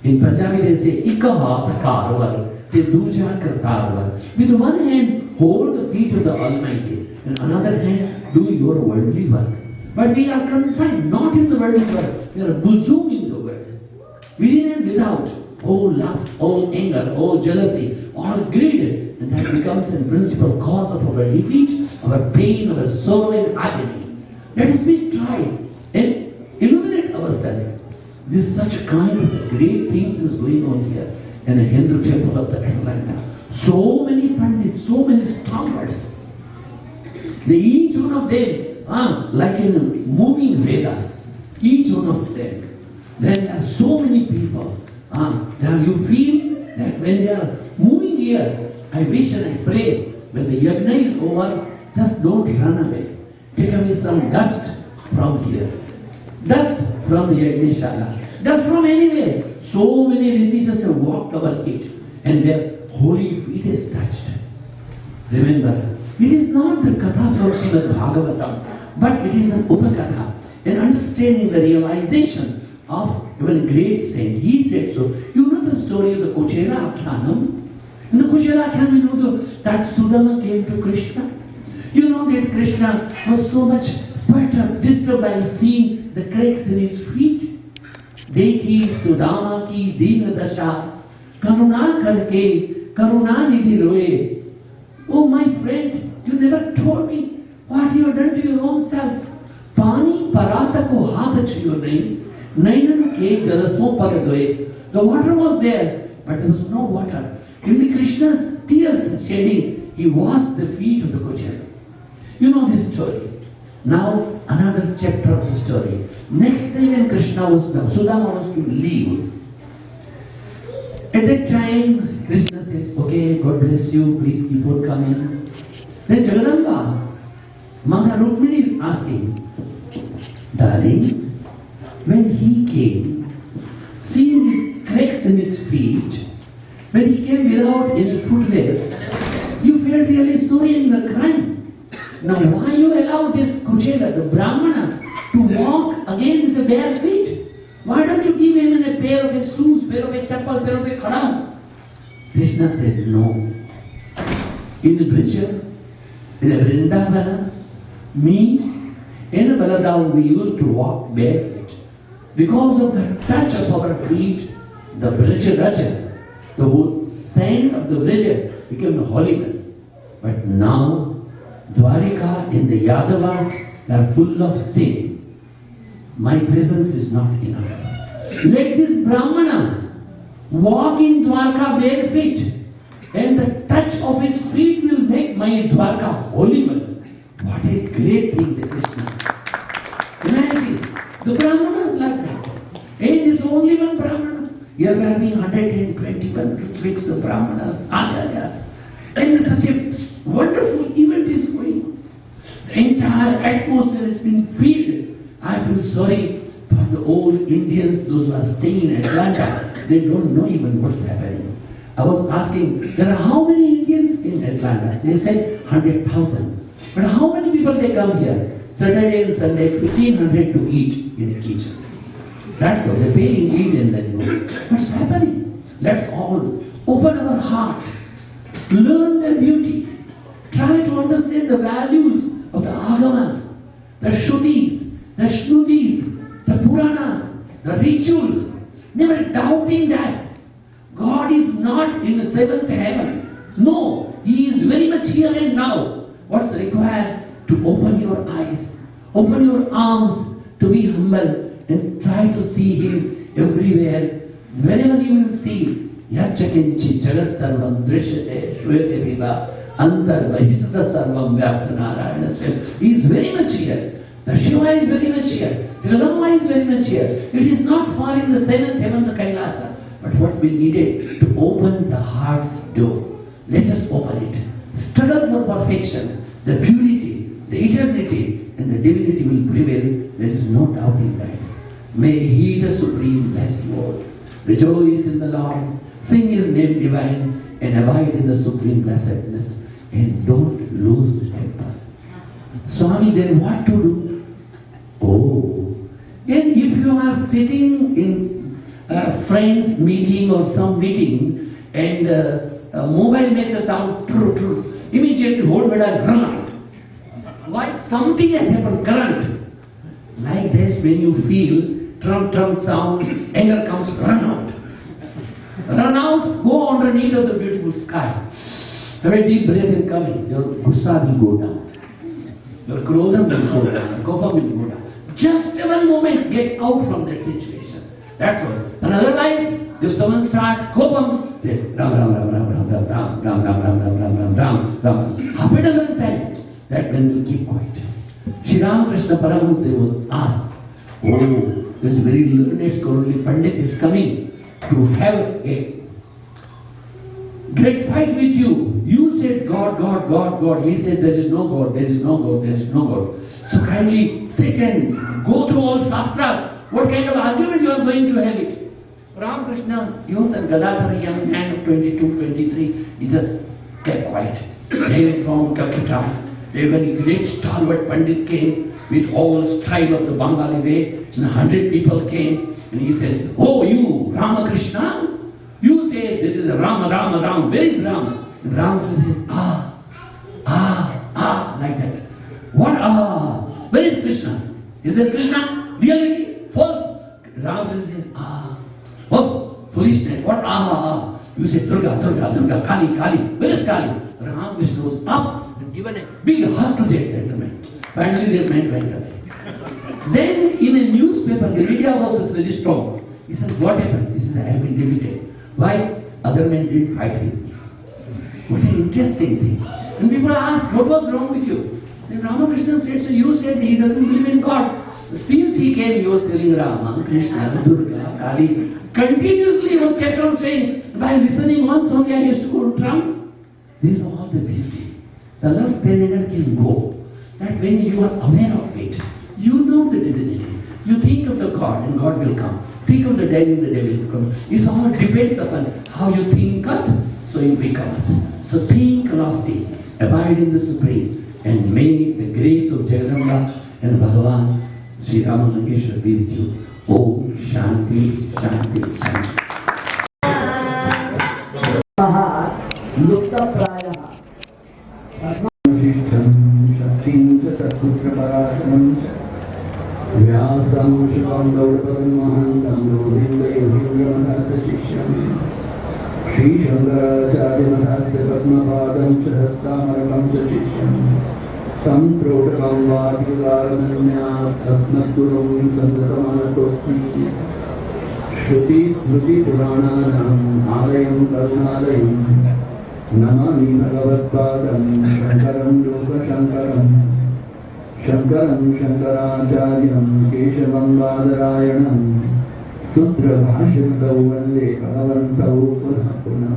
In Punjabi they say, Ikahat Karvar, te duja kartarvar. With one hand, hold the feet of the Almighty, and another hand, do your worldly work. But we are confined, not in the worldly work, we are bosom in the world. Within and without, all lust, all anger, all jealousy, all greed, and that becomes a principal cause of our defeat, our pain, our sorrow and agony. Let us be try and illuminate ourselves. This is such a kind of great things is going on here in a Hindu temple of the Atlanta. So many pandits, so many stalwarts. Each one of them, like in moving Vedas, each one of them. There are so many people. You feel that when they are moving here, I wish and I pray, when the yajna is over, just don't run away. Take away some dust from here. Dust from the Yajneshala. Dust from anywhere. So many religious have walked our feet and their holy feet is touched. Remember, it is not the Katha from Srimad Bhagavatam, but it is an Utakatha. And understanding the realization of even a great saint. He said so. You know the story of the Kuchera Akhyanam? In the Kuchera Akhyanam, you know that Sudama came to Krishna. You know that Krishna was so much perturbed, disturbed by seeing the cracks in his feet. Dekhi Sudama ki deen dasha, karuna karke, karuna nidhi roe. Oh my friend, you never told me what you have done to your own self. Pani parata ko hath chiyo nahi, nainanu ke jalaso paradoe. The water was there, but there was no water. In the Krishna's tears shedding, he washed the feet of the Kujala. You know this story. Now another chapter of the story. Next day when Krishna was now, Sudama was to leave. At that time, Krishna says, okay, God bless you, please keep on coming. Then Jagadamba, Mother Rukmini is asking, darling, when he came, seeing these cracks in his feet, when he came without any footwears, you felt really sorry and you were crying. Now why you allow this Kuchela, the Brahmana, to walk again with the bare feet? Why don't you give him a pair of his shoes, pair of a chappal, pair of a khadam? Krishna said, no. In the Brija, in a Vrindavana, me and Baladav, we used to walk barefoot. Because of the touch of our feet, the Brija Raja, the whole sand of the Brija became the holy one. But now, Dwarika and the Yadavas are full of sin. My presence is not enough. Let this Brahmana walk in Dwarka barefoot, and the touch of his feet will make my Dwarka holy one. What a great thing the Krishna says. Imagine, the Brahmanas like that. And is only one Brahmana. Here we are having 121 Ritviks of Brahmanas, Acharyas. And such a wonderful event is going on. The entire atmosphere has been filled. I feel sorry for the old Indians, those who are staying in Atlanta. They don't know even what's happening. I was asking, there are how many Indians in Atlanta? They said 100,000. But how many people they come here? Saturday and Sunday, 1,500 to eat in a kitchen. That's all. They pay in eat and then go. What's happening? Let's all open our heart. Learn their beauty. Try to understand the values of the Agamas, the Shrutis, the Shrutis, the Puranas, the rituals. Never doubting that God is not in the seventh heaven. No, He is very much here and now. What's required? To open your eyes, open your arms, to be humble and try to see Him everywhere. Wherever you will see, Yachakinchi Jagat Sarvam Drishyate Shruyate Viva Antar Vahisata Sarvam Vyapta Narayana Swayam. He is very much here. The Shiva is very much here. Hiradamba is very much here. It is not far in the seventh heaven, the Kailasa. But what we needed to open the heart's door. Let us open it. Struggle for perfection. The purity, the eternity, and the divinity will prevail. There is no doubt in that. May He, the Supreme, bless you all. Rejoice in the Lord. Sing His name divine and abide in the supreme blessedness. And don't lose temper. Swami, then what to do? Oh, and if you are sitting in a friend's meeting or some meeting and a mobile makes a sound, true, true, immediately hold it and run out. Why? Something has happened, current. Like this, when you feel trum sound, anger comes, run out. Run out, go underneath of the beautiful sky. Have a deep breath in coming. Your gussa will go down. Your krodham will go down. Kopa will go down. Just one moment, get out from that situation. That's all. And otherwise, if someone start kopam, say Ram Ram Ram Ram Ram Ram Ram Ram Ram Ram Ram Ram Ram Ram. Half a dozen times, that man will keep quiet. Shri Ramakrishna Paramahansa was asked, oh, this very learned scholarly Pandit is coming to have a great fight with you. You said God, God, God, God. He says there is no God, there is no God, there is no God. So kindly sit and go through all Shastras. What kind of argument you are going to have it? Ramakrishna, he was a Gadadhar, young man of 22, 23. He just kept quiet. Came from Calcutta. When a great stalwart Pandit came with all style of the Bengali way, and 100 people came, and he said, oh, you, Ramakrishna? You say there is a Rama, Rama, Ram. Where is Ram? And Ramakrishna says, like that. What Where is Krishna? Is there Krishna? Reality? False. Ramakrishna says, oh, foolishness. What You say Durga, Durga, Durga, Kali, Kali. Where is Kali? Ramakrishna was up and given a big hug to the gentleman. Finally, the man went away. Then, in a newspaper, the media was very strong. He said, what happened? He said, I have been defeated. Why? Other men didn't fight him. What an interesting thing. And people asked, what was wrong with you? Then Ramakrishna said, so you said he doesn't believe in God. Since he came, he was telling Rama, Krishna, Durga, Kali. Continuously he was kept on saying, by listening one song, I used to go to trance. This is all the beauty. The lust anywhere can go. That when you are aware of it, you know the divinity. You think of the God and God will come. Think of the devil, the devil will come. It all depends upon how you think it, so you become it. So think lofty, abide in the Supreme, and may the grace of Yajnam and Bhagavan Sri Ramanakeshwar be with you. Om Shanti, Shanti, Shanti. लुप्त प्रायः Shishtam Shaktim Chatatputraparashanam Vyasam Shivam Gaurapadam Mahantam Govindam Yogindramathasya Shishyam Shri Shankaracharya Mathasya Padmapadam Chahastamarakam Shishyam Tam Trotakam Vatigaramanyat Asmat Gurum Santamanatosmi Shruti Smruti Purananam Alayam Karnalayam Namami Bhagavatpadam Shankaram Loka Shankaram Shankaram Shankaracharyam Keshavam Vadarayanam Sutra Bhashyatau Vande Bhagavantau Punah Punah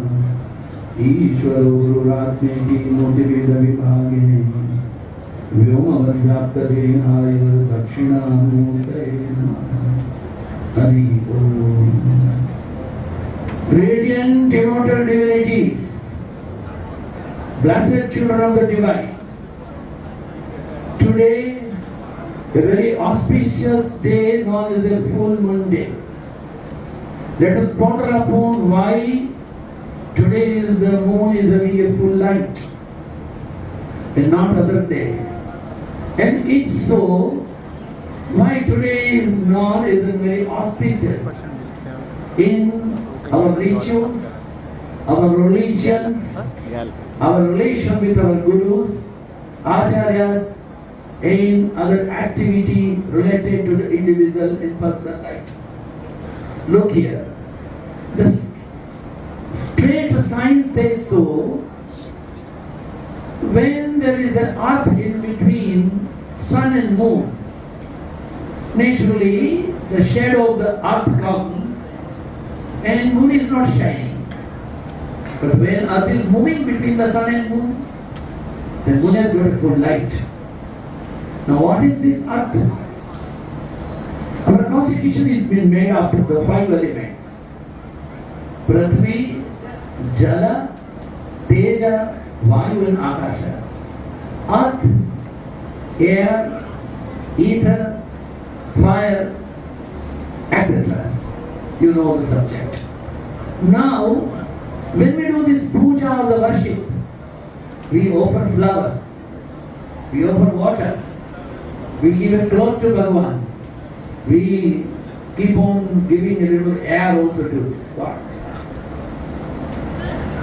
Ishvaro Gururatmeti Murtiveda Vibhagine Vyoma Vadyapta Dehaya Dakshinamurtaye Namaha Hari Om. Radiant immortal divinities, blessed children of the Divine, today a very auspicious day known as a full moon day. Let us ponder upon why today is the moon is having a full light and not other day. And if so, why today is known as a very auspicious in our rituals, our religions, our relation with our gurus, acharyas, and other activity related to the individual and personal life. Look here, the straight science says so. When there is an earth in between sun and moon, naturally the shadow of the earth comes and moon is not shining. But when earth is moving between the sun and moon, the moon has got a full light. Now what is this earth? Our constitution is been made up of the 5 elements: Prithvi, Jala, Teja, Vayu and Akasha. Earth, air, ether, fire, etc. You know the subject. Now, when we do this puja of the worship, we offer flowers, we offer water, we give a cloth to Bhagavan, we keep on giving a little air also to this God.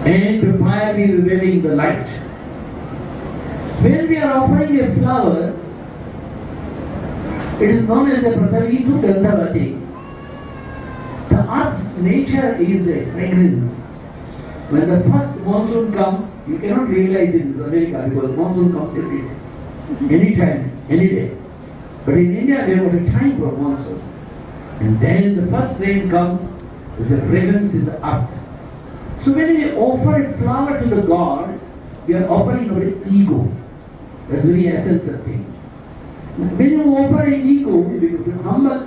And to fire we are waving the light. When we are offering a flower, it is known as a Prathavitu Gandhavati. The earth's nature is a fragrance. When the first monsoon comes, you cannot realize in America because monsoon comes every day, anytime, any day. But in India, we have got a time for monsoon. And then the first rain comes, there's a fragrance in the earth. So when we offer a flower to the God, we are offering our ego. That's the very essence of thing. When you offer an ego, you become humble.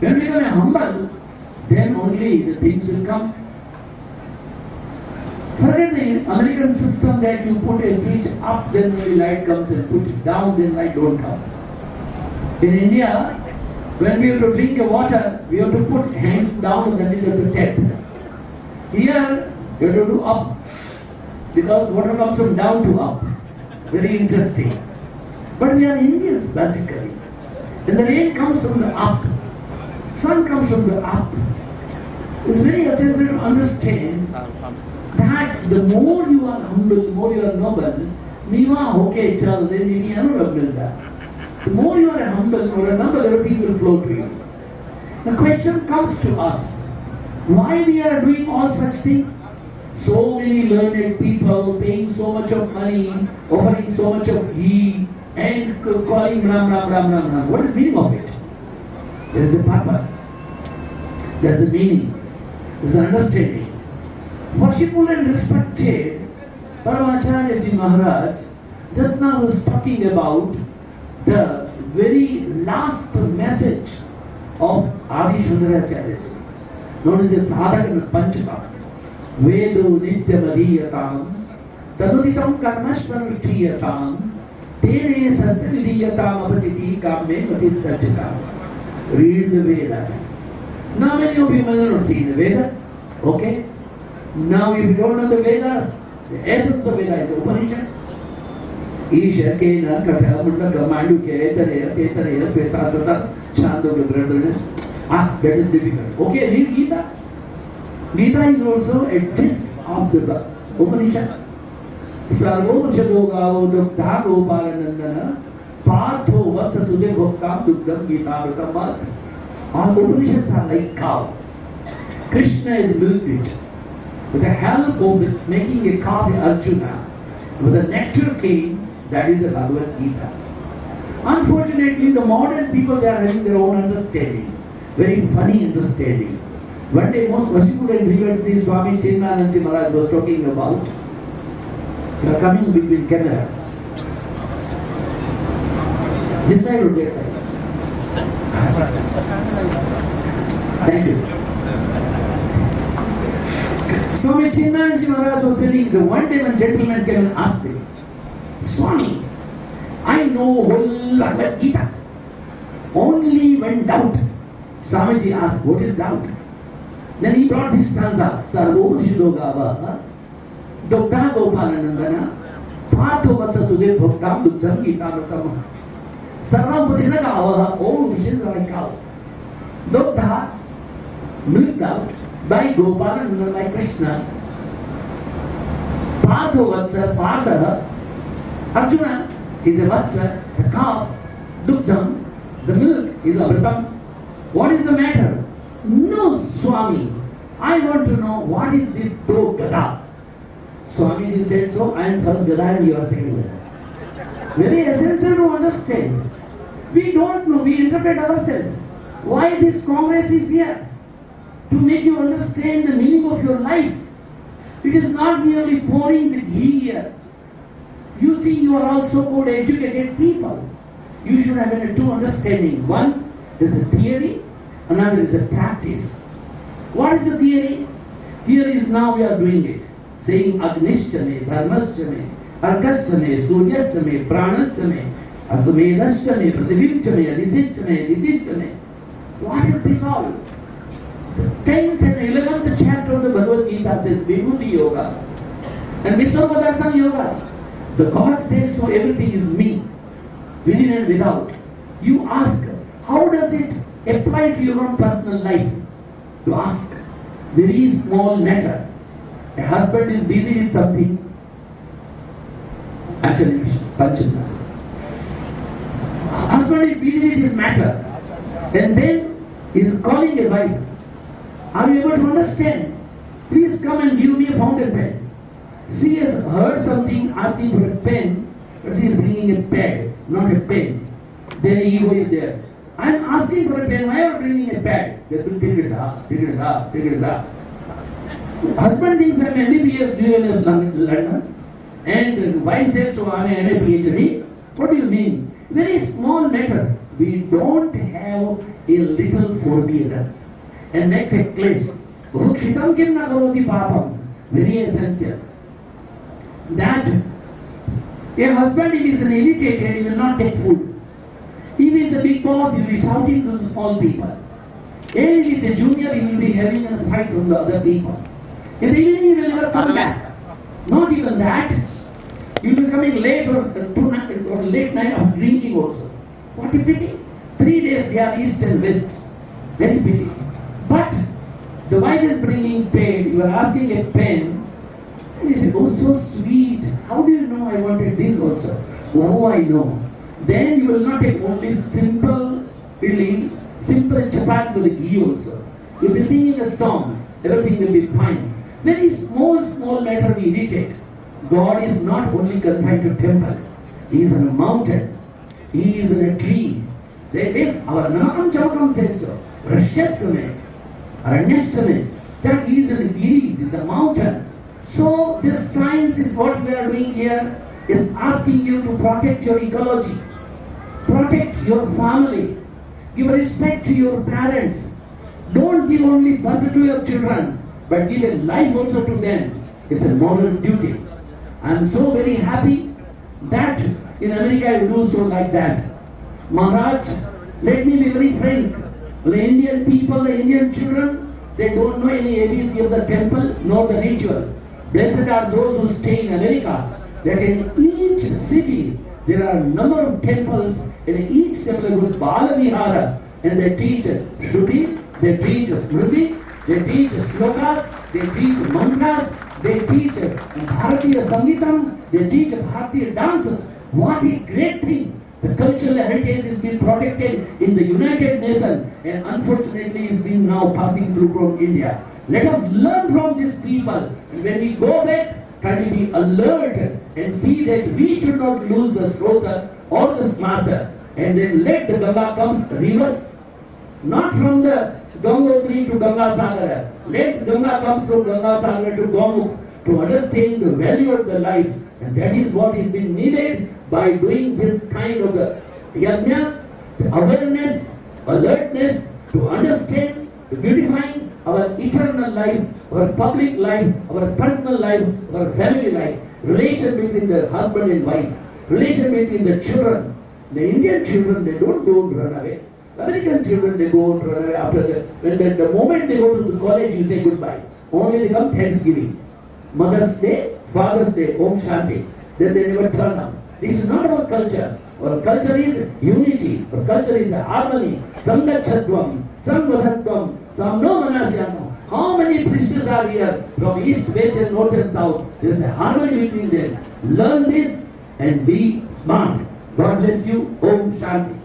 When you become humble, then only the things will come. Forget the American system that you put a switch up, then only light comes, and put it down, then light don't come. In India, when we have to drink a water, we have to put hands down and then we have to tap. Here, you have to do up, because water comes from down to up. Very interesting. But we are Indians, basically. And the rain comes from the up. Sun comes from the up. It's very essential to understand that The more you are humble, the more you are noble, Niva, okay, chal, then you are the more you are humble, more noble, everything will flow to you. The question comes to us, why we are doing all such things? So many learned people paying so much of money, offering so much of ghee, and calling Ram, Ram, Ram, Ram, Ram. What is the meaning of it? There is a purpose. There is a meaning. There is an understanding. Worshipful and respected Paramacharya Ji Maharaj just now was talking about the very last message of Adi Rudra Maha, known as the Sadhaka Panchaka. Vedo Nityamadhiyatam Taduditam Karmashvanushtiyatam Tere Sasyavidhiyatam Apachiti Kamme Matistarchitam. Read the Vedas. Now many of you may not see the Vedas. Okay? Now if you don't know the Vedas, the essence of Vedas is Upanishad. Isha, Kena, Katha, Mundaka, Manduke, Etareya, Tetareya, Sveta, Sata, Chandoka, Brotherness. That is difficult. Okay, read Gita. Gita is also a gist of the Upanishad. Sarvo Shadogavo Dukta Gopalanandana Partho Vasa Sudhe Bhoktam Duktam Gita Vratamat. All Upanishads are like cow. Krishna is milked. With the help of making a cow Arjuna, with the nectar came, that is the Bhagavad Gita. Unfortunately, the modern people, they are having their own understanding. Very funny understanding. One day, most worshipful and revered Sri Swami Chinmananji Maharaj was talking about, you are coming between camera. This side or that side? Thank you. Swami Chinmananji Maharaj was telling that one day when gentleman came and asked me, Swami, I know whole Bhagavad Gita. Only when doubt. Swamiji asked, what is doubt? Then he brought this stanza, Sarvo Shidogava, Dogda Gopalanandana, Partho Vasa Sudhe Bhoktam Duktam Gita Vratamat. Sarvam Pradinagava, all wishes are like cow. Dogda, milked out by Gopalanandana, by Krishna. Partho Vasa, Partha, Arjuna is a Vatsa, the calf. Duktam, the milk is a Vratam. What is the matter? No, Swami. I want to know what is this pro Gada. Swamiji said so, I am first Gada and you are second Gada. Very essential to understand. We don't know, we interpret ourselves. Why this Congress is here? To make you understand the meaning of your life. It is not merely pouring the ghee here. You see, you are also called educated people. You should have a two understanding. One is a theory, another is a practice. What is the theory? Theory is now we are doing it. Saying Agnishtame, Dharmashtame, Arkashtame, Suryashtame, Pranashtame, Astamedashtame, Prativimchame, Adhishtame, Adhishtame. What is this all? The 10th and 11th chapter of the Bhagavad Gita says Vibhuti Yoga and Vishwamadarsana Yoga. The God says so, everything is me, within and without. You ask, how does it apply to your own personal life? You ask, very small matter. A husband is busy with something. Actually, Panchana. Husband is busy with his matter. And then he is calling a wife. Are you able to understand? Please come and give me a fountain pen. She has heard something asking for a pen, but she is bringing a pad, not a pen. Then ego is there. I am asking for a pen, why are you bringing a pad? They will take it up, take it up, take it up. Husband thinks I am MBBS, DLS London, and the wife says, so I am a PhD. What do you mean? Very small matter. We don't have a little forbearance. And next a clash. Rukshitam kim na karoti papam. Very essential. That a husband, if he is irritated, he will not take food. If he is a big boss, he will be shouting to the small people. And if he is a junior, he will be having a fight from the other people. In the evening, he will never come back. Not even that. You will be coming late or late night of drinking also. What a pity. 3 days they are east and west. Very pity. But the wife is bringing pen. You are asking a pen. And you say, oh, so sweet. How do you know I wanted this also? Oh, I know. Then you will not take only simple chapati with ghee also. You'll be singing a song, everything will be fine. Very small matter we irritate. God is not only confined to temple. He is in a mountain. He is in a tree. There is our Namakam Chavakam says so. Rashyastame, Aranyastame, that he is in the giris, in the mountain. So this science is what we are doing here, is asking you to protect your ecology, protect your family, give respect to your parents. Don't give only birth to your children, but give a life also to them. It's a moral duty. I am so very happy that in America you do so like that. Maharaj, let me be very frank. The Indian people, the Indian children, they don't know any ABC of the temple nor the ritual. Blessed are those who stay in America, that in each city there are a number of temples, in each temple with Bala Vihara, and they teach Shruti, they teach Smriti, they teach Slokas, they teach mantras, they teach Bharatiya Sangeetam, they teach Bharatiya dances. What a great thing! The cultural heritage is being protected in the United Nations, and unfortunately is being now passing through from India. Let us learn from these people, and when we go back, try to be alert and see that we should not lose the Srota or the Smarta, and then let the Ganga comes reverse, not from the Gangotri to Ganga Sagara. Let Ganga comes from Ganga Sagara to Gomukh to understand the value of the life, and that is what is being needed by doing this kind of the yajnas, the awareness, alertness to understand, to beautifying our eternal life, our public life, our personal life, our family life, relation between the husband and wife, relation between the children. The Indian children, they don't go and run away. American children, they go and run away after the moment they go to the college, you say goodbye. Only they come Thanksgiving, Mother's Day, Father's Day, Om Shanti. Then they never turn up. This is not our culture. Our culture is unity. Our culture is harmony. Sangachadvam, Samvadhatvam, Samno Manasyanam. How many priests are here from east, west, and north and south? There is a harmony between them. Learn this and be smart. God bless you. Om Shanti.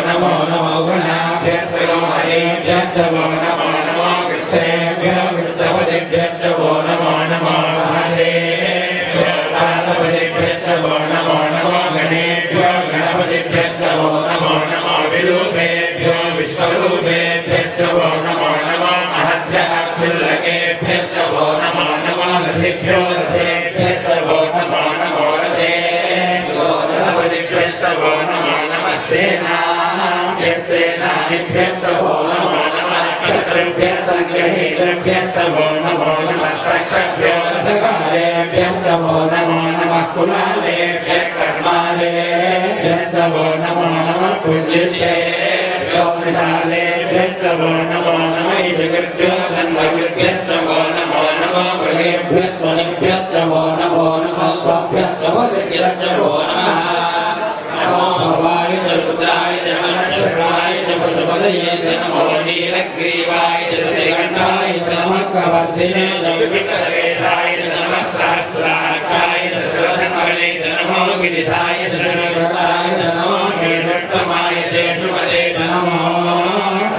Namo Namo Namo गुणाभ्यश्च गोमयेभ्यश्च वो नमो नमो कृत्सेभ्यो कृत्सपतिभ्यश्च वो नमो नमो हरेभ्यो पादपतिभ्यश्च वो नमो नमो गणेभ्यो गणपतिभ्यश्च वो नमो नमो विरूपेभ्यो विश्वरूपेभ्यश्च वो नमो नमो महद्भ्यः क्षुल्लकेभ्यश्च वो नमो नमो रथेभ्यो रथेभ्यश्च वो नमो नमो रथेभ्यो रथपतिभ्यश्च वो नमो नमः सेनाभ्यश्च वो नमो नमः क्षत्रिभ्यः सङ्ग्रहेभ्यश्च वो नमो नमः सक्षभ्यो रथकारेभ्यश्च वो नमो नमः कुलालेभ्यः कर्मालेभ्यश्च वो नमो नमः पूज्यश्रेभ्यो विशालेभ्यश्च वो नमो नमः ईशकृभ्यो गन्धकृभ्यश्च वो नमो नमः गृहेभ्यः स्वनिभ्यश्च वो नमो नमः स्वाभ्यश्च वलिभ्यश्च वो नमः नमो भवाय च रुद्राय च नमः च पशुपतये च नमो नीलग्रीवाय च श्रीकण्ठाय च नमः कवर्धिने च विविक्तकेशाय च नमः सहस्राक्षाय च शरधमणे च नमो गिरिधाय च नमः नमो नीलोत्तमाय च शुभदे च नमो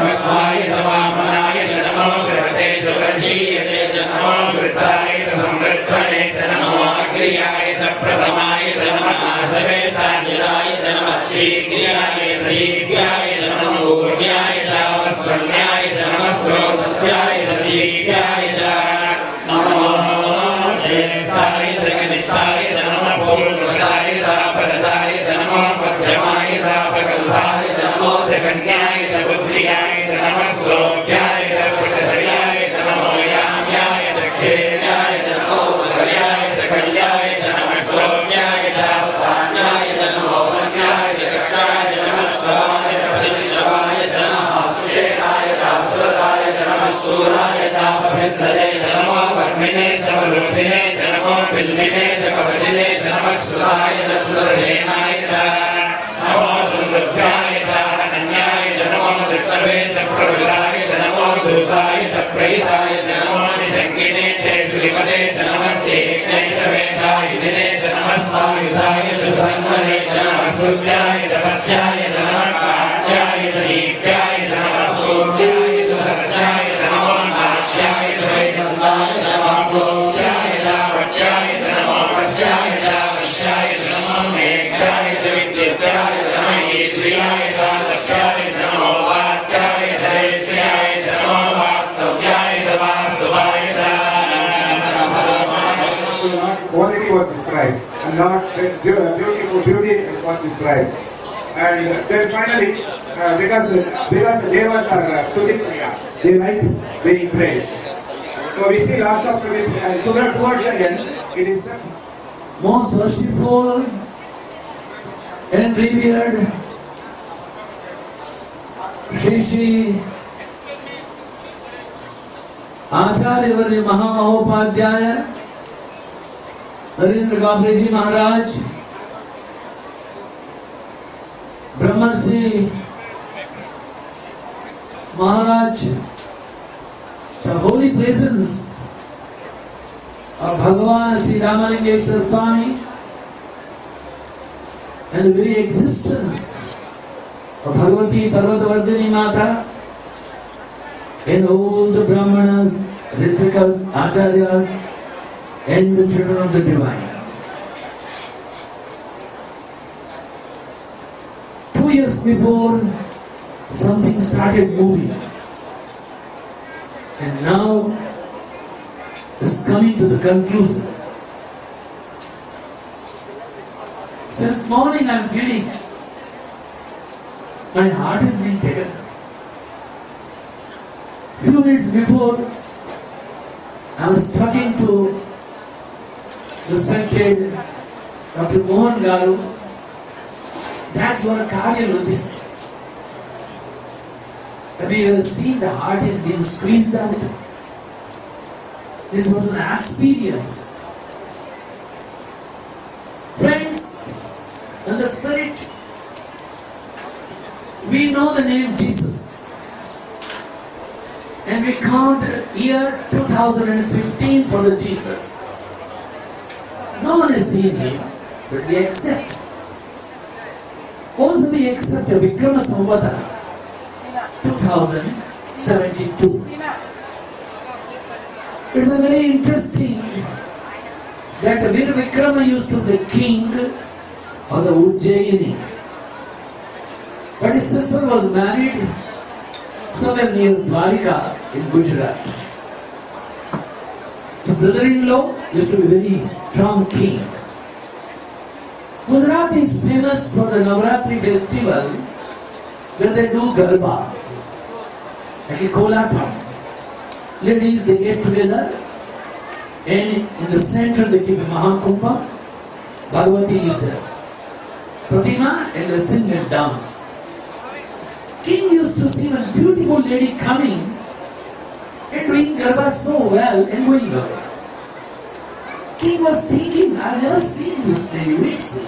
रसाय च वामनाय च नमो बृहते च वर्षीयते च नमो वृद्धाय च संवृद्धने च नमो अग्र्याय च प्रथमाय च नमः आसवेतानिलाय च नमः शीघ्राय च नमो ऊर्व्याय च वस्वन्याय च नमः स्रोतस्याय च दीप्याय च नमो ज्येष्ठाय च कनिष्ठाय च नमः पूर्वदाय च परदाय च नमो मध्यमाय च प्रगल्भाय च नमो कन्याय च बुद्धियाय च नमः सोभ्याय च पुष्कर्याय च नमो याम्याय च क्षेयाय च नमो मधुर्याय च कल्याय च नमः सोम्याय च वसान्याय च नमो वन्याय च कक्षाय च नमः स्वाय च प्रतिश्रवाय च नमः सुषेणाय च सुरताय च नमः सूराय च पवित्रते च नमो वर्मिणे च वरुधिने च नमो बिल्मिने च कवचिने च नमः सुराय च सुरसेनाय च नमो दुर्लभ्याय च अनन्याय च नमो दृष्टवे च प्रविलाय च नमो दूताय च प्रहिताय च नमो निशङ्किने च श्रीपदे च नमस्ते वेदायुधिने च नमः स्वायुधाय च सुरङ्गने च नमः सूर्याय च पथ्याय च नमः काट्याय च दीप्याय च नमः सूर्याय च सहस्राय च नमो नाट्याय च वैचन्दाय च नमः गोप्याय च वट्याय च नमो वश्याय च वश्याय च नमो मेघ्याय च विद्युत्याय च नमः ईश्वर्याय च दक्षाय च नमो वाच्याय च देश्याय च नमो वास्तव्याय च वास्तवाय च quality was described and not beauty was described. And then finally, because the devas are Stuti Priya, they like being praised. So we see lots of Stuti Priya. Towards the end, it is the most worshipful and revered Shri Ati Rudra Maha Narendra गाबरे ji Maharaj, Brahmarshi Maharaj, the holy presence of Bhagavan Sri Ramalingeshwar Swami and the very existence of Bhagavati Parvatavardhini Mata and all the Brahmanas, Ritrikas, Acharyas and the children of the divine. 2 years before, something started moving, and now is coming to the conclusion. Since morning I am feeling my heart is being taken. Few minutes before, I was talking to respected Dr. Mohan Garu, that's our cardiologist. We have seen the heart is being squeezed out. This was an experience. Friends, in the spirit, we know the name Jesus. And we count year 2015 for the Jesus. No one has seen him, but we accept. Also we accept Vikrama Samvata 2072. It's a very interesting that when Vikrama used to be king of the Ujjaini, but his sister was married somewhere near Dwarika in Gujarat. His brother-in-law used to be very strong king. Gujarat is famous for the Navratri festival where they do Garba, like a Kolatam. Ladies, they get together and in the center they keep a Mahakumbha. Bhagavati is a Pratima and they sing and dance. King used to see a beautiful lady coming and doing Garba so well and going away. King was thinking, I've never seen this lady, we see.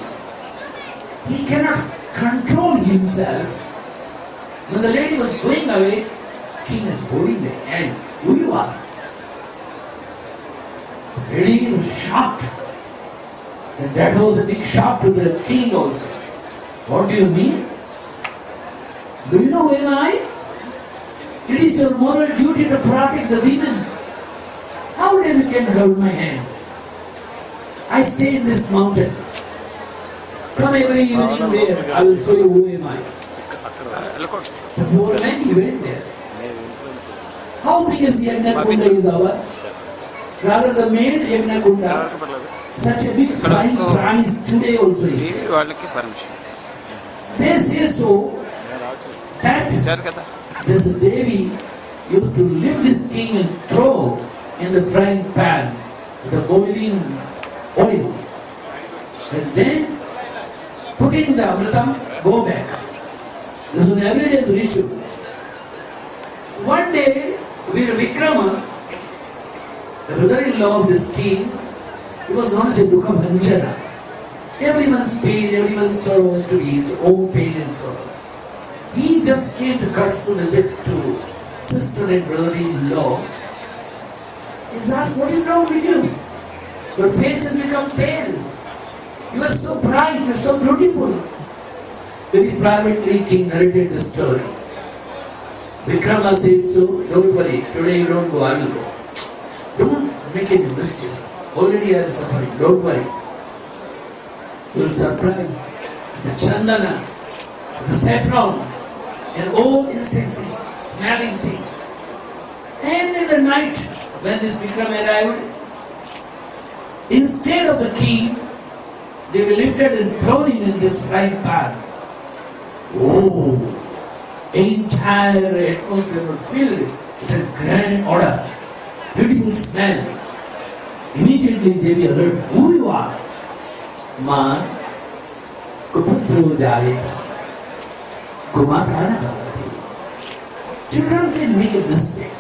He cannot control himself. When the lady was going away, King is holding the hand. Who you are? The lady was shocked. And that was a big shock to the king also. What do you mean? Do you know who am I? It is your moral duty to protect the women. How then you can hold my hand? I stay in this mountain. Come every evening there. I will show you who am I. The poor man, he went there. How big is Yajnam Kunda is ours? Rather the main Yajnam Kunda, such a big flying pran is today also is there. They say so that this Devi used to lift this king and throw in the frying pan with the boiling oil. And then putting the amritam, go back. This is an everyday's ritual. One day, Veer Vikrama, the brother-in-law of this king, he was known as a Dukha Bhanjana. Everyone's pain, everyone's sorrow was to be his own pain and sorrow. He just came to Katsu visit to sister and brother-in-law. He asked, what is wrong with you? Your face has become pale. You are so bright, you are so beautiful. Very privately, king narrated the story. Vikrama said, so don't worry, today you don't go, I will go. Don't make any mischief. Already I am suffering, don't worry. You will surprise. The chandana, the saffron, and all incenses, smelling things. And in the night, when this Vikrama arrived, instead of the king, they were lifted and thrown in this frying pan. Oh, entire atmosphere was filled with a grand odor, beautiful smell. Immediately they were alert. Who you are? Man, kuputro jayeta, kumatana bhavati. Children can make a mistake.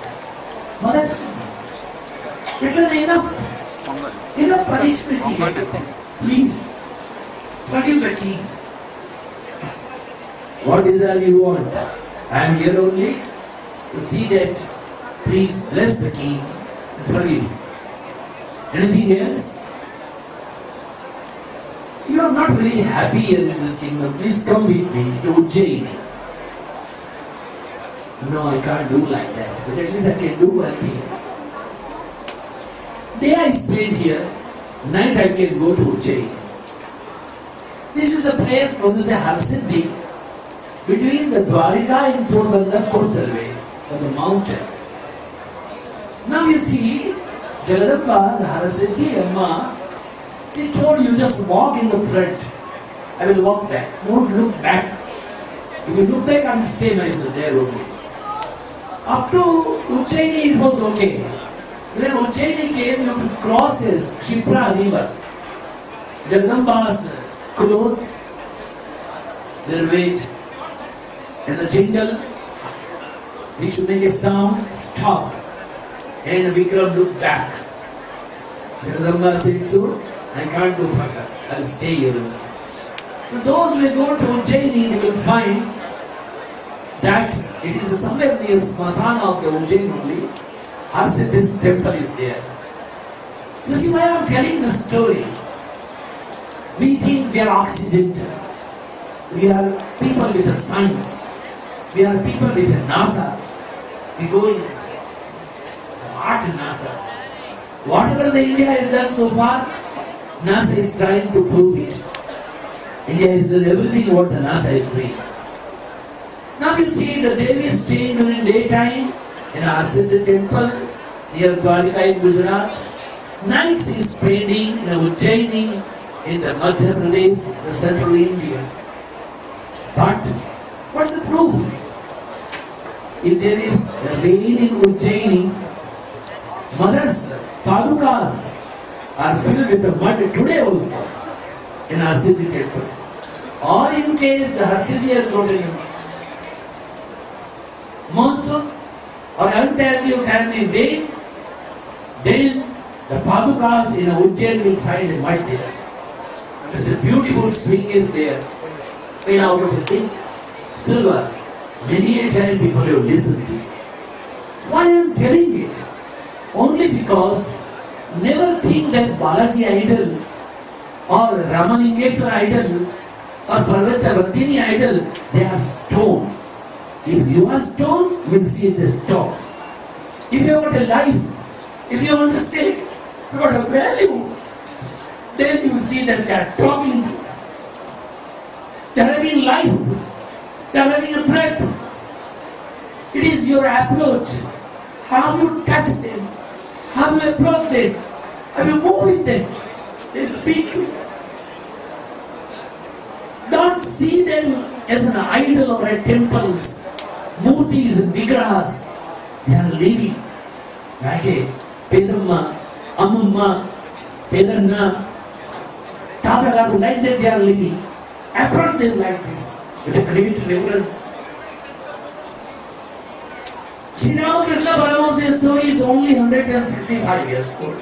Mothers, it's not enough punishment here. Please, forgive the king. What desire you want? I am here only to see that. Please bless the king and forgive. Anything else? You are not very happy here in this kingdom. Please come with me to Ujjaini. No, I can't do like that. But at least I can do one thing. Day I spend here, night I can go to Ujjaini. This is the place known as a Harsiddhi, between the Dwarika and Porbandar coastal way, of the mountain. Now you see, Jagadamba, the Harsiddhi Amma, she told you just walk in the front. I will walk back. Don't look back. If you look back, I will stay myself there only. Up to Ujjaini it was okay. When Ujjaini came, you have to cross a Shipra river. Jagadamba's clothes, their weight, and the jingle, which should make a sound, stop. And Vikram looked back. Jagadamba said, so, I can't go further. I will stay here only. So those who go to Ujjaini, they will find that it is somewhere near Smasana of the Ujjain only. Harsiddhi's temple is there. You see why I am telling this story? We think we are Occidental. We are people with a science. We are people with a NASA. We go in what NASA? Whatever the India has done so far, NASA is trying to prove it. India has done everything what the NASA is doing. Now you see the Devi is staying during daytime in our Siddha temple near Dwarika in Gujarat. Nights is spending in Ujjaini in the Madhya Pradesh, the central India. But what's the proof? If there is rain in Ujjaini, mothers' padukas are filled with the mud today also in our Siddhi temple. Or in case the Harsiddhi has got in monsoon or untimely rain, then the padukas in Ujjain will find a mud there. There's a beautiful swing is there. Made out of a big silver. Many a time people have listened to this. Why I am telling it? Only because never think that Balaji idol or Ramalingeshwar idol or Parvata Vardhini idol, they are stone. If you are stone, you will see it's a stone. If you have got a life, if you understand, you have got a value, then you will see that they are talking to you. They are having life. They are having a breath. It is your approach. How you touch them, how you approach them, how you move with them. They speak to you. Don't see them as an idol or a temples, murtis and vigrahas. They are living. Like a Pedamma, Amumma, Pedanna, Tatagaru, like that they are living. Approach them like this with a great reverence. Sri Ramakrishna Paramahansa's story is only 165 years old.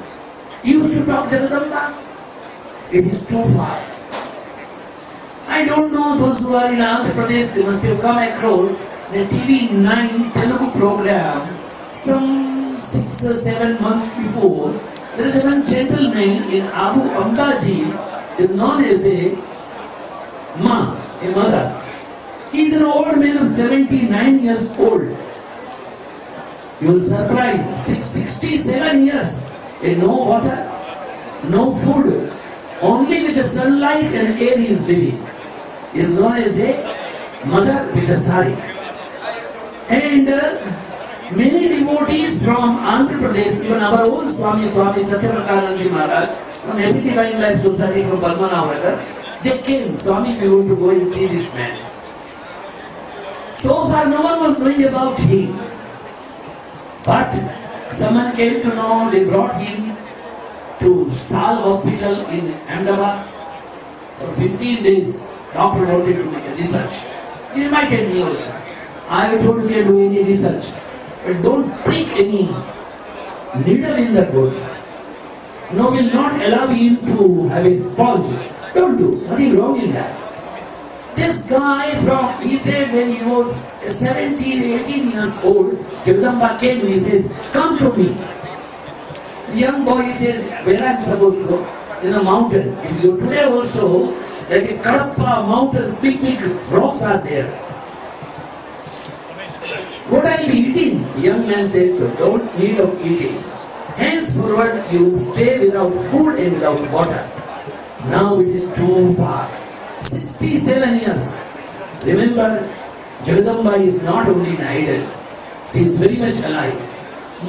He used to talk Jagadamba. It is too far. I don't know those who are in Andhra Pradesh, they must have come across the TV9 Telugu program some 6 or 7 months before. There is a one gentleman in Abu Ambaji is known as a Ma, a mother. He is an old man of 79 years old. You will surprise, 67 years, and no water, no food, only with the sunlight and air he is living. He is known as a mother with a sari. And many devotees from Andhra Pradesh, even our own Swami Satyaprakananji Maharaj, from Every Divine Life Society from Padmanabhagar, they came, Swami, we want to go and see this man. So far no one was knowing about him. But someone came to know, they brought him to Sal Hospital in Ahmedabad. For 15 days, doctor wanted to make a research. He invited me also. I told him to do any research. But don't prick any needle in the body. No, will not allow him to have a sponge. Don't do, nothing wrong in that. This guy he said when he was 17, 18 years old, Jagadamba came and he says, come to me. The young boy he says, where am I supposed to go? In the mountains. If you today also, like a Kadapa mountains, big rocks are there. What I'll be eating? The young man said, so don't need of eating. Henceforward you will stay without food and without water. Now it is too far. 67 years. Remember, Jagadamba is not only an idol, she is very much alive.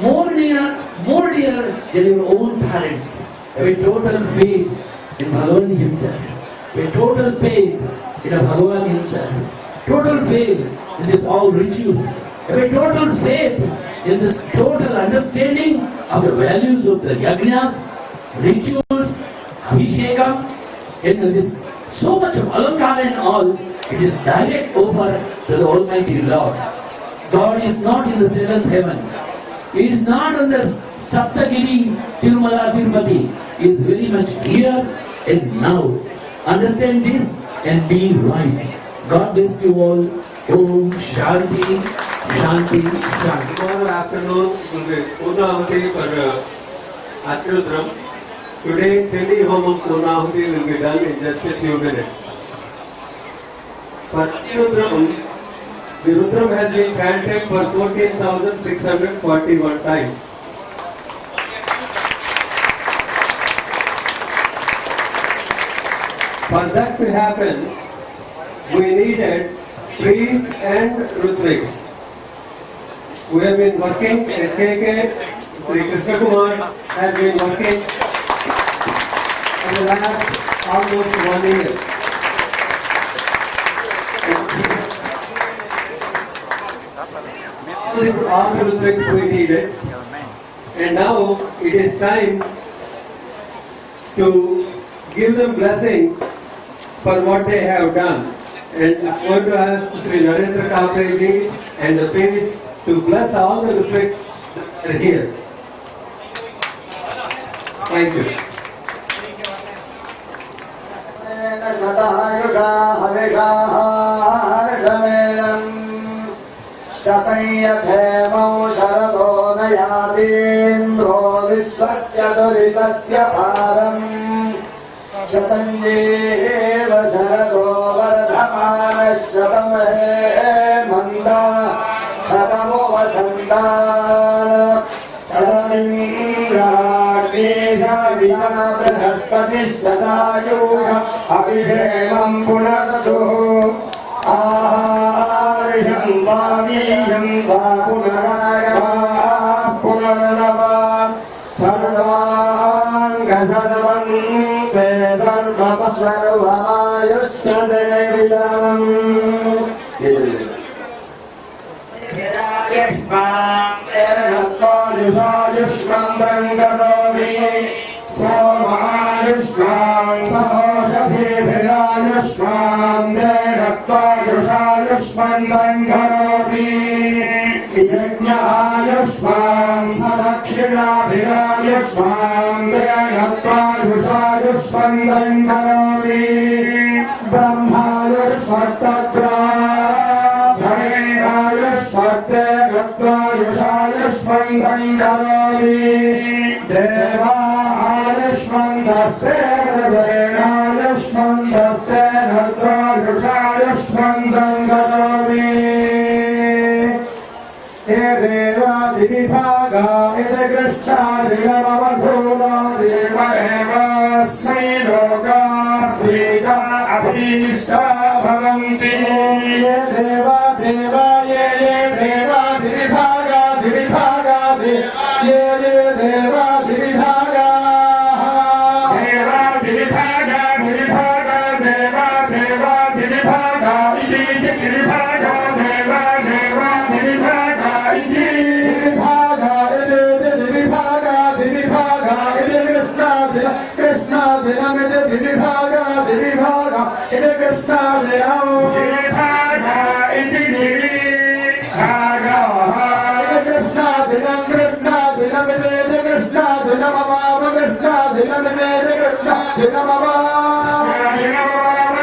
More dear than your own parents. Have a total faith in Bhagavan himself. Have a total faith in Bhagavan himself. Total faith in this all rituals. Have a total faith in this total understanding of the values of the yajnas, rituals, abhishekam, and this so much of alankara and all, it is direct offer to the Almighty Lord. God is not in the seventh heaven. He is not on the Saptagiri, Tirumala, Tirupati. He is very much here and now. Understand this and be wise. God bless you all. Om Shanti, Shanti, Shanti. Tomorrow afternoon will be Purnahuti for Ati Rudra. Today, Chandi Homam Purnahuti will be done in just a few minutes. For Rudram, the Rudram has been chanted for 14,641 times. For that to happen, we needed priests and Rutriks. We have been working at KK, Sri Krishna Kumar has been working for the last almost 1 year. All the Rutriks we needed, and now it is time to give them blessings for what they have done. And I want to ask Sri Narendra Kapreji and the priest to bless all the Rutriks that are here. Thank you. Sata Satayathamau Sharado Nayadindro Viswasya Duritasya Param Satanjeva Sharado Vardhamana Satam Manda Satamo Vasantana Satamindra Savita Brahaspati Sadayuga Abhishekam Punarado Arisham Punarava Sarvan Gazarvan Tevar Sarvamayushta Devilam Yushman Rangarovi Samayushman Sahoshati Virayushman Derakayushayushman Rangarovi Yajnayushman Sadakshina Virayushman Derakayushayushman Rangarovi Brahmayushvatagra Yushman Rangarovi Deva Yushman Daste Yushman Daste Yushman Rangarovi Deva Divibhaga Ede Krishna Dilamavadhuna Deva Eva Smai Loka Prita Abhishta Bhavanti Deva Deva Ye Deva Divibhaga Divibhaga Ye Deva Divibhaga Deva Divibhaga Divibhaga Deva Deva Divibhaga Iti Divibhaga Deva Deva Divibhaga Iti Divibhaga Iti Divibhaga Divibhaga Iti Krishna Dinam Iti Divibhaga Divibhaga Iti Krishna Dinam Divibhaga Iti Divibhaga Krishna Dinam Krishna Dinam Iti Krishna Dinam Mama Krishna Dinam Iti Krishna Dinam Mama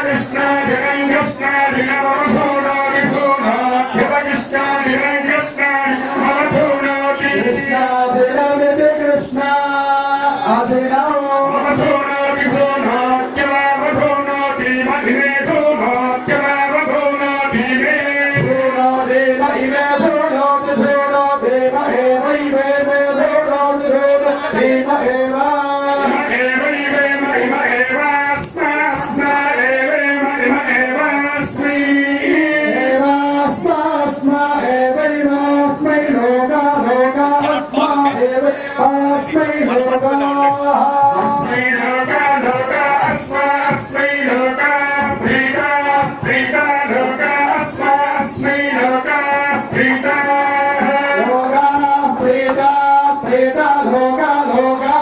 Krishna Dinam Krishna Dinam Madhuna Vidhuna Yava Krishna Dinam Krishna Madhuna Krishna Dinam Iti Krishna Adinam Madhuna Vidhuna Yava Madhuna Dima Ime Dhuna Yava Madhuna Dime Dhuna Dima Ime Dhuna Dhuna Dima Ema Ime Dhuna Dhuna Dima Ema Ema Ime Ema Ema Asma Asma Ema Ema Ema Asmi Ema Asma Asma Ema Ema Asmi Loga Loga Asma Ema Asmi Loga Asmi Loga Loga Asma Asmi Loga Prita Prita Loga Asma Asmi Loga Prita Loga Prita Prita Loga Loga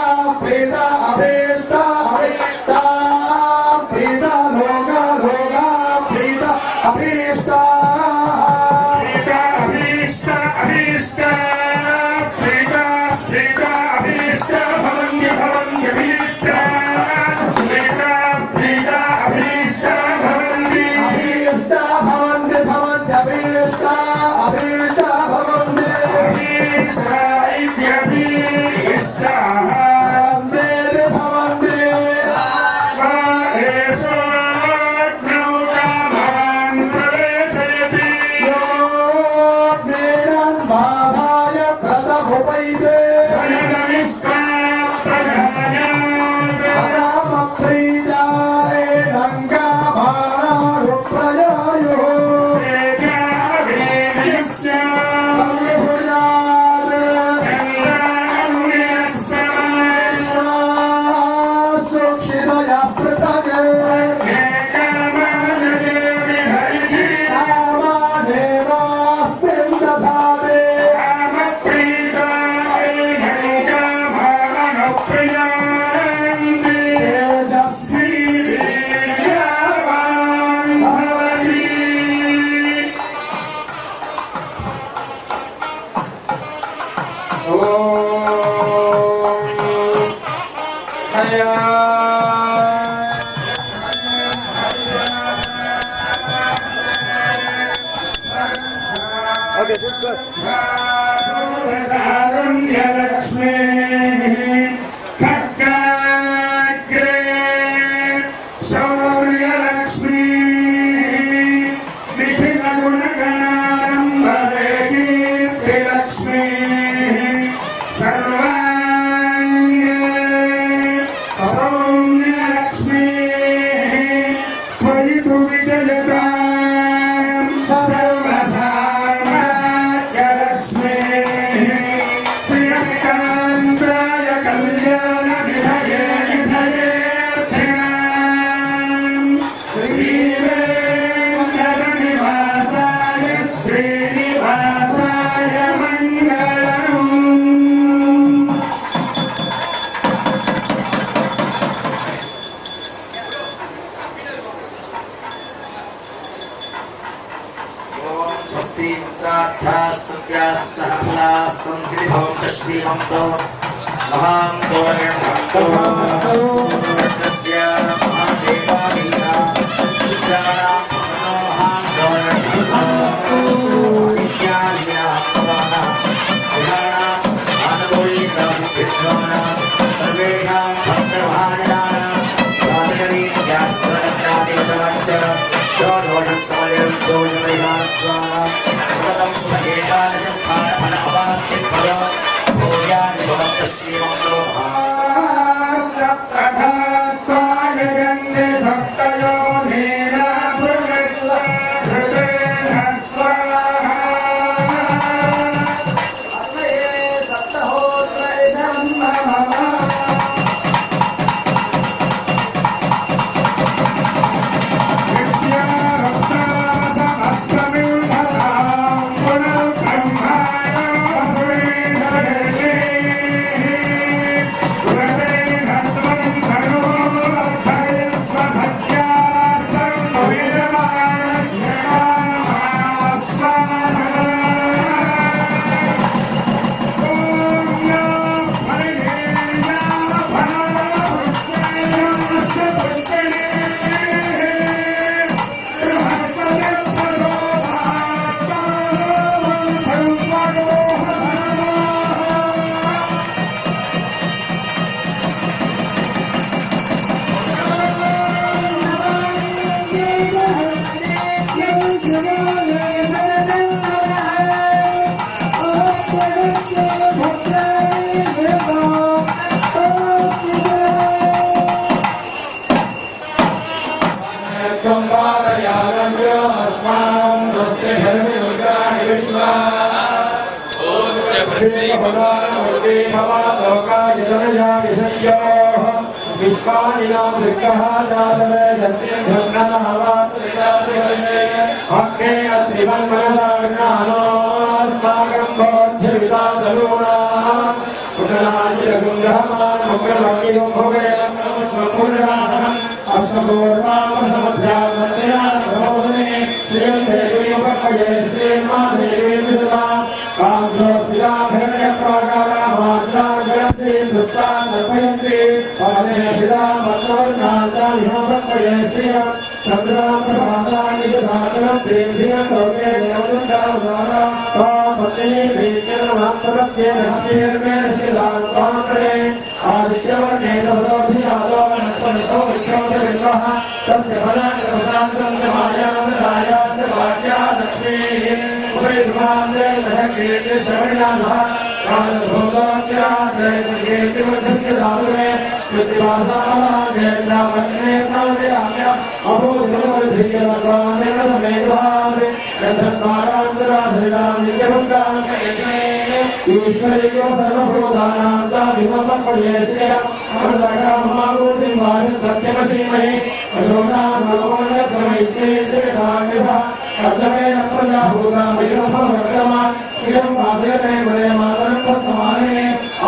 भुजने भुजे मातरं पद्माने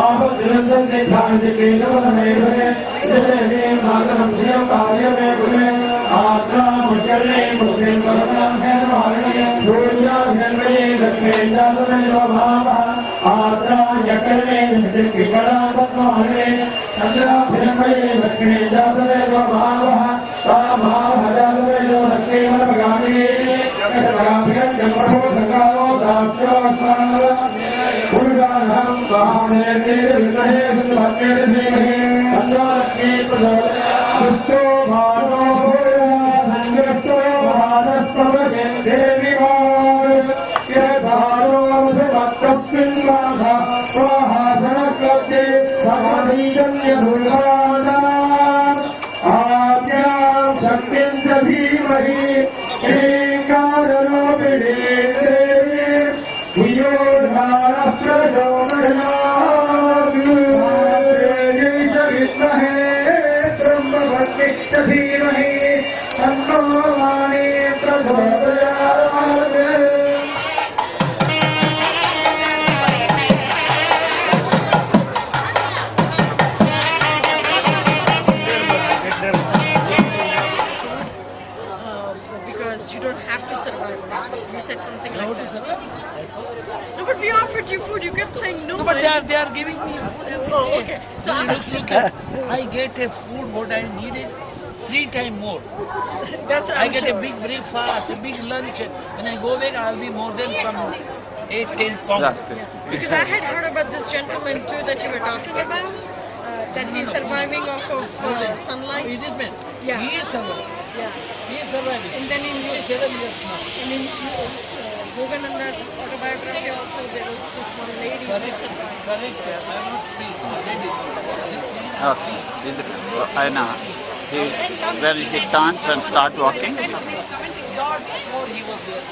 आपत्तिरन्तं सिद्धान्ति केतवदने भुजे जयने मातरं श्रियं कार्यमे भुजे आत्रा मुचर्णे मुक्तिं परमं हेर्वाणे सूर्याभिर्मणे लक्ष्मी जातवे स्वभावः आत्रा यकर्णे विकला पद्माने चन्द्राभिर्मणे लक्ष्मी जातवे स्वभावः ताभावः जातवे लक्ष्मी मनमगाने यस्याभिर्जं प्रभो सकालो दास्योस्मान् पुरुषाणां स्वाहानेते विद्महे सुभद्रे धीमहि तन्नो लक्ष्मी प्रचोदयात् दुष्टो भानो संगस्तो भानस्पवजे देवी यद्भारो मुझमत्तस्मिन् माघा स्वाहा सरस्वती समधीजन्यभूतानाम् आद्यां शक्तिं च धीमहि एकादरोपिणी देवी धियो धारः प्रचोदयात् देवी च विद्महे ब्रह्मवती च धीमहि तन्नो वाणी प्रचोदयात् because you don't have to survive. You said something like that. No, but we offered you food. You kept saying no. No, but they are giving me food every day. Oh, okay. So I get a food what I needed 3 times more. That's what I I'm get sure. a big breakfast, a big lunch. When I go back, I'll be more than some 8-10 pounds. Because I had heard about this gentleman too that you were talking about. That he's surviving off of sunlight. He is man. Yeah. He is surviving. Yeah. He is surviving. And then in 67 years now. And in Yogananda's autobiography also there was this one lady who survived. Correct. I have not seen. I read it. This name I have seen. When he turns and start walking. God before he was there.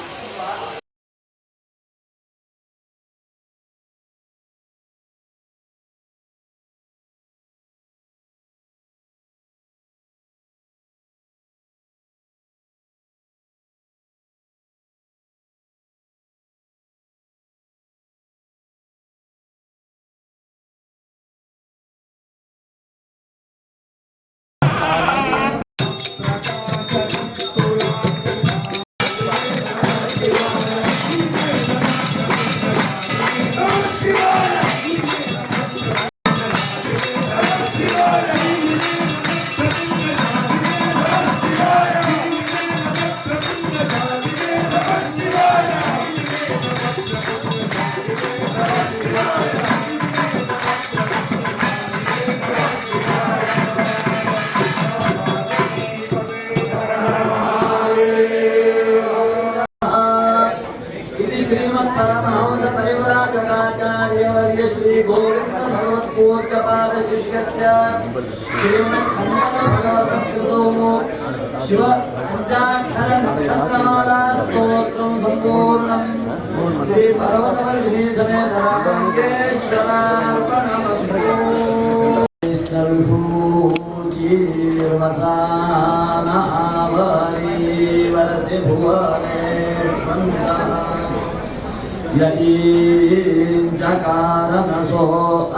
यईं चकारनसो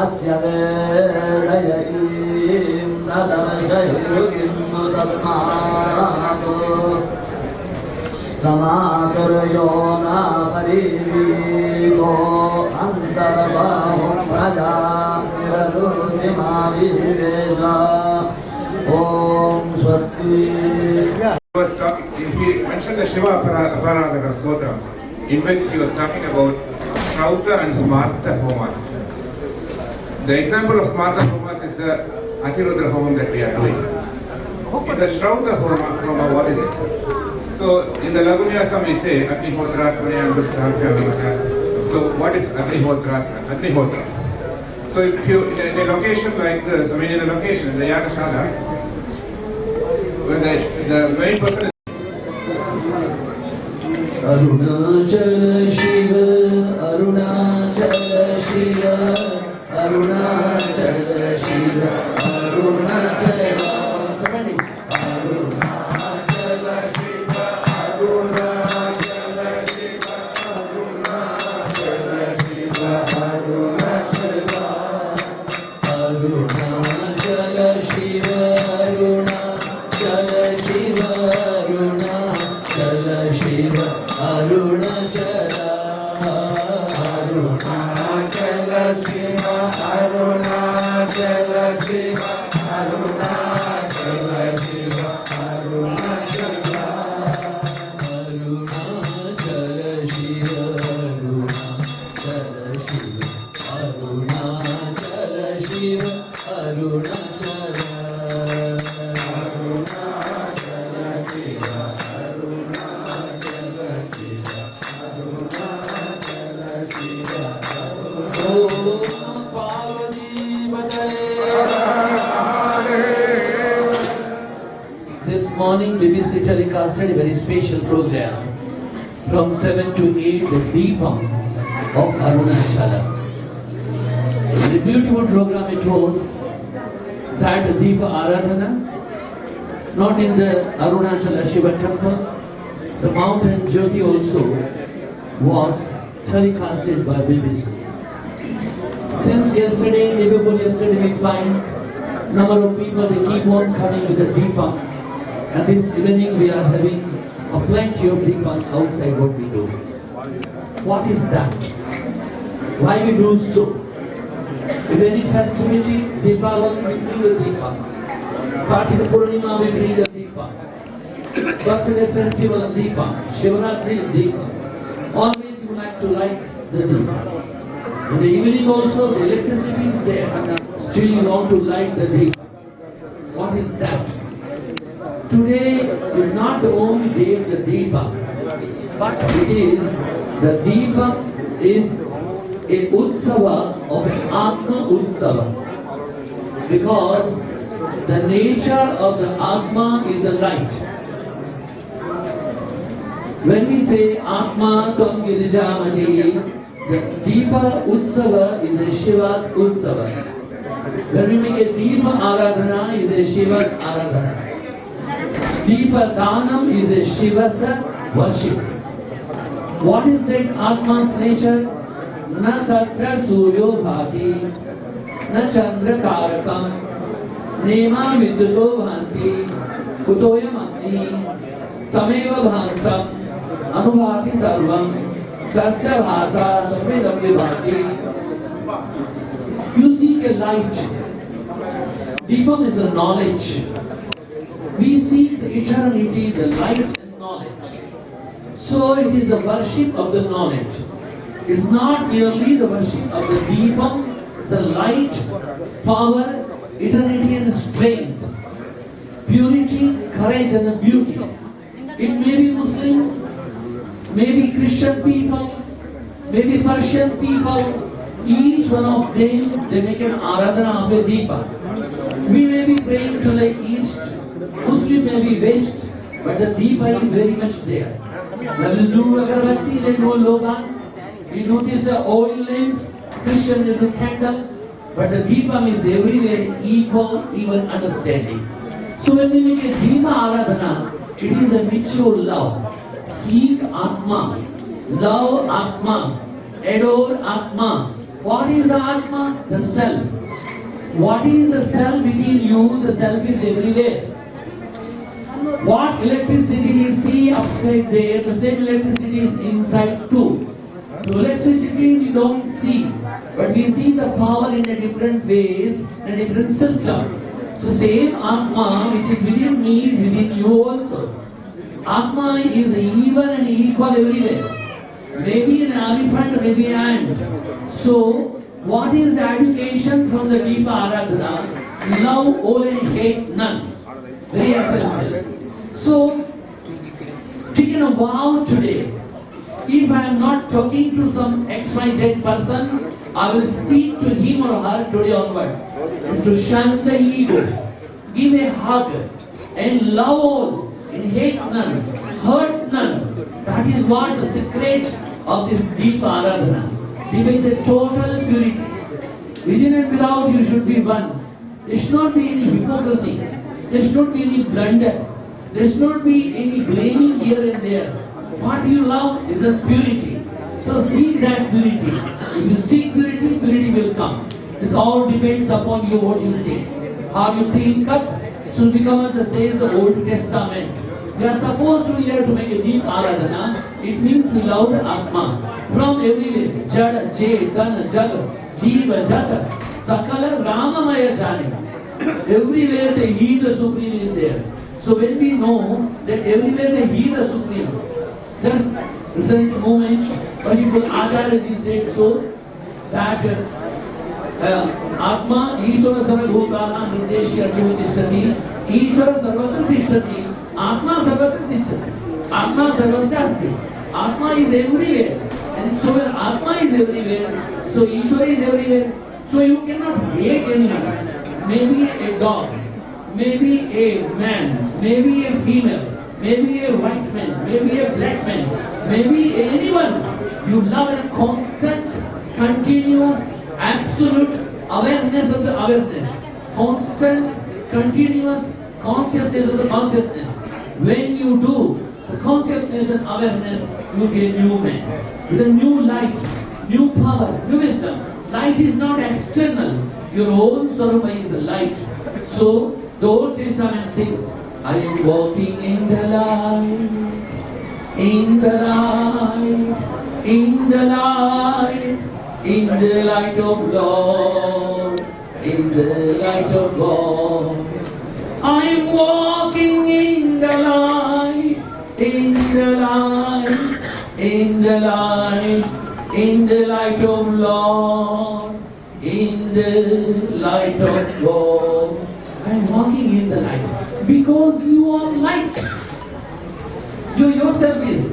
अस्य वेदयईं ददर्शहिरुगिन्नु तस्मात् समातुर्यो न परिवीतो अन्तर्बाहु प्रजातिररुधिमाविवेश ॐ स्वस्ति. He mentioned the Shiva Aparadaka Stotram, in which he was talking about Shrauta and Smartha Homas. The example of Smartha Homas is the Ati Rudra Homam that we are doing. In the Shrauta Homa, what is it? So, in the Lagunyasam we say Agnihotra, Punyandushtha, So, what is Agnihotra? Agnihotra. So, if you in a location like this, I mean in a location in the Yagashala, when the main person is Arunachala Shiva, Arunachala Shiva, Arunachala Shiva, Arunachala Chandi. Arunachala Shiva, Arunachala Shiva, Arunachala Shiva, Shiva, Arunachala. This morning BBC telecasted a very special program from 7 to 8, the Deepam of Arunachala. The beautiful program it was, that Deepa Aradhana, not in the Arunachala Shiva temple, the mountain Jyoti also was telecasted by BBC. Since yesterday, day before yesterday, we find number of people, they keep on coming with the Deepa. And this evening we are having a plenty of Deepa outside what we do. What is that? Why we do so? If any festivity, Deepavali, we bring the Deepa. Kartika Purnima, we bring the Deepa. Birthday festival, Deepa. Shivaratri, Deepa. Always you like to light the Deepa. In the evening also, the electricity is there. Still you want to light the Deepa. What is that? Today is not the only day of the Deepa, but it is, the Deepa is a Utsava of an Atma Utsava. Because the nature of the Atma is a light. When we say Atma Tvam Girijamati, the Deepa Utsava is a Shiva's Utsava. When we make a Deepa Aradhana, is a Shiva's Aradhana. Deepa Dhanam is a Shiva's worship. What is that Atma's nature? Na tatra suryo bhati, na chandra karakam, nema vidyuto bhanti, kutoyam agni, tameva bhantam, anubhati sarvam, tasya bhasa sarvedam vibhati. You seek a light. Deepam is a knowledge. We seek the eternity, the light and knowledge. So it is a worship of the knowledge. It's not merely the worship of the Deepam, it's a light, power, eternity and strength, purity, courage and beauty. It may be Muslim, maybe Christian people, maybe Persian people, each one of them, they make an Aradhana of a Deepa. We may be praying to the east, Muslim may be west, but the Deepa is very much there. When we do agarbatti, they do loban. We notice the oil lamps, Christian they do candle, but the Deepa is everywhere equal, even understanding. So when we make a Deepa Aradhana, it is a mutual love. Seek Atma, love Atma, adore Atma. What is the Atma? The self. What is the self within you? The self is everywhere. What electricity we see upside there, the same electricity is inside too. So electricity we don't see, but we see the power in a different ways, in a different system. So same Atma which is within me is within you also. Atma is even and equal everywhere. Maybe an elephant, maybe an ant. So what is the education from the Deepa Aradhana? Love all and hate none. Very essential. So, taking a vow today, if I am not talking to some XYZ person, I will speak to him or her today onwards. To shun the ego, give a hug, and love all, and hate none, hurt none. That is what the secret of this Deepa Aradhana. Deepa is a total purity. Within and without you should be one. There should not be any hypocrisy. There should not be any blunder. There should not be any blaming here and there. What you love is a purity. So seek that purity. If you seek purity, purity will come. This all depends upon you what you seek. How you clean cut, it will become as says the Old Testament. We are supposed to be here to make a deep aradhana. It means we love the Atma. From everywhere, Jada, Jay, Dana, Jaga, Jiva, Jata, Sakala, Ramamaya Chandi. Everywhere the He, the Supreme is there. So when we know that everywhere the He, the Supreme, just recent moment, Pashipul Acharya ji said so, that Atma Ishvara Sarvabhutana Nirdeshi Arjuna Tishtati Ishvara Sarvatra Tishtati Atma Sarvatra Tishtati Atma Sarvasya Asti. Atma is everywhere, and so when Atma is everywhere, so Ishvara is everywhere. So you cannot hate anyone. Maybe a dog, maybe a man, maybe a female, maybe a white man, maybe a black man, maybe anyone. You love a constant, continuous, absolute awareness of the awareness. Constant, continuous consciousness of the consciousness. When you do the consciousness and awareness, you will be a new man. With a new light, new power, new wisdom. Light is not external. Your own Swarupa is a light. So, the Old Testament says, I am walking in the light, in the light, in the light, in the light of Lord, in the light of God. I am walking in the light, in the light, in the light, in the light of Lord, in the light of God. I am walking in the light because you are light. You yourself is.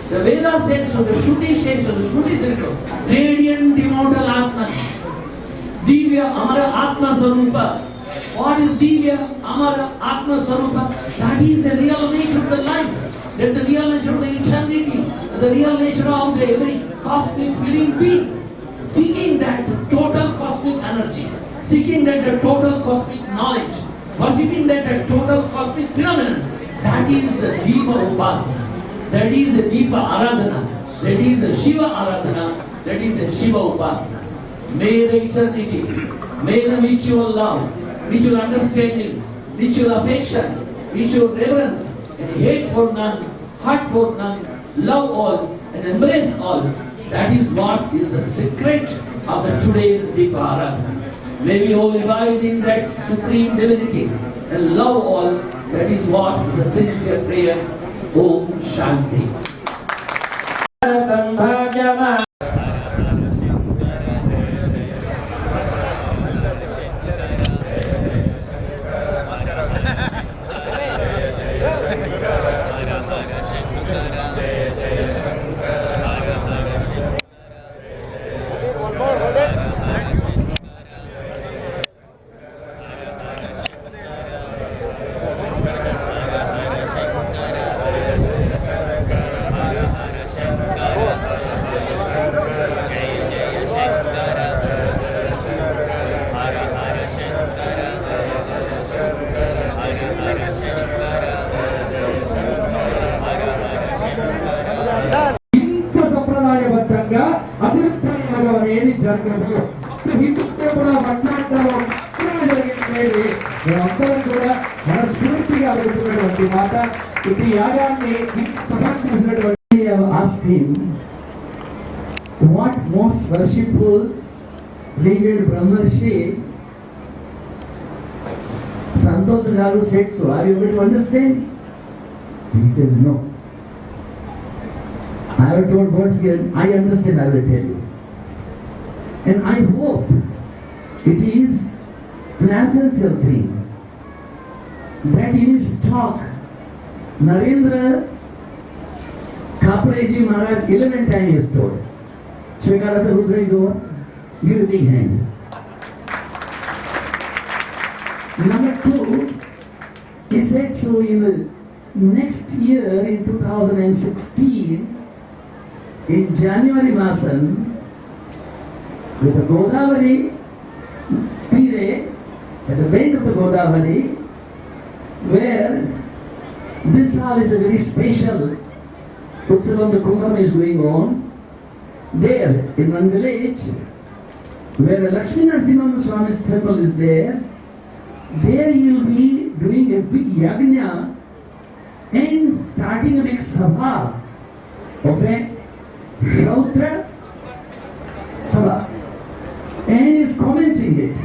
The Veda says so, the Shruti says so, the Shruti says so. Radiant immortal Atman. Divya Amara Atma Sarupa. What is Divya Amara Atma Sarupa? That is the real nature of the life. That's the real nature of the eternity. That's the real nature of the every cosmic living being. Seeking that total cosmic energy. Seeking that total cosmic knowledge. Worshipping that total cosmic phenomenon. That is the Deepa Upasana. That is the Deepa Aradhana. That is the Shiva Aradhana. That is the Shiva Upasana. May the eternity, may the mutual love, mutual understanding, mutual affection, mutual reverence, and hate for none, heart for none, love all, and embrace all. That is what is the secret of the today's Deepa Aradhana. May we all abide in that supreme divinity and love all. That is what is the sincere prayer. Om Shanti. I have asked him, what most worshipful revered Brahmarshi Santosh Garu said so. Are you able to understand? He said no. I have told words here, I understand, I will tell you. And I hope it is an essential thing that in his talk, Narendra Kapareji Maharaj 11 times he has told. Swekarasa Rudra is over. Give a big hand. Number 2, he said so in the next year, in 2016, in January Masan, with the Godavari Tire, at the bank of the Godavari, where this hall is a very special Utsavam, the Kumbham is going on. There, in one village, where the Lakshmi Narasimha Swami's temple is there, he will be doing a big yajna and starting a big sabha of a Shautra Sabha, and is commencing it.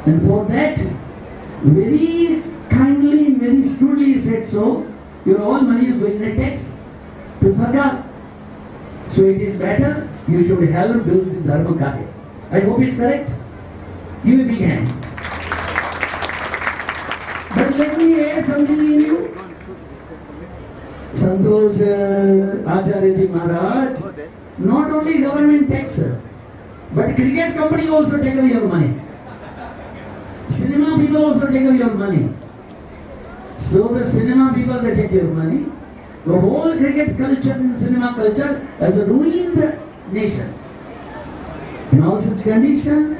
And for that, very kindly, very shrewdly he said so, your all money is going in a tax to Sata. So it is better You should help those with dharma karya. I hope it's correct. Give a big hand. But let me add something in you. Santosh Acharya Ji Maharaj, not only government takes, but cricket company also take away your money. Cinema people also take away your money. So the cinema people, they take your money. The whole cricket culture and cinema culture has ruined the nation. In all such conditions,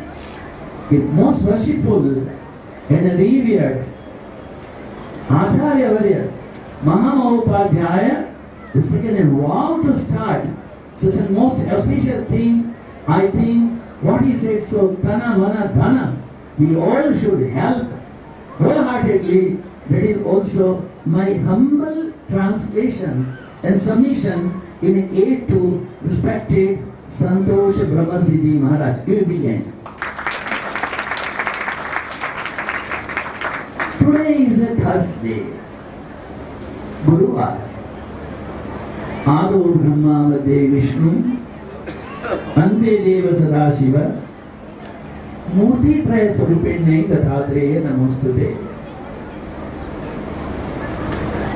the most worshipful and revered Acharya Varya Mahamahopadhyaya is taken a vow to start such a most auspicious thing. I think what he said, so Tana Mana Dhana, we all should help wholeheartedly. That is also my humble translation and submission in aid to respected Santosh Brahmasiji Maharaj. Give a big hand. Today is a Thursday, Guruvar. Ado Brahma Vade Vishnu, Ante Deva Sadashiva, Murti Traya Swarupenne Dathadreya Namostute.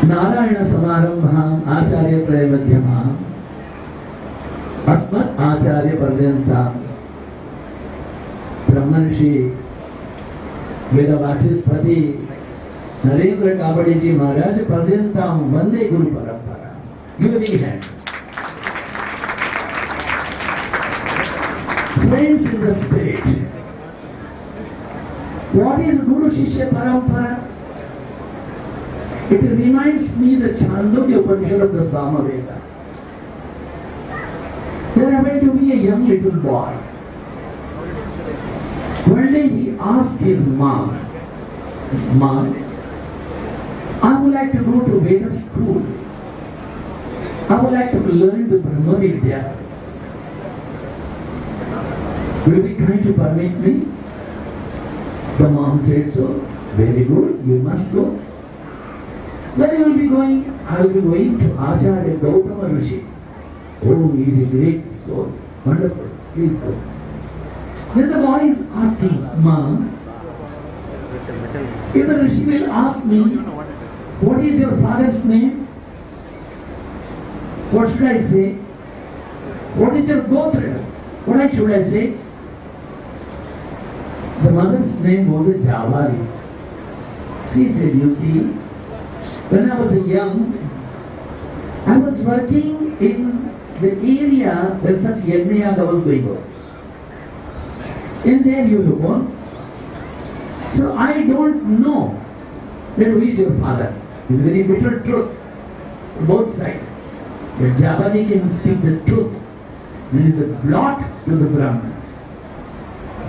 Narayan समारंभां आचार्य त्रय मध्यमां अस्मत् आचार्य पर्यन्तां ब्रह्मर्षि वेदवाचस्पति नरेंद्र कापड़ी जी महाराज पर्यन्तां वंदे गुरु परंपरा. Give a big hand. Friends in the spirit, what is Guru Shishya Parampara? It reminds me the Chandogya Upanishad of the Samaveda. There happened to be a young little boy. One day he asked his mom, "Mom, I would like to go to Veda school. I would like to learn the Brahma Vidya. Will you be kind to permit me?" The mom said, "So, very good, you must go. Where you will be going?" "I will be going to Acharya Gautama Rishi." "Oh, he is a great soul. Wonderful. Please go." Then the boy is asking, "Mom, if the Rishi will ask me, what is your father's name? What should I say? What is your Gotra? What should I say?" The mother's name was a Javali. She said, "You see, when I was young, I was working in the area where such Yajnam was going on. And there you were born. So I don't know that who is your father." It's a very bitter truth on both sides. But Javali can speak the truth. There is a blot to the Brahmins.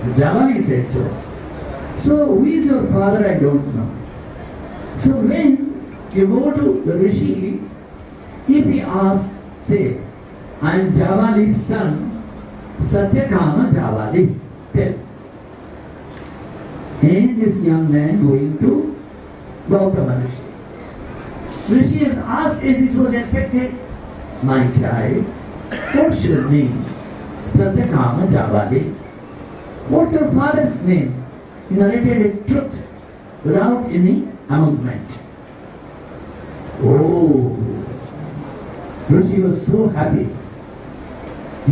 The Javali said so. "So who is your father? I don't know." So when you go to the Rishi, if he asks, say, "I am Javali's son, Satyakama Javali." Tell. And this young man going to Gautama Rishi. Rishi has asked as it was expected, "My child, what's your name?" "Satyakama Javali." "What's your father's name?" He narrated a truth without any amendment. Oh, Rishi was so happy.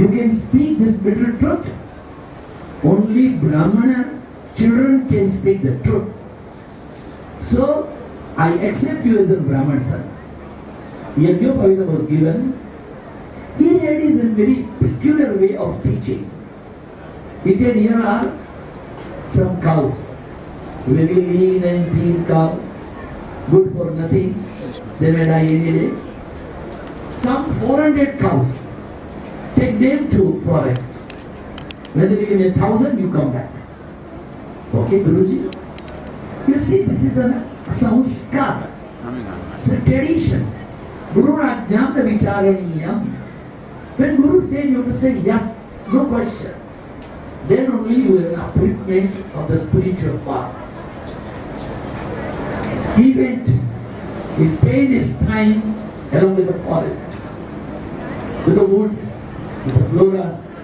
You can speak this bitter truth. Only Brahmana children can speak the truth. So, I accept you as a Brahman son. Yajnam was given. He had his very peculiar way of teaching. He said, "Here are some cows, very lean and thin cow, good for nothing. They may die any day. Some 400 cows. Take them to forest. When they become 1,000, you come back." Okay, Guruji? You see, this is a sanskar. It's a tradition. Guru Yajnam Vicharaniyam. When Guru said, you have to say yes, no question. Then only you have an upliftment of the spiritual path. He went, he spent his time along with the forest, with the woods, the floras,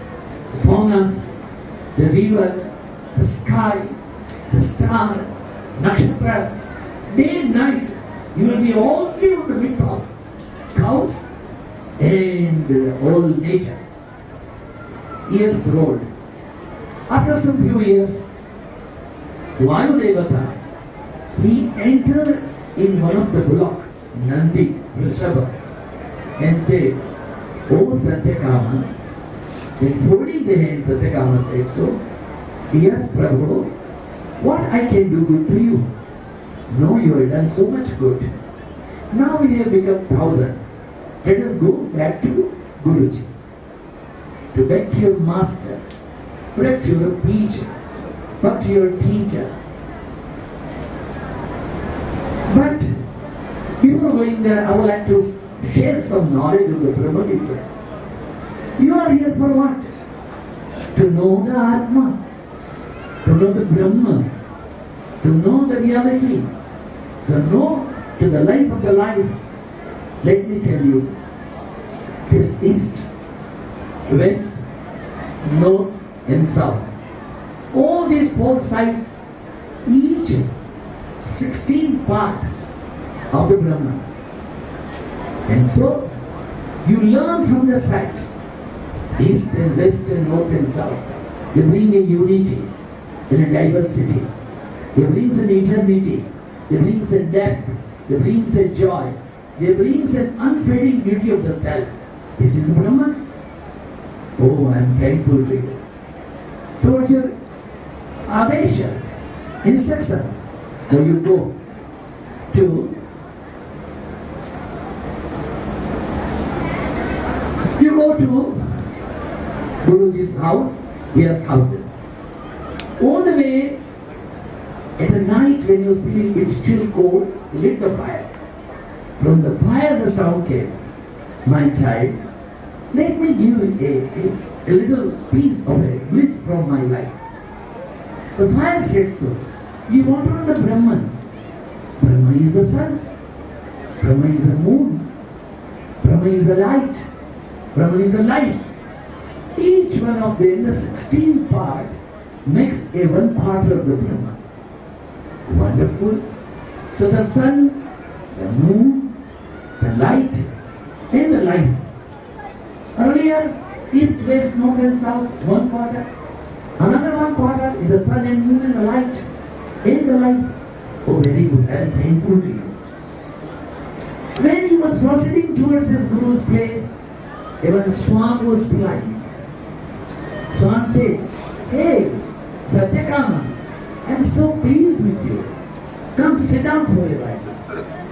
the faunas, the river, the sky, the star, nakshatras, day and night. You will be only on the midst of cows and the whole nature. Years rolled. After some few years, Vayudevata, he entered in one of the bullock, Nandi, Rishabha, and said, "O Satyakama," then folding the hands, Satyakama said so, "Yes, Prabhu, what I can do good to you? No, you have done so much good. Now we have become 1,000. Let us go back to Guruji, to back to your master, back to your teacher, back to your teacher." But before going there, I would like to share some knowledge of the Brahma Vidya. You are here for what? To know the Atma, to know the Brahma, to know the reality, to know to the life of the life. Let me tell you, this east, west, north and south, all these four sides, each 16 part of the Brahman. And so, you learn from the sight, east and west and north and south. They bring a unity in a diversity. They bring an eternity. They bring a depth. They bring a joy. They bring an unfading beauty of the self. This is Brahman. Oh, I am thankful to you. So what's your adesha, instruction? So you go to Guruji's house. We are 1,000. On the way, at the night when he was feeling a bit chill cold, he lit the fire. From the fire the sound came, "My child, let me give you a little piece of a bliss from my life." The fire said so. You want to know the Brahman? Brahma is the sun. Brahma is the moon. Brahma is the light. Brahma is the life. Each one of them, the 16 part, makes a 1/4 of the Brahman. Wonderful. So the sun, the moon, the light, and the life. Earlier, east, west, north and south, 1/4. Another 1/4 is the sun and moon and the light and the life. Oh, very good. I am thankful to you. When he was proceeding towards his Guru's place, even swan was flying. Swan said, "Hey, Satyakama, I am so pleased with you. Come sit down for a while.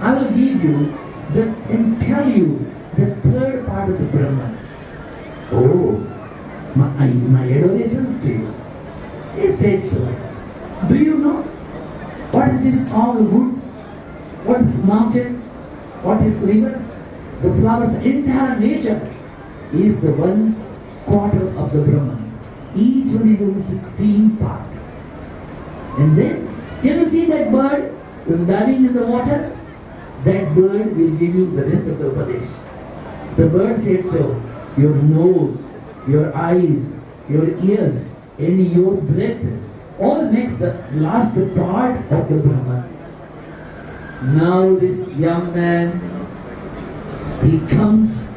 I will give you and tell you the third part of the Brahman." Oh, my adorations to you. He said so. Do you know what is this all woods? What is mountains? What is rivers? The flowers, the entire nature is the 1/4 of the Brahman. Each one is in the 16 part. And then, can you see that bird is diving in the water? That bird will give you the rest of the Upadesh. The bird said so. Your nose, your eyes, your ears, and your breath all makes the last part of the Brahman. Now this young man, he comes.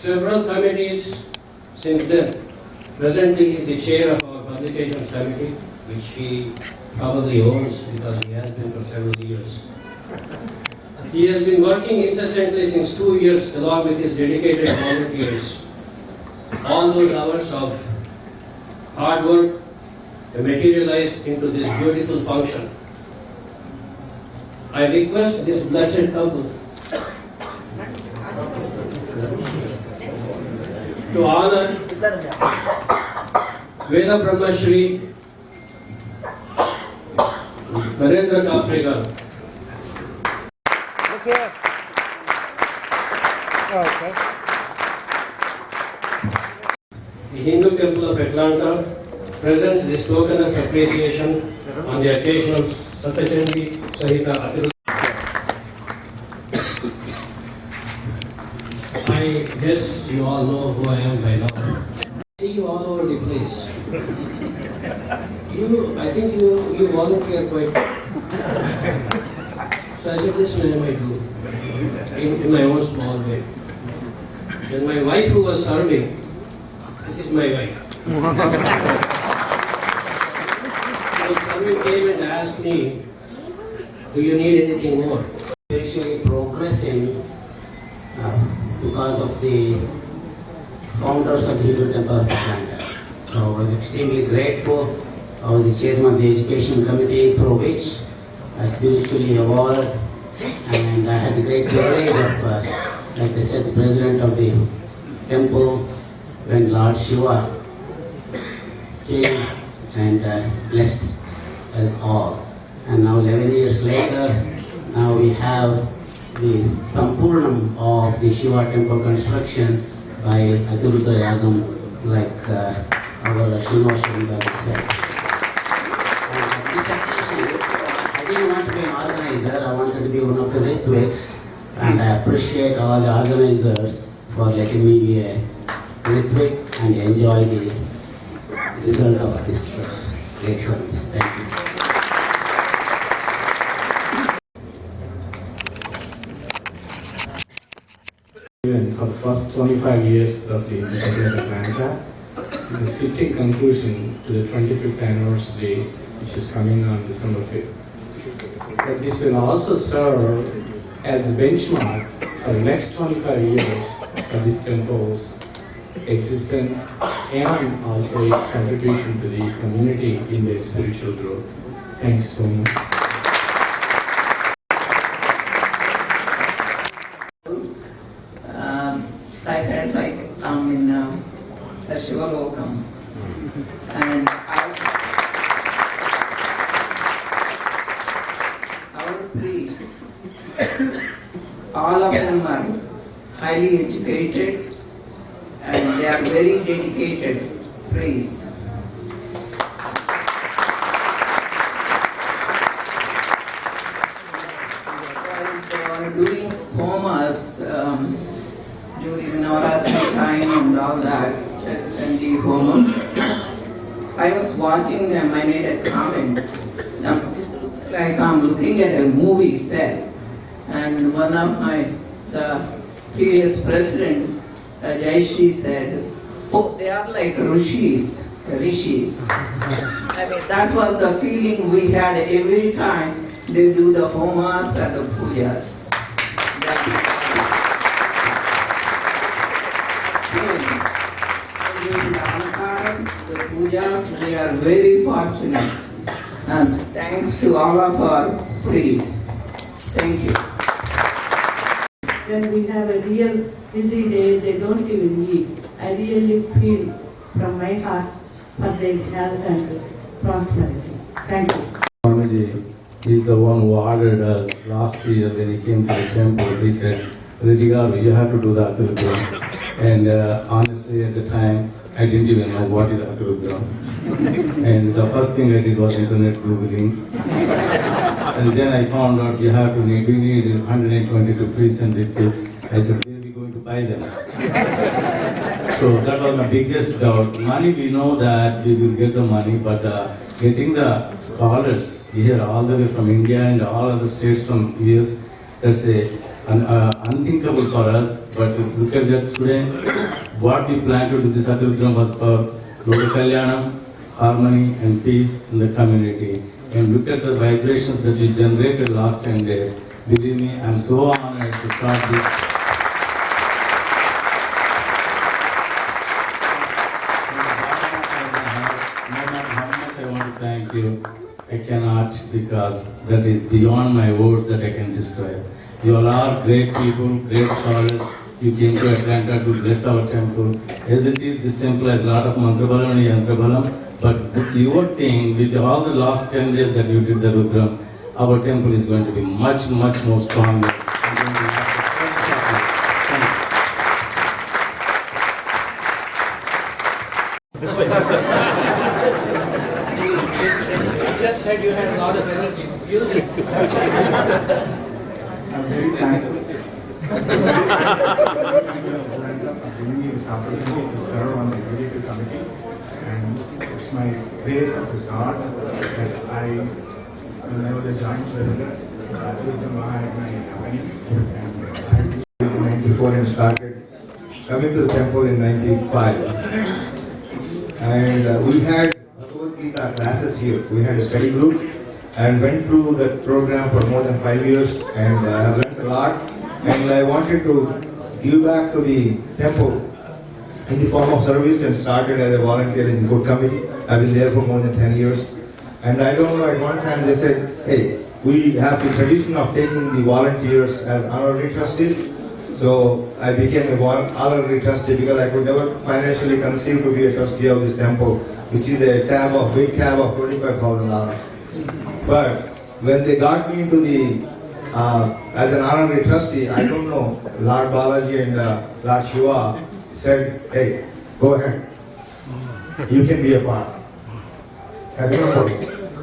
Several committees since then. Presently, he is the chair of our publications committee, which he probably owns because he has been for several years. He has been working incessantly since 2 years along with his dedicated volunteers. All those hours of hard work materialized into this beautiful function. I request this blessed couple to honor Veda Brahma Shri Narendra Kaprigal. The Hindu Temple of Atlanta presents this token of appreciation on the occasion of Sata, Chandi, Sahita, Ati Rudra. I guess you all know who I am by now. I see you all over the place. I think you volunteer quite. So I said, listen, I might do in my own small way. Then my wife who was serving, this is my wife. Someone came and asked me, do you need anything more? Spiritually progressing because of the founders of the Hindu Temple of Atlanta. So I was extremely grateful of the chairman of the education committee through which I spiritually evolved, and I had the great privilege of, like I said, the president of the temple when Lord Shiva came and blessed us all. And now 11 years later, now we have the Sampurnam of the Shiva temple construction by Ati Rudra Yajnam, like our Srinivasa said. And on this occasion, I didn't want to be an organizer, I wanted to be one of the Ritviks, and I appreciate all the organizers for letting me be a Ritvik and enjoy the result of this great service. Thank you. Even for the first 25 years of the Hindu Temple of Atlanta, is a fitting conclusion to the 25th anniversary, which is coming on December 5th. But this will also serve as the benchmark for the next 25 years of this temple's existence and also its contribution to the community in their spiritual growth. Thank you so much. I felt like I'm in a Shiva Lokam, and our priests, all of them are highly educated and they are very dedicated. Praise. While doing homas during Navaratri time and all that, Chandi home, I was watching them. I made a comment. Now this looks like I'm looking at a movie set. And one of the previous president, Jayashri said, "Oh, they are like rishis." I mean, that was the feeling we had every time they do the homas and the pujas. During the avatars, the pujas, we are very fortunate. And thanks to all of our priests. Thank you. When we have a real busy day, they don't even eat. I really feel from my heart for their health and prosperity. Thank you. Swamiji is the one who ordered us last year when he came to the temple. He said, Redigaru, you have to do the Ati Rudra. And honestly, at the time, I didn't even know what is Ati Rudra. And the first thing I did was internet Googling. And then I found out we need 122 priests and rituals. I said, where are we going to buy them? So that was my biggest doubt. Money, we know that we will get the money, but getting the scholars here all the way from India and all other states from US, that's unthinkable for us. But look at that today, what we plan to do this Ati Rudra was for Loka Kalyanam, harmony and peace in the community. And look at the vibrations that we generated last 10 days. Believe me, I'm so honored to start this. No matter how much I want to thank you, I cannot, because that is beyond my words that I can describe. You all are great people, great scholars. You came to Atlanta to bless our temple. As it is, this temple has a lot of mantra balam and yantra balam. But with your thing, with all the last 10 days that you did the Rudram, our temple is going to be much, much more stronger. This way. You just said you had a lot of energy. Use it. I'm very thankful. Giving me this opportunity to serve on the executive committee. And it's my grace of God that I will never the joint president. Ati Rudra Maha is my company. And I 94 and started coming to the temple in 95. And we had Bhagavad Gita classes here. We had a study group and went through that program for more than 5 years, and I have learned a lot. And I wanted to give back to the temple in the form of service and started as a volunteer in the food committee. I've been there for more than 10 years. And I don't know, at one time they said, hey, we have the tradition of taking the volunteers as honorary trustees. So I became a honorary trustee because I could never financially conceive to be a trustee of this temple, which is a big tab of $25,000. But when they got me into the as an honorary trustee, I don't know, Lord Balaji and Lord Shiva said, hey, go ahead. You can be a part. I don't know.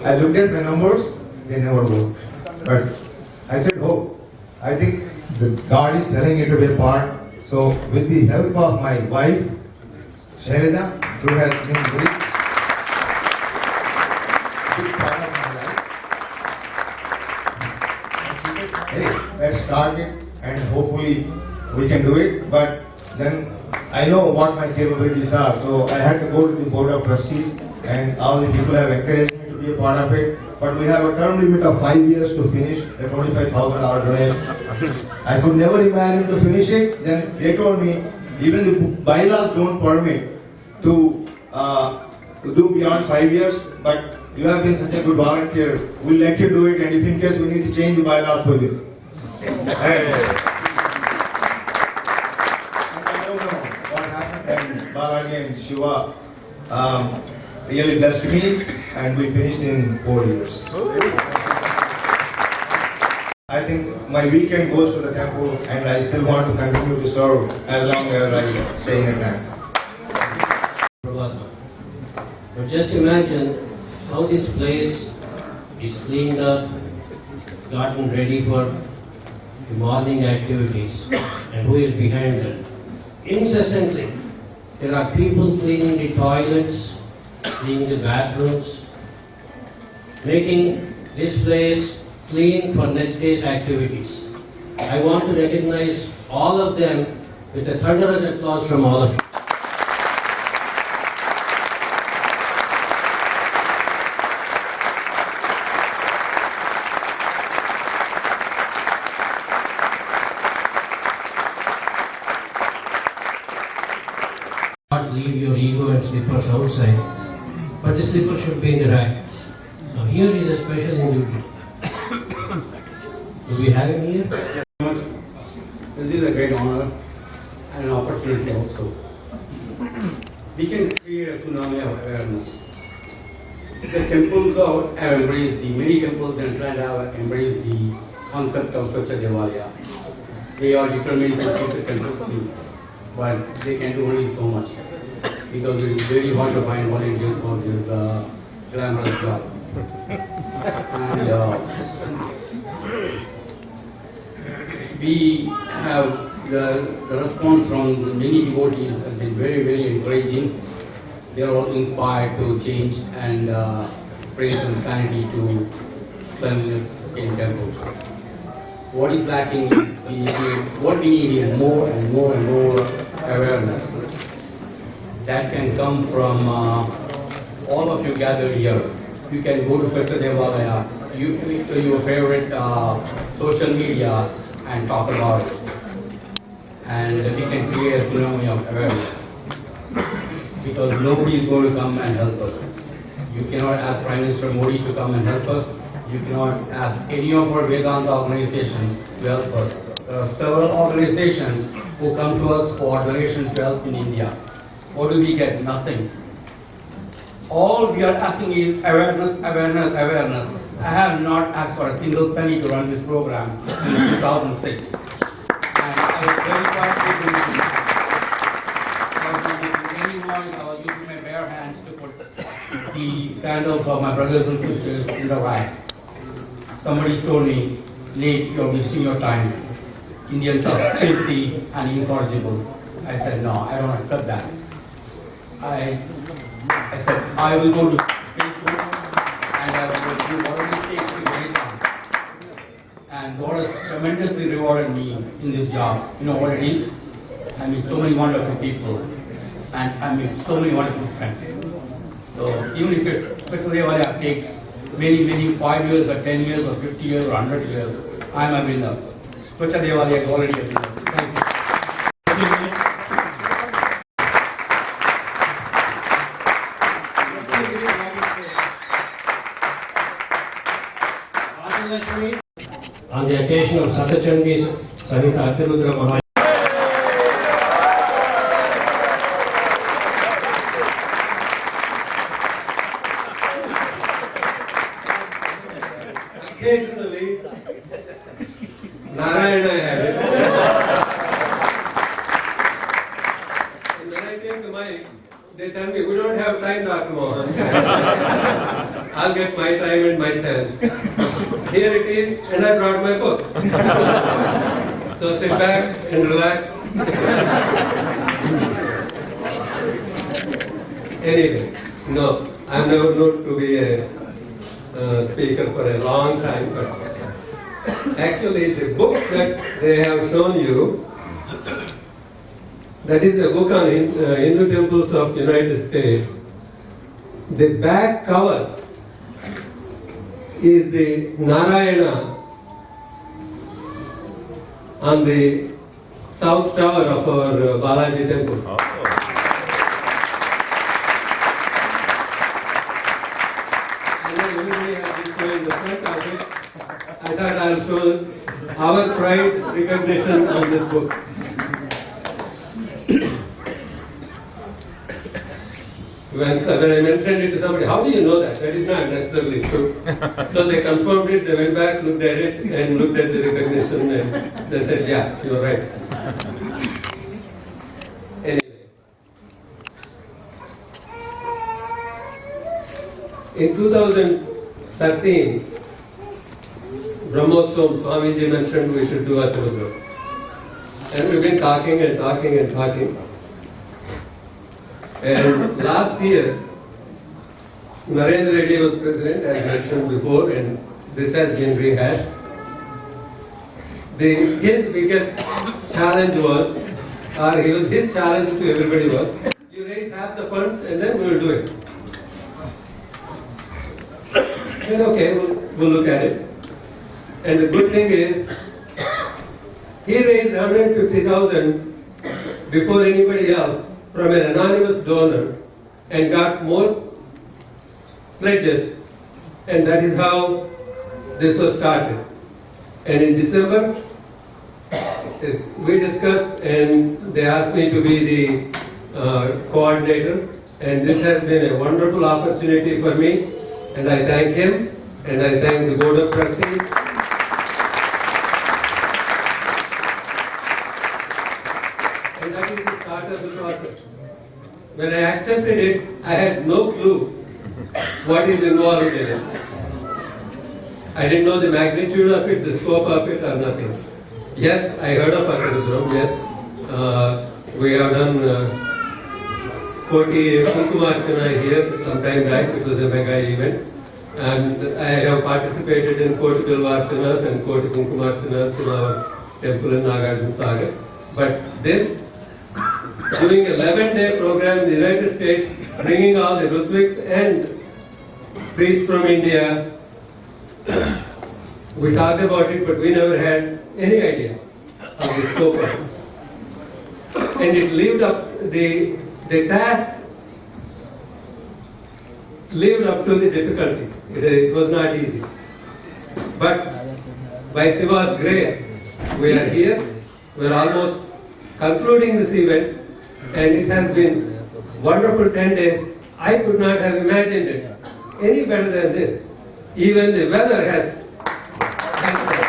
I looked at my numbers, they never worked. But I said, oh, I think God is telling you to be a part. So with the help of my wife, Sahita, who has been very big part of my life, hey, let's start it and hopefully we can do it. But then I know what my capabilities are, so I had to go to the board of trustees, and all the people have encouraged me to be a part of it. But we have a term limit of 5 years to finish the $25,000 donation. I could never imagine to finish it. Then they told me even the bylaws don't permit to do beyond 5 years. But you have been such a good volunteer. We'll let you do it, and if in case we need to change the bylaws for you. Balaji and Shiva really blessed me, and we finished in 4 years. I think my weekend goes to the temple, and I still want to continue to serve as long as I stay in the temple. Just imagine how this place is cleaned up, gotten ready for the morning activities, and who is behind them. Incessantly, there are people cleaning the toilets, cleaning the bathrooms, making this place clean for next day's activities. I want to recognize all of them with a thunderous applause from all of you. Not leave your ego and slippers outside, but the slippers should be in the rack. Now here is a special individual. Do we have him here? This is a great honor and an opportunity also. We can create a tsunami of awareness. The temples have embraced, the many temples in Atlanta have embraced the concept of Swachha Devalaya. They are determined to keep the temples clean, but they can do only so much because it is very hard to find volunteers for this glamorous job. And we have the response from many devotees has been very, very encouraging. They are all inspired to change and bring some sanity to cleanliness in temples. What is lacking? What we need is more and more and more awareness. That can come from all of you gathered here. You can go to Swachha Devalaya, your favorite social media, and talk about it. And we can create a tsunami of awareness. Because nobody is going to come and help us. You cannot ask Prime Minister Modi to come and help us. You cannot ask any of our Vedanta organizations to help us. There are several organizations who come to us for donations to help in India. What do we get? Nothing. All we are asking is awareness, awareness, awareness. I have not asked for a single penny to run this program since 2006. And I was very proud to do this. Any noise, I was using my bare hands to put the sandals of my brothers and sisters in the rack. Somebody told me, Nate, you're wasting your time. Indians are filthy and incorrigible. I said, no, I don't accept that. I said, I will go to Facebook and I will do whatever it takes to get it done. And God has tremendously rewarded me in this job. You know what it is? I meet so many wonderful people and I meet so many wonderful friends. So even if Swachha Devalaya takes many 5 years or 10 years or 50 years or 100 years, I am a winner. Swachha Devalaya is already a winner. Thank you. On the occasion of Sata Chandi's Sahita Ati Rudra Maha. Occasionally, Narayana had it. And when I came to Mike, they tell me, we don't have time, Dr. Mohan. I'll get my time and my chance. Here it is, and I brought my book. So sit back and relax. Anyway, no, I'm never known to be a speaker for a long time, but actually the book that they have shown you, that is a book on Hindu temples of United States. The back cover is the Narayana on the south tower of our Balaji temple. And then everybody has been showing the front of it. I thought I'll show our pride recognition on this book. When I mentioned it to somebody, how do you know that? That is not necessarily true. So they confirmed it, they went back, looked at it, and looked at the recognition, and they said, yeah, you're right. Anyway. In 2013, Brahmotsavam, Swamiji mentioned we should do Ati Rudra. And we've been talking and talking and talking. And last year, Narendra Reddy was president, as mentioned before, and this has been rehashed. His biggest challenge was, his challenge to everybody was, you raise half the funds and then we'll do it. Then okay, we'll look at it. And the good thing is, he raised 150,000 before anybody else from an anonymous donor and got more pledges, and that is how this was started. And in December, we discussed and they asked me to be the coordinator, and this has been a wonderful opportunity for me, and I thank him and I thank the Board of Trustees. And that is the start of the process. When I accepted it, I had no clue what is involved in it. I didn't know the magnitude of it, the scope of it, or nothing. Yes, I heard of Ati Rudra. Yes, we have done Koti Kunkumarchana here sometime back. It was a mega event. And I have participated in Koti Bilvarchanas and Koti Kunkumarchanas in our temple in Nagarjuna Sagar. But this, doing an 11-day program in the United States, bringing all the Rutviks and priests from India, we talked about it, but we never had any idea of the scope of it. And it lived up, the task lived up to the difficulty. It was not easy. But by Shiva's grace, we are here. We are almost concluding this event, and it has been wonderful 10 days. I could not have imagined it any better than this. Even the weather has helped us.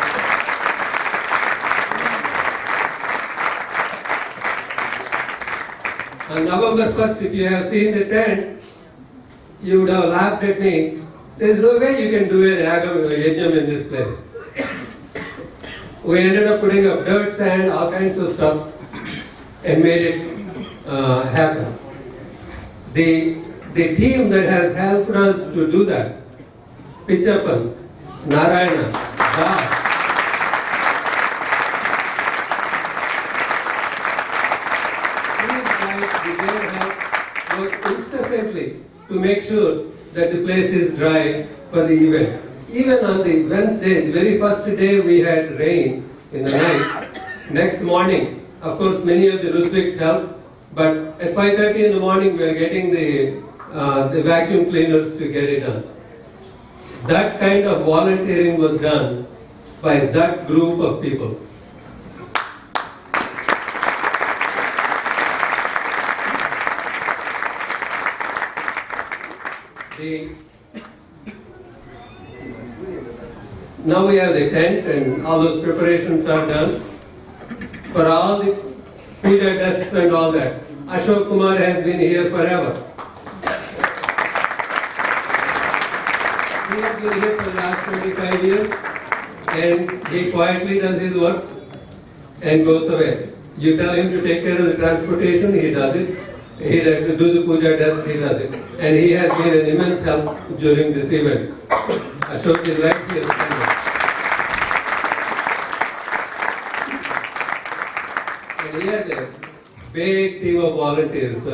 On November 1st, if you have seen the tent, you would have laughed at me. There is no way you can do a Yajnam in this place. We ended up putting up dirt, sand, all kinds of stuff, and made it happen. The team that has helped us to do that, Pichappan, Narayana, Das, these guys, with their help, work incessantly to make sure that the place is dry for the event. Even on the Wednesday, the very first day, we had rain in the night. Next morning, of course, many of the Rutviks helped, but at 5:30 in the morning, we are getting the vacuum cleaners to get it done. That kind of volunteering was done by that group of people. Now we have the tent and all those preparations are done for all the puja desks and all that. Ashok Kumar has been here forever. He has been here for the last 25 years and he quietly does his work and goes away. You tell him to take care of the transportation, he does it. He has to do the puja desk, he does it. And he has been an immense help during this event. Ashok is right here. And he has a big team of volunteers.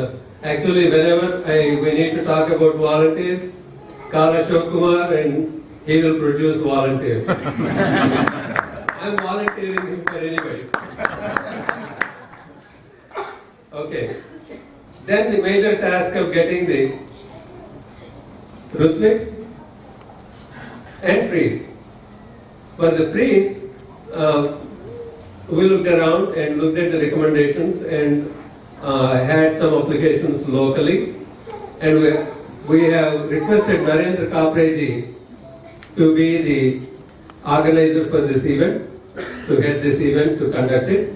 Actually, whenever we need to talk about volunteers, call Ashok Kumar and he will produce volunteers. I'm volunteering him for anybody. Okay. Then the major task of getting the Rutviks and priests. For the priests, we looked around and looked at the recommendations and had some applications locally. And we have requested Narendra Kapreji to be the organizer for this event, to head this event, to conduct it.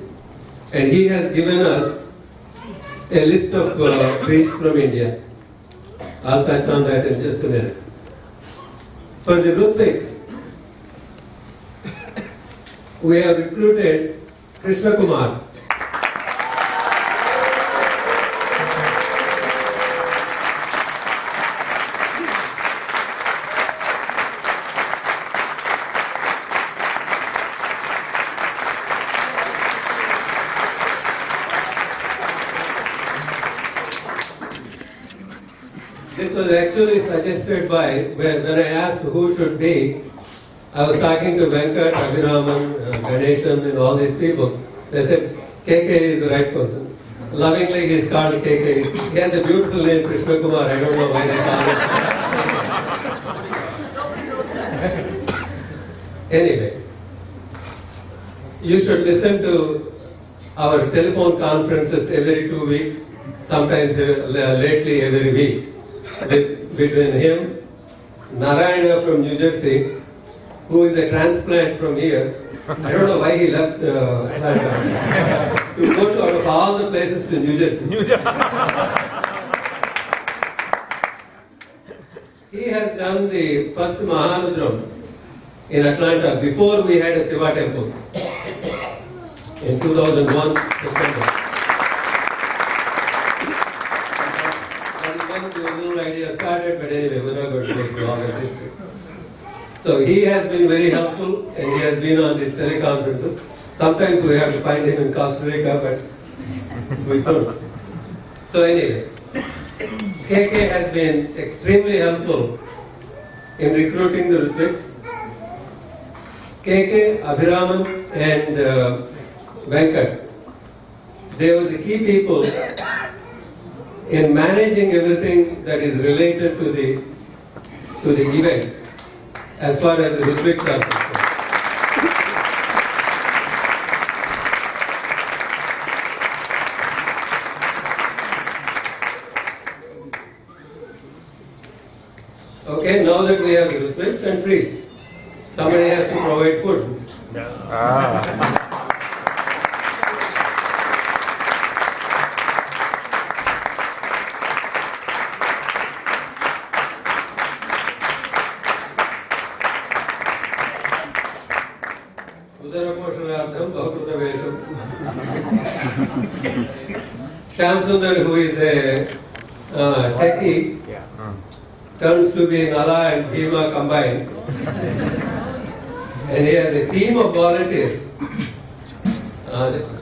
And he has given us a list of priests from India. I'll touch on that in just a minute. For the Rutviks, we have recruited Krishna Kumar. This was actually suggested by, when I asked who should be, I was talking to Venkat, Abhiraman, Ganeshan and all these people. They said, KK is the right person. Lovingly he is called KK. He has a beautiful name, Krishna Kumar. I don't know why they call it. Anyway, you should listen to our telephone conferences every 2 weeks, sometimes lately every week. Between him, Narayana from New Jersey, who is a transplant from here. I don't know why he left Atlanta. To go to out of all the places to New Jersey. He has done the first Mahanudram in Atlanta before we had a Shiva temple in 2001 September. The original idea started, but anyway, we're not going to take long at this. So he has been very helpful and he has been on these teleconferences. Sometimes we have to find him in Costa Rica, but we couldn't. So anyway, KK has been extremely helpful in recruiting the Rutviks. KK, Abhiraman and Venkat, they were the key people in managing everything that is related to the event, as far as the Rutviks are concerned. Okay, now that we have the Rutviks and priests, somebody has to provide food. Shyam Sundar, who is a techie, turns to be Nala and Bhima combined. And he has a team of volunteers.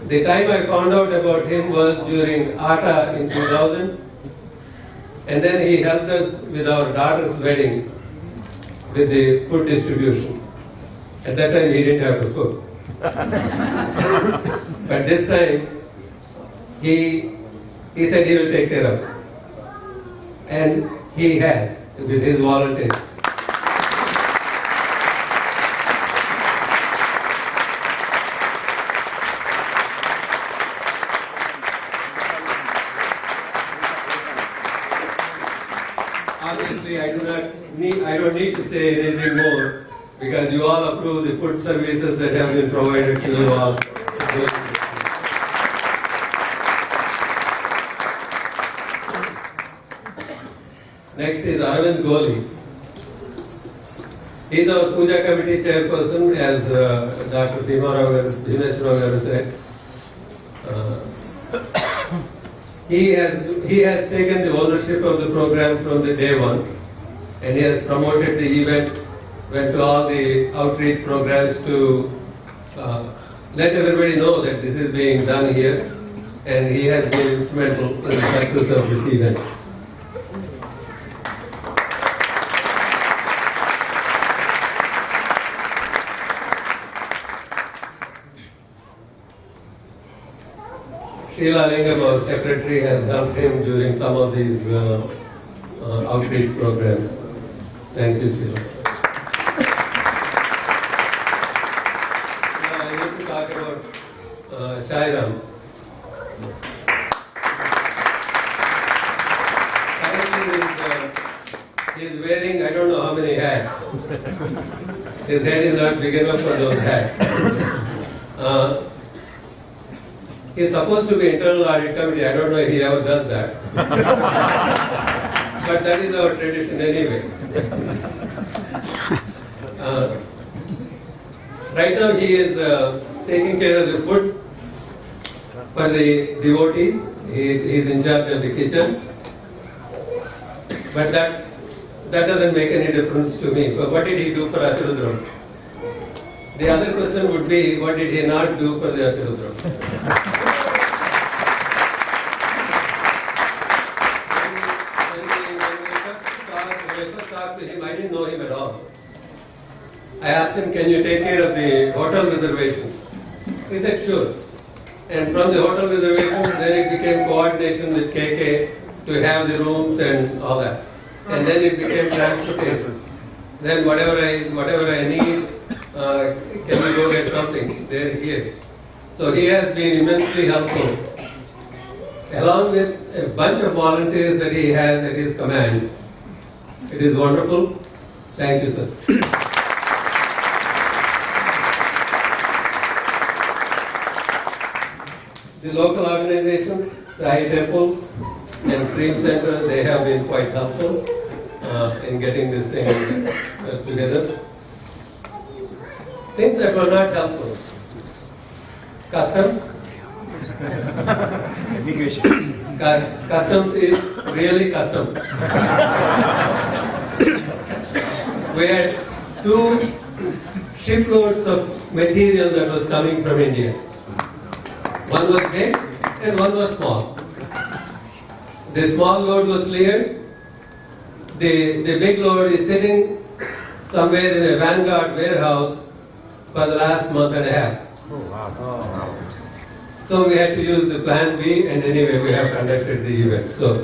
The time I found out about him was during ATA in 2000. And then he helped us with our daughter's wedding with the food distribution. At that time he didn't have to cook. But this time he said he will take care of it. And he has, with his volunteers. Obviously, I don't need to say anything more because you all approve the food services that have been provided to you all. Next is Arvind Goli. He is our Puja Committee chairperson, as Dr. Bhimarao said. He has taken the ownership of the program from the day one, and he has promoted the event, went to all the outreach programs to let everybody know that this is being done here, and he has been instrumental in the success of this event. Sheila Lingam, our secretary, has helped him during some of these outreach programs. Thank you, Sheila. Now I need to talk about Shairam. He is wearing, I don't know how many hats. His head is not big enough for those hats. He is supposed to be internal audit committee. I don't know if he ever does that. but that is our tradition anyway. Right now he is taking care of the food for the devotees. He is in charge of the kitchen. But that doesn't make any difference to me. But what did he do for Ati Rudra? The other question would be, what did he not do for the Ati Rudra? When I first talked to him, I didn't know him at all. I asked him, can you take care of the hotel reservations? He said, sure. And from the hotel reservations, then it became coordination with KK to have the rooms and all that. And then it became transportation. Then whatever I need, can we go get something? There he is. So he has been immensely helpful. Along with a bunch of volunteers that he has at his command. It is wonderful. Thank you, sir. The local organizations, Sai Temple and Stream Center, they have been quite helpful in getting this thing together. Things that were not helpful. Customs. Customs is really custom. We had 2 shiploads of material that was coming from India. One was big and one was small. The small load was cleared. The big load is sitting somewhere in a Vanguard warehouse for the last month and a half. So we had to use the plan B, and anyway we have conducted the event. So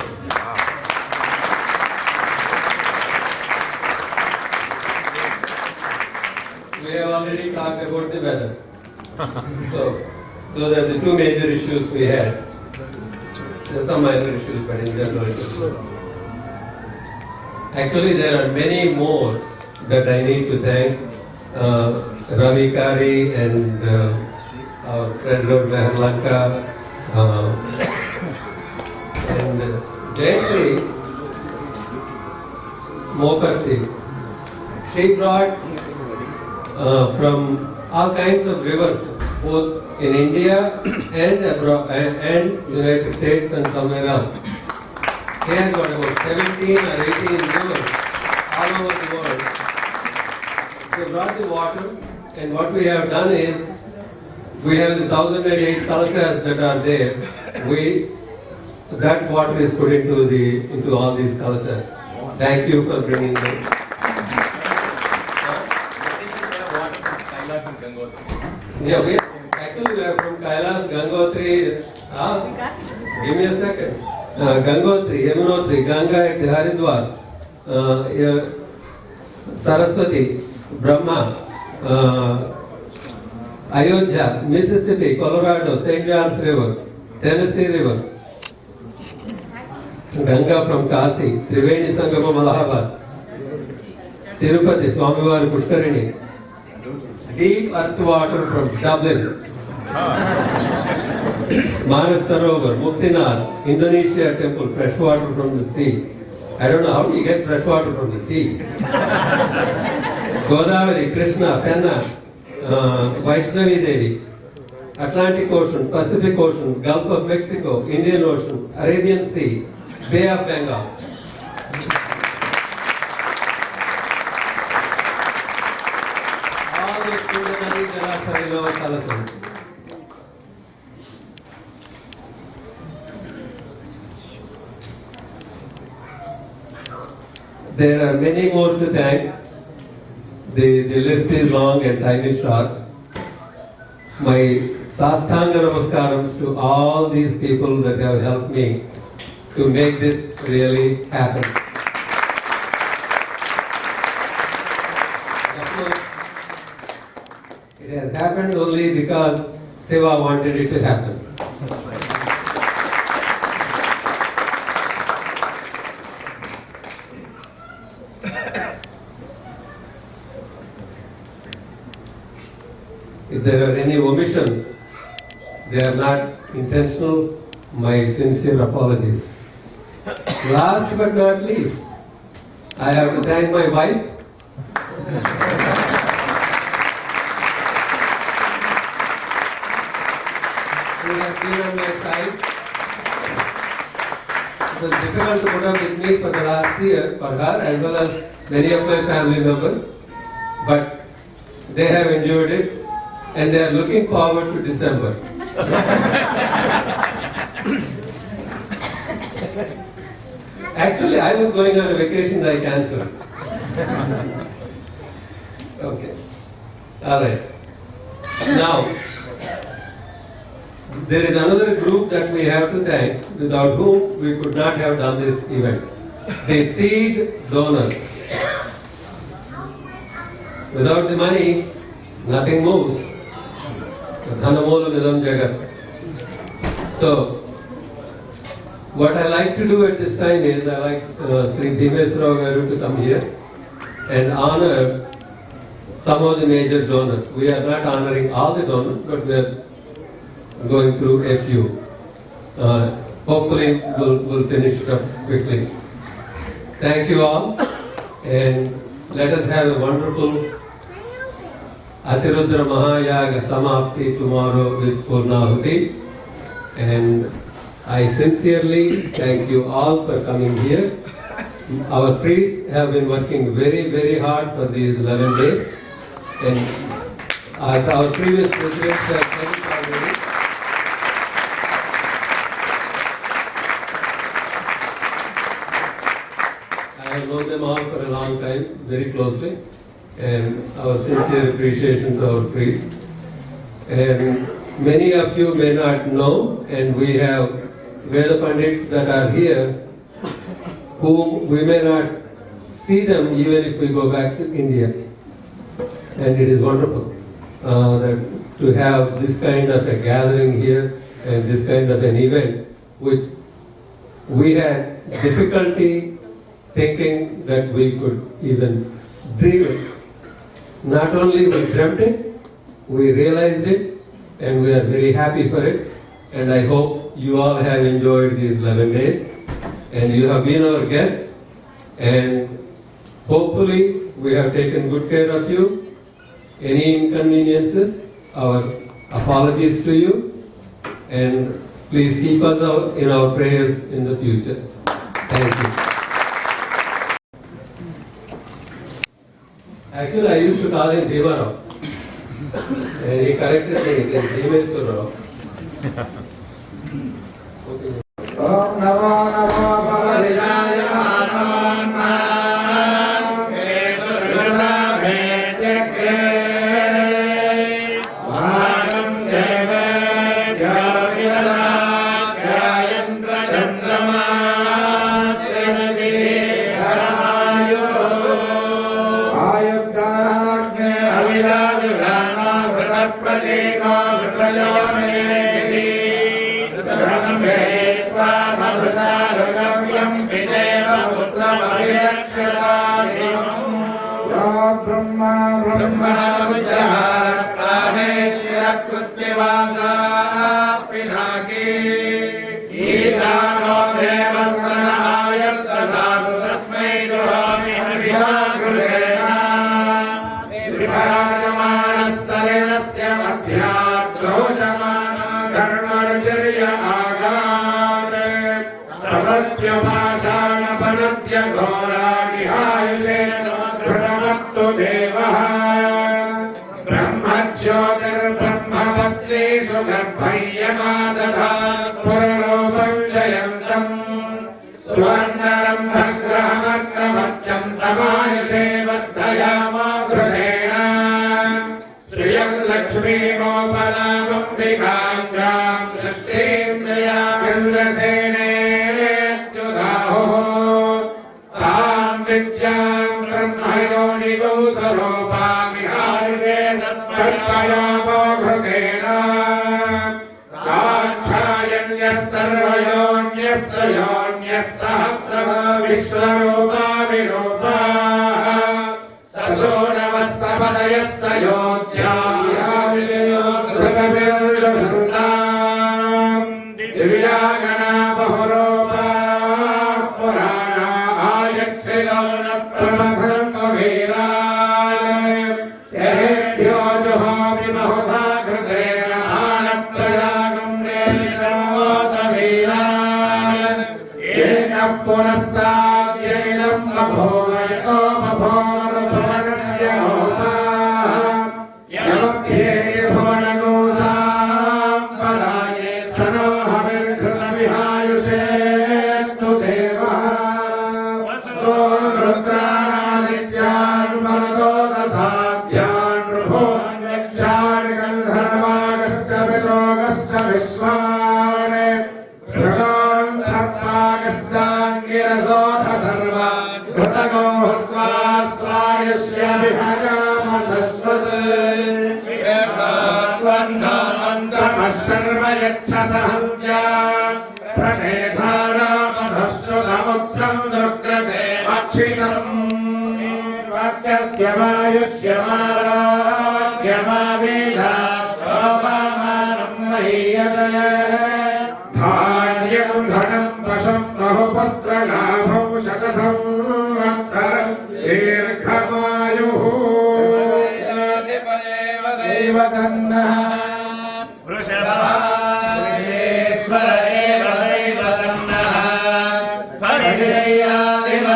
we have already talked about the weather. So those are the 2 major issues we had. There are some minor issues, but in general it was. Actually, there are many more that I need to thank. Ravi Kari and our treasurer Meherlanka and Jayashree Mokarthi. She brought from all kinds of rivers, both in India and abroad, and United States and somewhere else. He has got about 17 or 18 rivers all over the world. They brought the water, and what we have done is, we have the 1008 kalasas that are there. That water is put into all these kalasas. Thank you for bringing them. Yeah, we are from Kailas, Gangotri. Give me a second. Gangotri, Yamunotri, Ganga at Haridwar, Saraswati, Brahma, Ayodhya, Mississippi, Colorado, St. John's River, Tennessee River, Ganga from Kasi, Triveni Sangama Allahabad, Tirupati, Swamiwari Pushkarini, deep earth water from Dublin, Manas Sarovar, Muktinath, Indonesia temple, fresh water from the sea. I don't know how do you get fresh water from the sea. Godavari, Krishna, Penna, Vaishnavi Devi, Atlantic Ocean, Pacific Ocean, Gulf of Mexico, Indian Ocean, Arabian Sea, Bay of Bengal. All those Kundalini Jalasarila Kalasans. There are many more to thank. The list is long and time is short. My Sastanga Namaskarams to all these people that have helped me to make this really happen. It has happened only because Siva wanted it to happen. If there are any omissions, they are not intentional. My sincere apologies. Last but not least, I have to thank my wife. She has been on my side. It was difficult to put up with me for the last year, for her as well as many of my family members. But they have endured it and they are looking forward to December. Actually, I was going on a vacation, I cancelled. Okay. Alright. Now, there is another group that we have to thank, without whom we could not have done this event. The seed donors. Without the money, nothing moves. Dhanamoolam idam jagat. So, what I like to do at this time is, I like Sri Bhimeswara Garu to come here and honor some of the major donors. We are not honoring all the donors, but we are going through a few. Hopefully, we'll finish it up quickly. Thank you all, and let us have a wonderful Ati Rudra Maha Yaga Samapti tomorrow with Purnahuti. And I sincerely thank you all for coming here. Our priests have been working very, very hard for these 11 days. And our previous presidents have said it already. I have known them all for a long time, very closely. And our sincere appreciation to our priests. And many of you may not know, and we have Veda Pandits that are here, whom we may not see them even if we go back to India. And it is wonderful that to have this kind of a gathering here and this kind of an event, which we had difficulty thinking that we could even dream it. Not only we dreamt it, we realized it, and we are very happy for it. And I hope you all have enjoyed these 11 days. And you have been our guests. And hopefully we have taken good care of you. Any inconveniences, our apologies to you. And please keep us in our prayers in the future. Thank you. Actually, I used to call him Devarao. And he corrected me, it is Bhimeswara. Om Namo Namo Bhagavate Yajnam Svagam Devebhyo Yajnam Chandrama Srinadi Harayu Ayuddhagne Aviladhana Vratapratika Vratayonedi Vedvamadhutarugavyam Videva Putramabhirakshadayam Ya Brahma Brahma Vidyat Praneshirakruttivasa Pinaki Ishano Devasana Ayatadadu Tasmai Durami Vishakrulena Vibhagamanasya Sarinasya Madhyat Rojamana Dharmarjariya Savatyamasana Panatya Gora Vihayusena Dhruvamattu Devaha Brahmacyotir Brahmapatrishu Garbhayyamadadhat Puralopam Jayantam Swarnaram Bhagrahamarkramarcham Tamayuse Vardhayama Grudena Sriyam Lakshmi Gopalamam Vikangam Shashtimdaya Indrasene Tam Vidyam Brahmayonigo Saropa Vihayase Tatpayamo Grugena Kachayanyas Sarvayonyas Sayonyas Sahasra Vishwarupa Virupa Sasodavas Sapadayas Sayodhya Vihayase Dhruvavirudasundam Divyagana Bahuropa Pura बभोवयतोपभोर्भुवनस्य नोताः यमभ्येय भुवनगोसां पराये स no हविर्घृतमिहायुषेत्तु देवः सोऽरुद्राणादित्यान् मरुतोदसाध्यान् ऋभोन् यक्षान् गन्धर्वागश्च पितॄगश्च विश्वान् मृगान् सर्पागश्चाङ्गिरसोऽथ सर्वा घृतगो हुत्वा स्वायुष्यभिहजामशश्वत् सर्व यच्छसहन्त्या प्रदेधारापधश्चुतमुत्सन्द्रुकृते अक्षितम् वाच्यस्य वायुष्यमारोग्यमावेधा शोभामानम् महीयते धान्यम् धनम् वशम् बहुपुत्रलाभौ शतसंवत्सरम् दीर्घमायुः देवकन्नः वृषभेश्वर एव दैवतन्नः परिजयादिव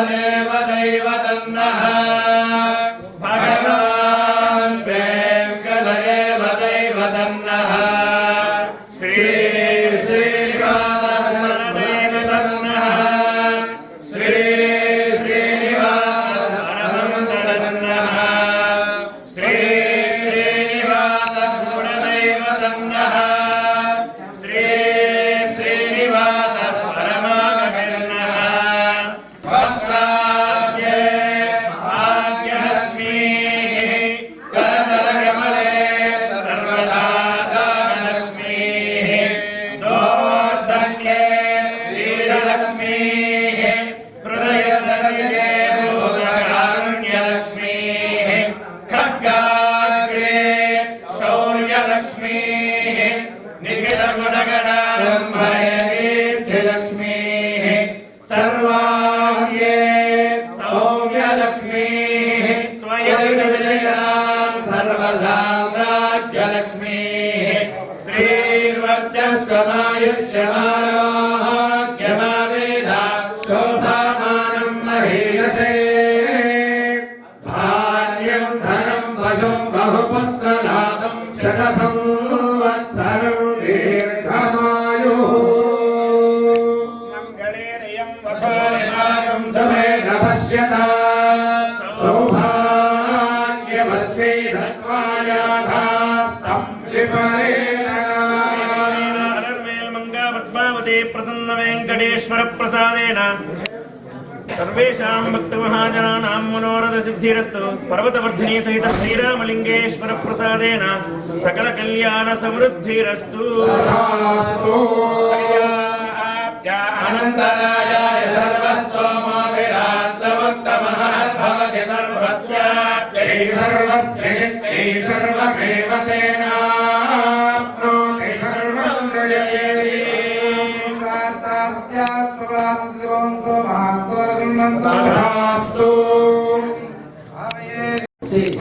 दैवतन्नः भगवान् वेङ्कट एव दैवतन्नः श्री श्रीनिवासदेवतन्नः श्री श्रीनिवासपरमतन्नः श्री श्रीनिवासगुणदैवतन्नः श्री श्रीनिवासपरमागतन्नः भक्ताब्जे भाग्यलक्ष्मीः करतलकमले सर्वदा दानलक्ष्मीः दोर्दण्डे वीरलक्ष्मीः हृदयसरसिजे भूतकारुण्यलक्ष्मीः खड्गाग्रे शौर्यलक्ष्मीः निखिलगुणगणाडम्बरे कीर्तिलक्ष्मीः सर्वाङ्गे सौम्यलक्ष्मीः त्वयैकविजयां सर्वसाम्राज्यलक्ष्मीः श्रीर्वर्चस्वमायुष्यमारोग्यमावेधा शोभामानम् महीयसे धान्यम् धनम् वशम् बहुपुत्रलाभम् शतसंवत्सरम् दीर्घमायुः वखारिणागम् समेत पश्यता सौभाग्यमस्यै धत्वायाधास्तम् पद्मावती प्रसन्न वेंकटेश्वर प्रसादेन सर्वेषां भक्तमहाजनानां मनोरथसिद्धिरस्तु पर्वतवर्धिनी सहित श्रीरामलिंगेश्वर प्रसादेन सकल कल्याण समृद्धिरस्तु अनन्तरायाय सर्वस्तोमोभिरात्तमुत्तमः सर्वस्याप्त्यै सर्वस्य नित्यै सर्वमेव तेनाप्नोति सर्वं जयते Say,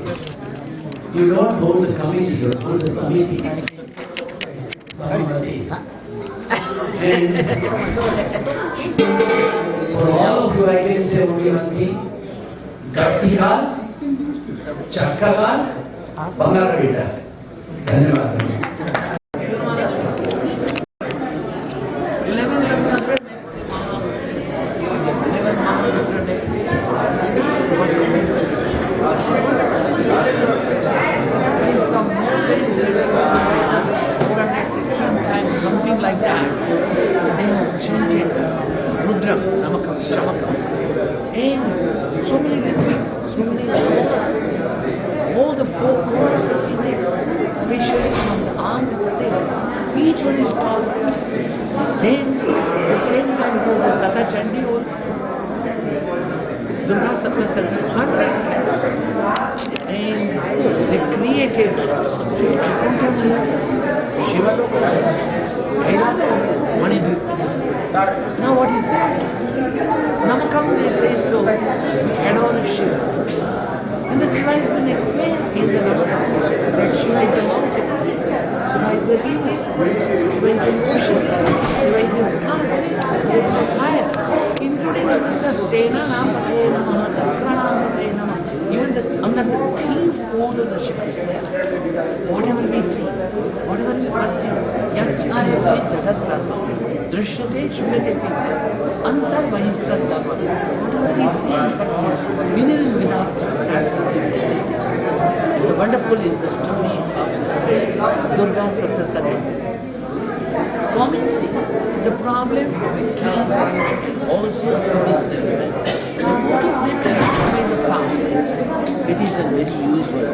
you don't hold the committee, you hold the committees. Samati. And for all of you, I can say only one thing. Gatival, Chakaval, Bangaravita. Dhanyavad. 416 times, something like that. They have chanted Rudra Maha. And so many retreats, so many schools, all the four corners of India, especially from the Andhra Pradesh, each one is taught. Then the same time goes the Sata Chandi also. Durga Saptasati, 100 times. And they created Shiva Kailasa, Manidri. Now what is that? Namakam they say so, adore Shiva. And the Shiva has been explained in the Namakam that Shiva is a mountain, Shiva is the river, Shiva is an ocean, Shiva is a sky, Shiva is a fire, including even the Tena Namate Namaha, Kasranamate Namaha. Even under the chief pose of the Shiva is there. Whatever we see, whatever we perceive, Yajnam Jagat Sarva, Drishyate Shuyate Pita, Antar Vahisthat Sarva. Whatever we see and perceive, within and without, that's the existence. The wonderful is the story of Durga Saptasati. It's common see the problem of a king, also of a businessman. Both of them are not to be the farm. It is a very usual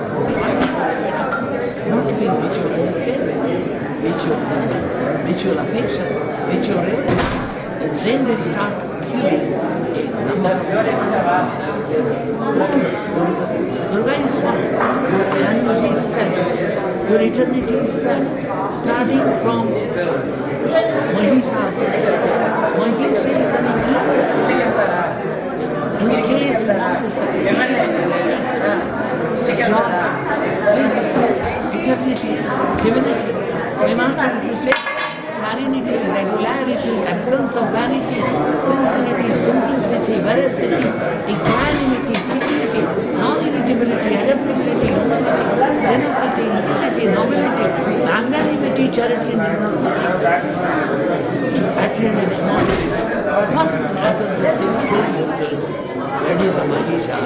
not to be mutual understanding, mutual affection, mutual reverence. And then they start killing a number of people. What is Durga? Durga is one. Your energy itself, your eternity itself, starting from Mahishasura. Mahish is an evil. In case one succeeds, joy, bliss, eternity, divinity. My master would say, serenity, regularity, absence of vanity, sincerity, simplicity, veracity, equanimity, dignity, non-irritability, adaptability, humility, generosity, integrity, nobility, magnanimity, charity, and generosity. To attain an immortality, first essence of things that is a Mahisha.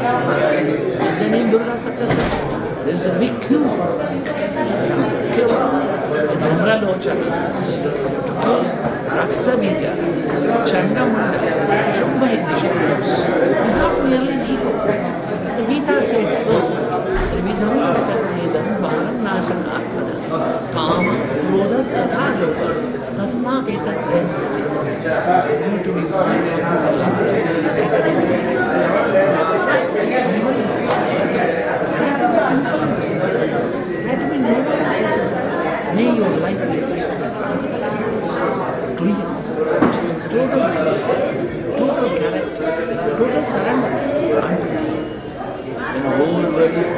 Then in Durga Saptasati, there is a big queue. You have to kill Namralochana, to kill Raktabija, Chandamunda, Shubha Nishubha. It's not merely an ego. The Gita said so. Vidhamaka Sedam Bharam Nashan Arthana Kama Krodhas Tatha Tasma Ketat Krenachit. To be found on the list of may your life be transparency, clear, just total character, total surrender unto God. When the whole world is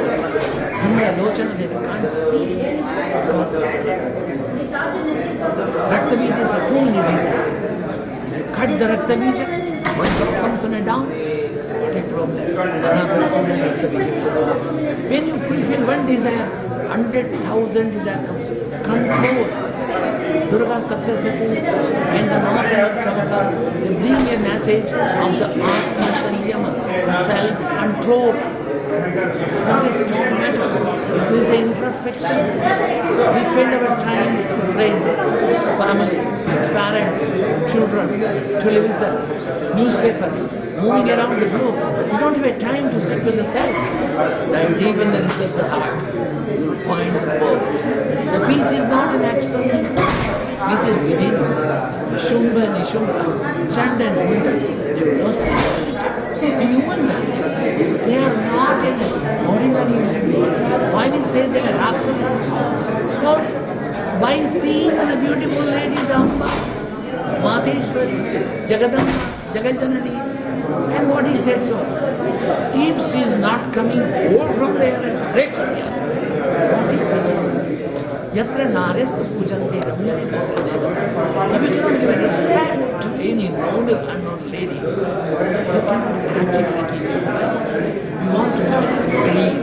Lochana, they can't see because of Raktabija is a too many reasons. If you cut the Raktabija, one drop comes on a down, what a problem. Another student Raktabija. When you fulfill one desire, 100,000 desire comes. Control. Durga Saptasati, when the Namakana Chamaka, they bring a message of the Atma Sanyama, the self-control. It's not a small matter. It is an introspection. We spend our time with friends, family, parents, children, television, newspaper, moving around the globe. We don't have time to sit with the self. Dive deep in the reserve of the heart. You will find the peace. The peace is not an external. Peace is within. Nishumba, Chandi and Munda, they lost the human values. They are not an ordinary human being. Why we say they are Rakshasas? Because by seeing the beautiful lady Damba, Mateshwari, Jagadamba, Jagadjanani, and what he said so, if she is not coming whole from there and break her what is it? Yatra Narestu Pujante Ramyane Devata. If you cannot give a respect to any known or unknown lady, you cannot actually keep it. We want to be clean.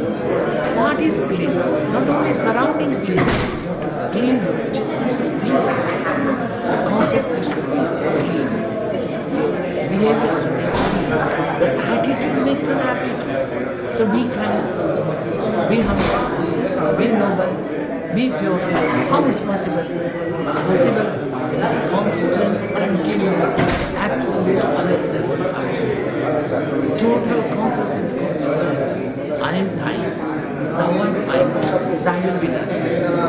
What is clean? Not only surrounding clean, you have to clean your chitta, the consciousness should be clean. Your behavior should be clean. The attitude makes an attitude. So be kind, be humble, be noble, be pure. How is possible? It's possible with a constant, continuous, absolute awareness of awareness. Total consciousness. I am dying. Now I will be done.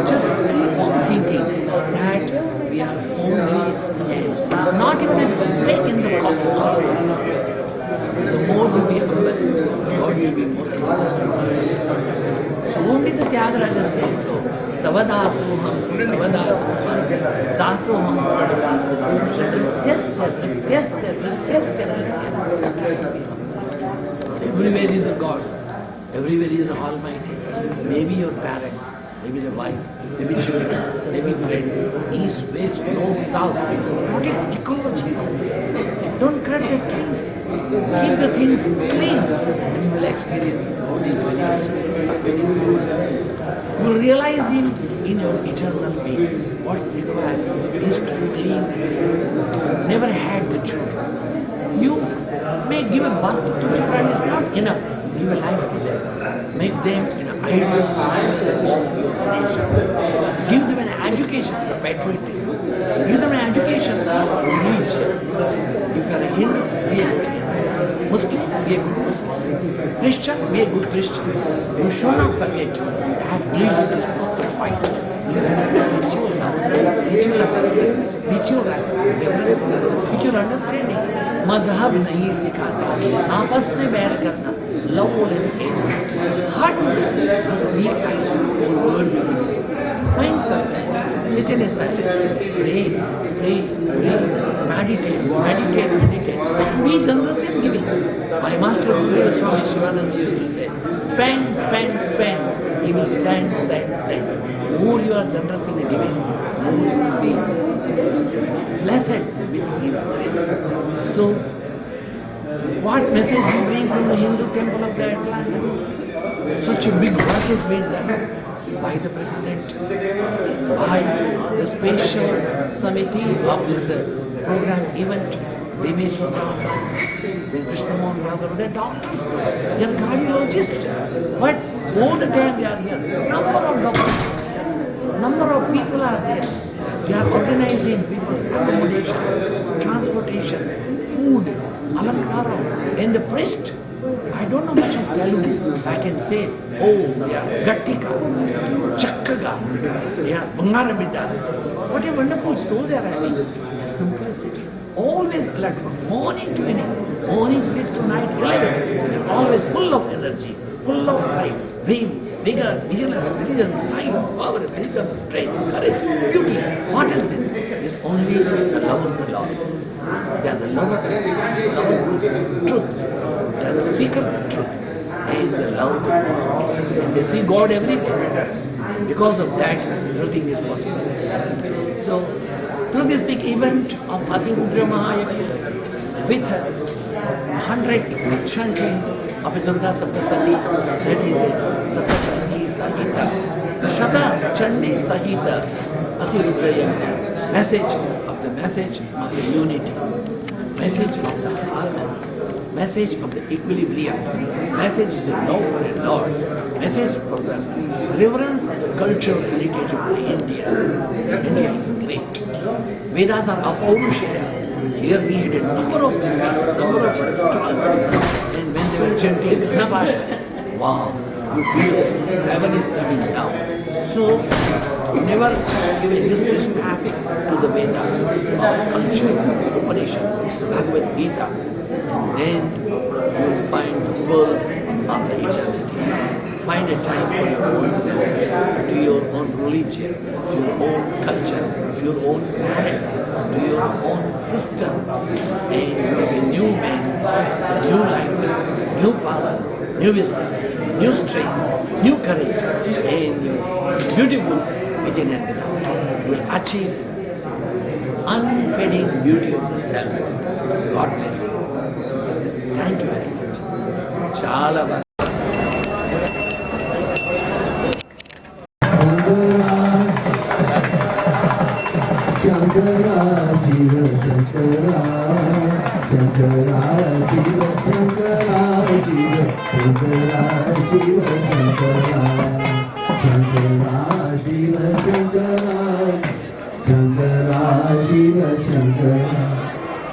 Just keep on thinking that we are only not even a speck in the cosmos. The more you be humble, God will be more closer. So only the Tyagaraja says so. Tavadasoham, Dasoham, everywhere is a God. Everywhere is the Almighty. Maybe your parents, maybe the wife, maybe children, maybe friends, east, west, north, south. What is ecology? Don't cut the trees. Keep the things clean and you will experience all these benefits. You will realize in your eternal being what's required is to clean things. Never had the children. You may give a birth to children, is not enough. Give a life to them. Make them ideal citizens of your nation. Give them an education, patriotism. Give them an education of religion. If you are a Hindu, be a good Hindu. Muslim, be a good Muslim. Christian, be a good Christian. You should not forget that religion is not to fight. Religion is a mutual love, mutual affection, mutual understanding. मजहब नहीं सिखाता आपस में बैर करना love and hate. Heart must be kind. Word find silence. Sit in a silence. Pray. Meditate. Be generous in giving. My master Guru Swami Shivananda said, spend. He will send. More you are generous in giving, more you will be blessed with His grace. So, what message we bring from the Hindu temple of the Atlanta? Such a big work has been done by the President, by the special committee of this program event. They may so then Krishna Mohan Raghav, they are doctors, they are cardiologists, but all the time they are here. Number of doctors are here, number of people are there. They are organizing people's accommodation, transportation, food, alankaras, and the priest. I don't know much of Telugu. I can say, they are Gattika, Chakkaga, they are Bangarabiddas. What a wonderful soul they are having. A simplicity. Always alert from morning to evening. Morning 6 to night 11. They are always full of energy, full of life, dreams, vigor, vigilance, diligence, life, power, wisdom, strength, courage, beauty. What is this? It is only the love of the Lord. They are the lover of truth. They are the seeker of truth. They is the love of God. And they see God everywhere. And because of that, everything is possible. So, through this big event of Ati Rudra Maha with 100 chanting of a Durga Saptasati, that is Sata, Chandi, Sahita. Sata, Chandi, Sahita, Ati Rudra Yajnam. Message of the unity, message of the harmony, message of the equilibrium, message is the love for a Lord, message for the reverence of the cultural heritage of India. India is great. Vedas are apaurushaya. Here we had a number of babies, number of children, and when they were chanting, wow, you feel heaven is coming down. So, never give a disrespect to the Vedas, culture, Upanishads, Bhagavad Gita, and then you will find the pearls of the eternity. Find a time for your own self, to your own religion, to your own culture, to your own parents, to your own system, and you will be a new man, new light, new power, new wisdom, new strength, new courage, and beautiful within and without. You will achieve unfading beauty of the self. God bless you. Thank you very much. Chala Shankara Shiva Shankara Shankara Shiva Shankara Shiva Shankara Shiva Shankara Shankara Shiva Shankara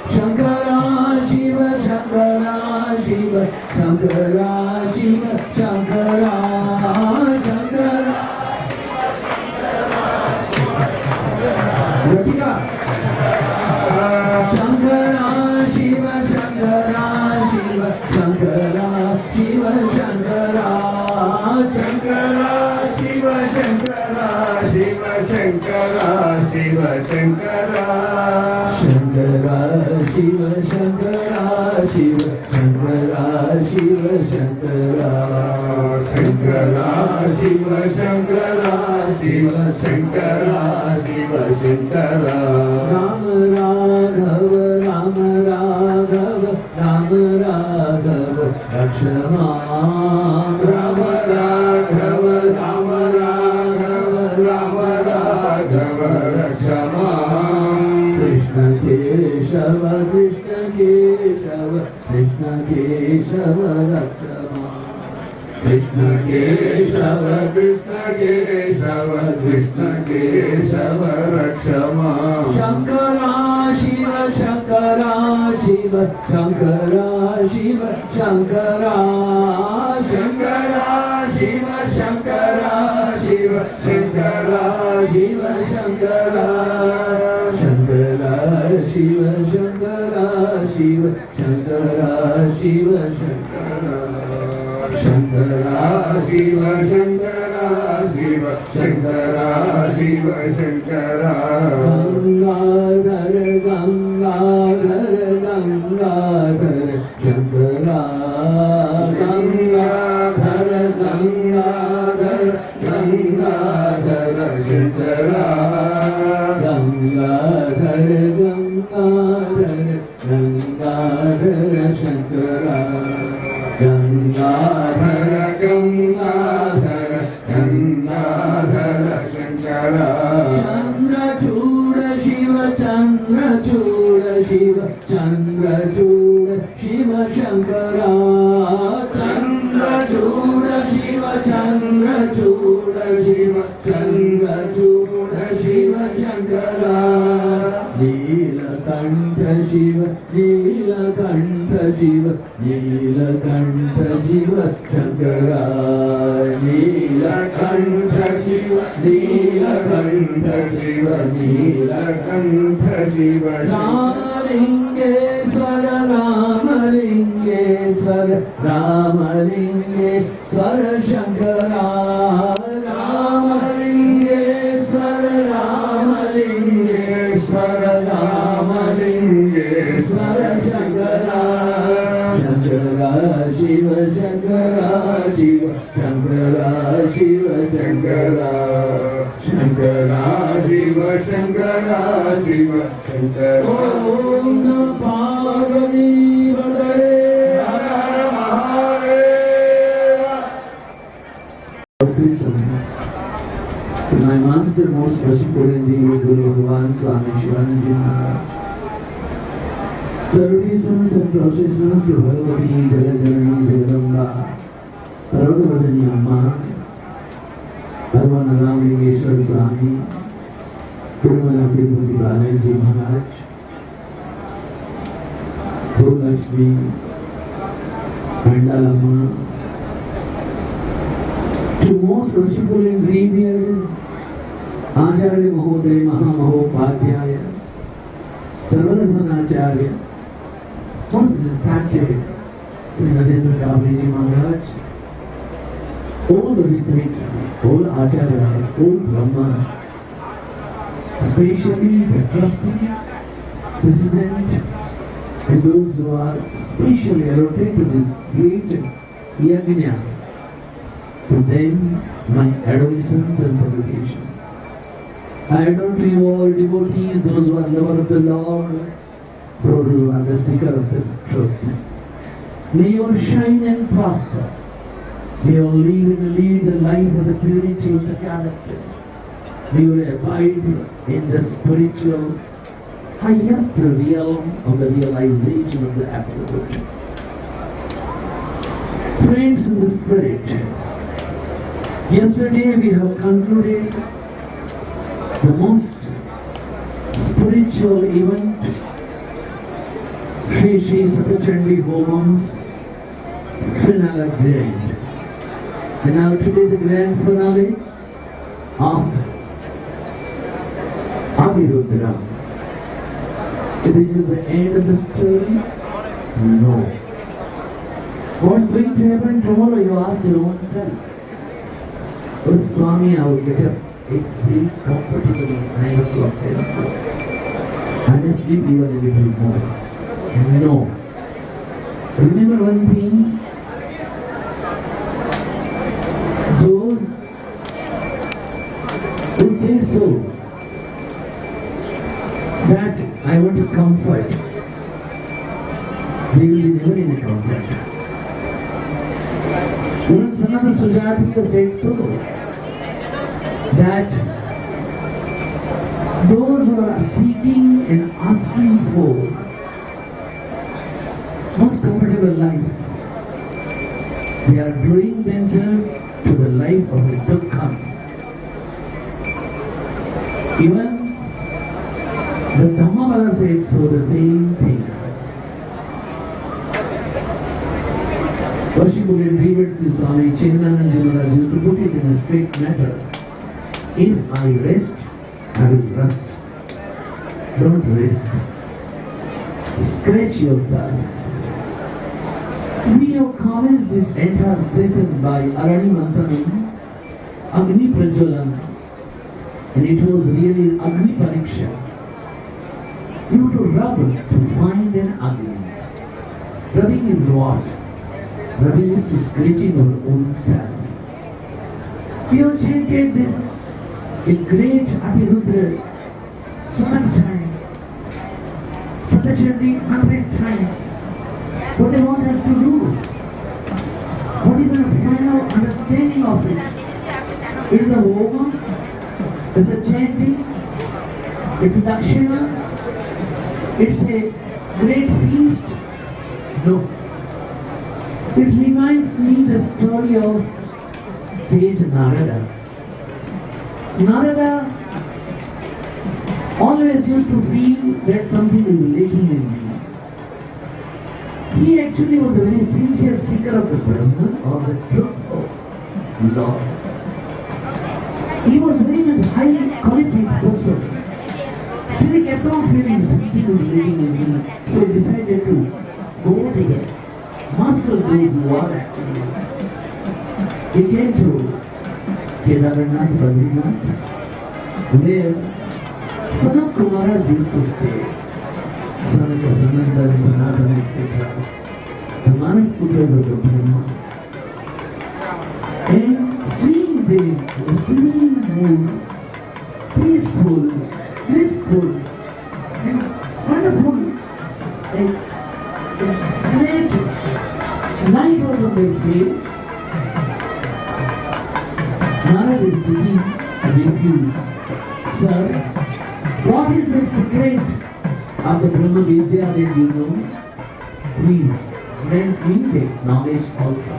Shankara Shiva Shankara Shankara Shiva Shankara Shiva Shankara Shiva Shankara Shankara Shankara Shiva Shankara Shiva Shankara Shiva Shankara Shankara Shiva Shankara Shiva Shankara Shiva Shankara Shankara Shiva Shankara Shiva Shankara Shiva Shankara Shankara Shiva Shankara Shiva Shankara Shiva Shankara Ram Raghav Ram Raghav Rakshama Rama Raghava Rama Raghava Rama Raghava Rakshama Krishna Keshava Krishna Keshava Krishna Keshava Rakshama Krishna Keshava Krishna Keshava Krishna Keshava Rakshama Shankara Shiva Shankara Shiva Shankara Shiva Shankara Shankara Shiva Shankara Shiva Shankara Shiva Shankara Shankara Shiva Shankara Shiva Shankara Shiva Shankara Shankara Shiva Shankara Shiva Shankara Shiva Shankara Gangadhar Gangadhar Gangadhar Shankara Gangadhar Gangadhar Gangadhar Shankara Gangadhar Gangadhar Gangadhar Shankara Gangadhara Gangadhara Gangadhara Shankara Chandrachuda Shiva Chandrachuda Shiva Chandrachuda Shiva Shankara Chandrachuda Shiva Chandrachuda Shiva Chandrachuda Shiva Shankara Neelakantha Shiva Neelakantha Shiva Neelakantha Shiva Shankara Neelakantha Shiva Neelakantha Shiva Neelakantha Shiva Ramalingeshwara Ramalingeshwara Ramalingeshwara Shankara Ramalingeshwara Ramalingeshwara Ramalingeshwara Shankara Shankara Shiva Shankara Shiva Shankara Shiva Shankara Shankara Shiva Shankara Shiva Shankara Om Namo Parvati Padare Hara Mahadeva. My master, most worshipful and devout Guru Bhagavan Swami Shivananji Maharaj. 30 sons and processions to Bhagavati Jalajarani Jagadamba Paravadani Amma Bhagavan Ramlingeshwar Swami Tirumala Tirupati Balaji Maharaj Gurulakshmi Mandalamma, to most worshipful and revered Acharya Mahodaya Mahamahopadhyaya Sarvadasanacharya, most respected Sri Narendra Kavirji Maharaj, all the Ritvits, all Acharyas, all Brahmas, especially the trustees, president, and those who are specially allotted to this great yajna, to them my adorations and salutations. I adore to you all devotees, those who are lover of the Lord, those who are the seeker of the truth. May you all shine and prosper. May you all live and lead the life of the purity of the character. May you all abide in the spiritual highest realm of the realization of the Absolute. Friends in the Spirit, yesterday we have concluded the most spiritual event, Shri Sata Chandi Homam's finale grand. And now today the grand finale of Ati Rudra. This is the end of the story? No. What's going to happen tomorrow? You ask your own self. Oh Swami, I will get up very comfortably 9 o'clock, 10 o'clock. And I sleep even a little more. No. Remember one thing? Those who say so, that I want to comfort, we will be never in a comfort. Sanatana Sujati said so, that those who are seeking and asking for most comfortable life, they are drawing themselves to the life of the dukkha. Even the Dhammapada said so, the same thing. Worshipful and revered Sri Swami Chiddananda Maharaj used to put it in a straight matter. If I rest, I will rust. Don't rest. Scratch yourself. We have commenced this entire session by Arani Mantanam, Agni Prajalan, and it was really Agni Pariksha. You have to rub to find an Agni. Rubbing is what? Rubbing is to scratching our own self. We have chanted this in great Ati Rudra so many times. Sata Chandi 100 times. What they want us to do? What is the final understanding of it? It's a homa, it's a chanting, it's a dakshina, it's a great feast. No. It reminds me the story of sage Narada. Narada always used to feel that something is lacking in me. He actually was a very sincere seeker of the Brahman or the truth of Lord. He was very much highly qualified person. Still he kept on feeling something was lacking in me. So he decided to go to the masters those who are actually. He came to Kedarnath Badrinath, where Sanat Kumaras used to stay. Sanaka, Sananda, Sanatana, etc. The Manas Putras of the Brahma. And seeing them, the serene mood, peaceful, blissful, and wonderful, a great light was on their face. Narada is seeking a refuge. Sir, what is the secret of the Brahma Vidya that you know? Please grant me that knowledge also.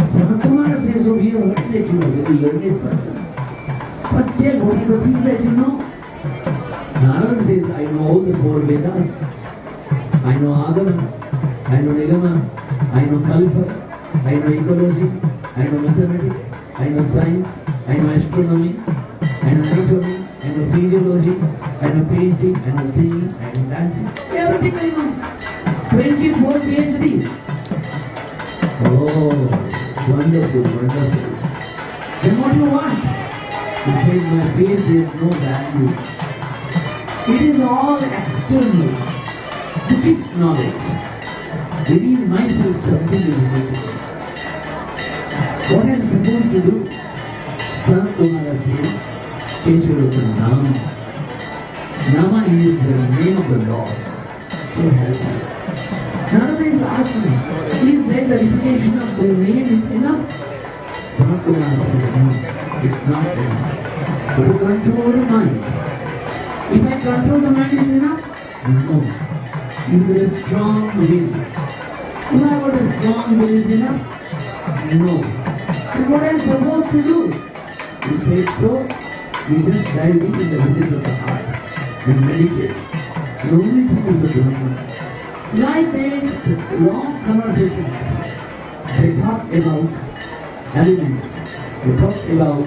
Sanatana says, oh, we have heard that you are a very learned person. First tell what are the things that you know? Narada says, I know all the 4 Vedas. I know Agama, I know Nigama, I know Kalpa, I know ecology, I know mathematics, I know science, I know astronomy, I know anatomy, I know physiology, I know painting, I know singing, I know dancing. Everything I know. 24 PhDs. Oh, wonderful, wonderful. Then what do you want? He said, my PhD has no value. It is all external. Buddhist knowledge. Within myself something is missing. What I am supposed to do? Sanat Kumara says, Keshwarata Nama. Nama is the name of the Lord to help you. Narada is asking, is that the repetition of the name is enough? Sanat Kumara says, no, it's not enough. But to control the mind. If I control the mind is enough? No. Is there a strong will? If I got a strong will is enough? No. Then what I am supposed to do? He said so, we just dive into the recesses of the heart and meditate. The only thing is the Brahman. Like that, the long conversation happened. They talked about elements. They talked about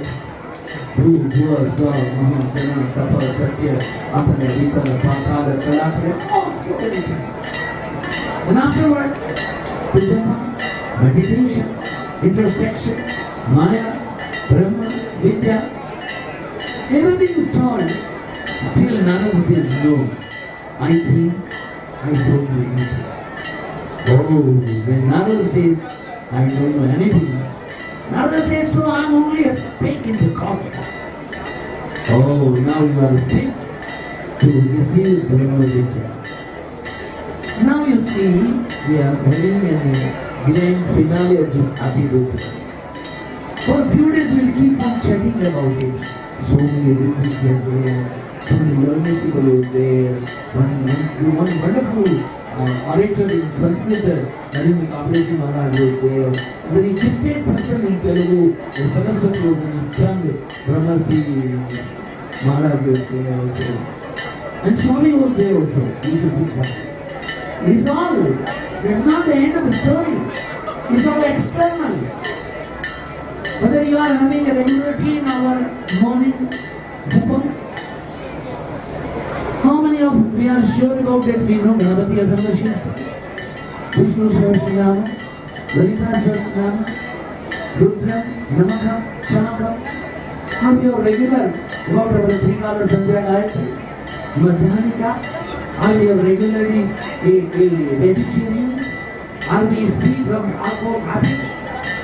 Bhu, Bhuva, Sva, Maha, Prana, Tapa, Satya, Apana, Vitala, Pakala, Kalakala, all so many things. And afterward, Pujana, meditation, introspection, Maya, Brahma, Vidya, everything is told. Still Narada says, no, I think I don't know anything. Oh, when Narada says, I don't know anything, Narada says, so I am only a speck in the cosmos. Oh, now you are fit to receive Brahma Vidya. Now you see, we are having a grand finale of this Ati Rudra. For a few days we'll keep on chatting about it. So many rituals were there, so many learned people were there. One wonderful orator in Sanskrit, Narendra Kapilesh Maharaj was there. A very gifted person in Telugu, the Saraswati was in his tongue, Brahmasi Maharaj was there also. And Swami was there also. He should be there. It's all, it's not the end of the story. It's all external. Whether you are having a regularity in our morning japam, how many of we are sure about that we know Ganapati Adharvashis, Vishnu Sahasranama, Lalita Sahasranama, Rudra, Namaka, Chamaka? Are we regular about our 3 Kala Sandhya Gayatri, Madhyanika? Are we regularly vegetarians? Are we free from alcohol habits?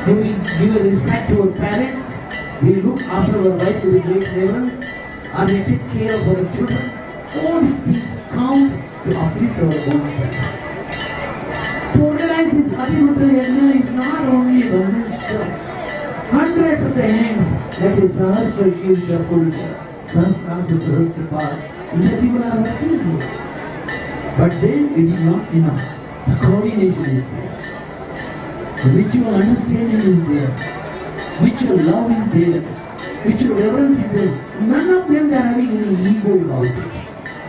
Do we give a respect to our parents? We look after our wife to the great levels? Are we take care of our children? All these things count to uplift our own self. To organize this Ati Rudra Yajna is not only one man's job. Hundreds of the hands, like a Sahasra Shirsha Purusha, Sahasrasa Sahasrapad, these people are working here. But then it's not enough. The coordination is there. The ritual understanding is there. Ritual love is there. Ritual reverence is there. None of them are having any ego about it.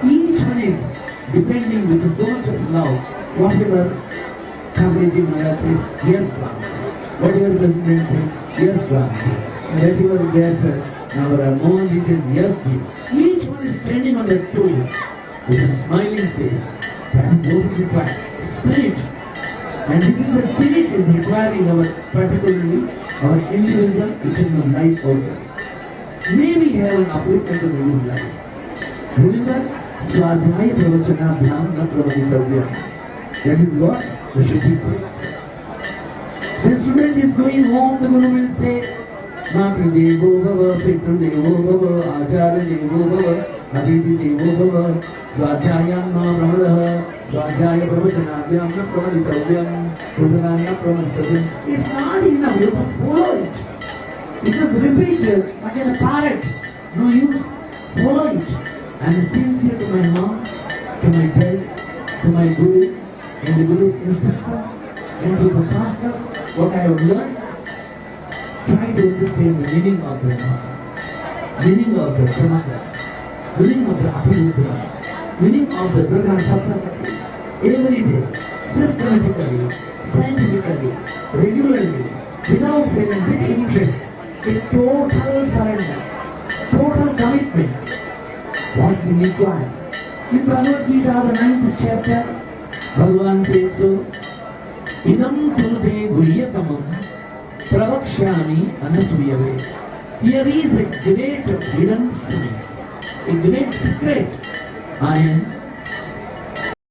Each one is depending with so much of love. Whatever Kavreji Maharaj says, yes, Swamiji. Whatever the President says, yes, Swamiji. And whatever there's our Mohanji says, yes, Ji. Each one is standing on their toes with a smiling face. That is what is required. Spirit. And this is the spirit is required in our, particularly our individual eternal life also. May we have an upliftment of his life. Remember, Swadhyaya Pravachana Bhyam Na Pravaditavyam. That is what the Shruti says. The student is going home, the Guru will say, Matri Devo Bhava, Pitru Devo Bhava, Acharya Devo Bhava, Aditi Devo Bhava, Swadhyayam Ma Brahmadaha, Swadhyaya Pravachanavyam Na Pravaditavyam, Kusalan Na Pramaditavyam. It's not enough, you have to follow it. It's just repeated, like in a parrot. No use, follow it. I am sincere to my mom, to my dad, to my Guru, and the Guru's instruction, and to the Shastras, what I have learned. Try to understand the meaning of the Dhamma, meaning of the Chamaka, meaning of the Ati Rudra, meaning of the Durga Saptasati. Every day, systematically, scientifically, regularly, without feeling, with interest, a total surrender, total commitment was being required. In Bhagavad Gita, the 9th chapter, Bhagavan says so, Idam Tulte Guryatamam Pravakshami Anasuyave. Here is a great hidden science, a great secret. I am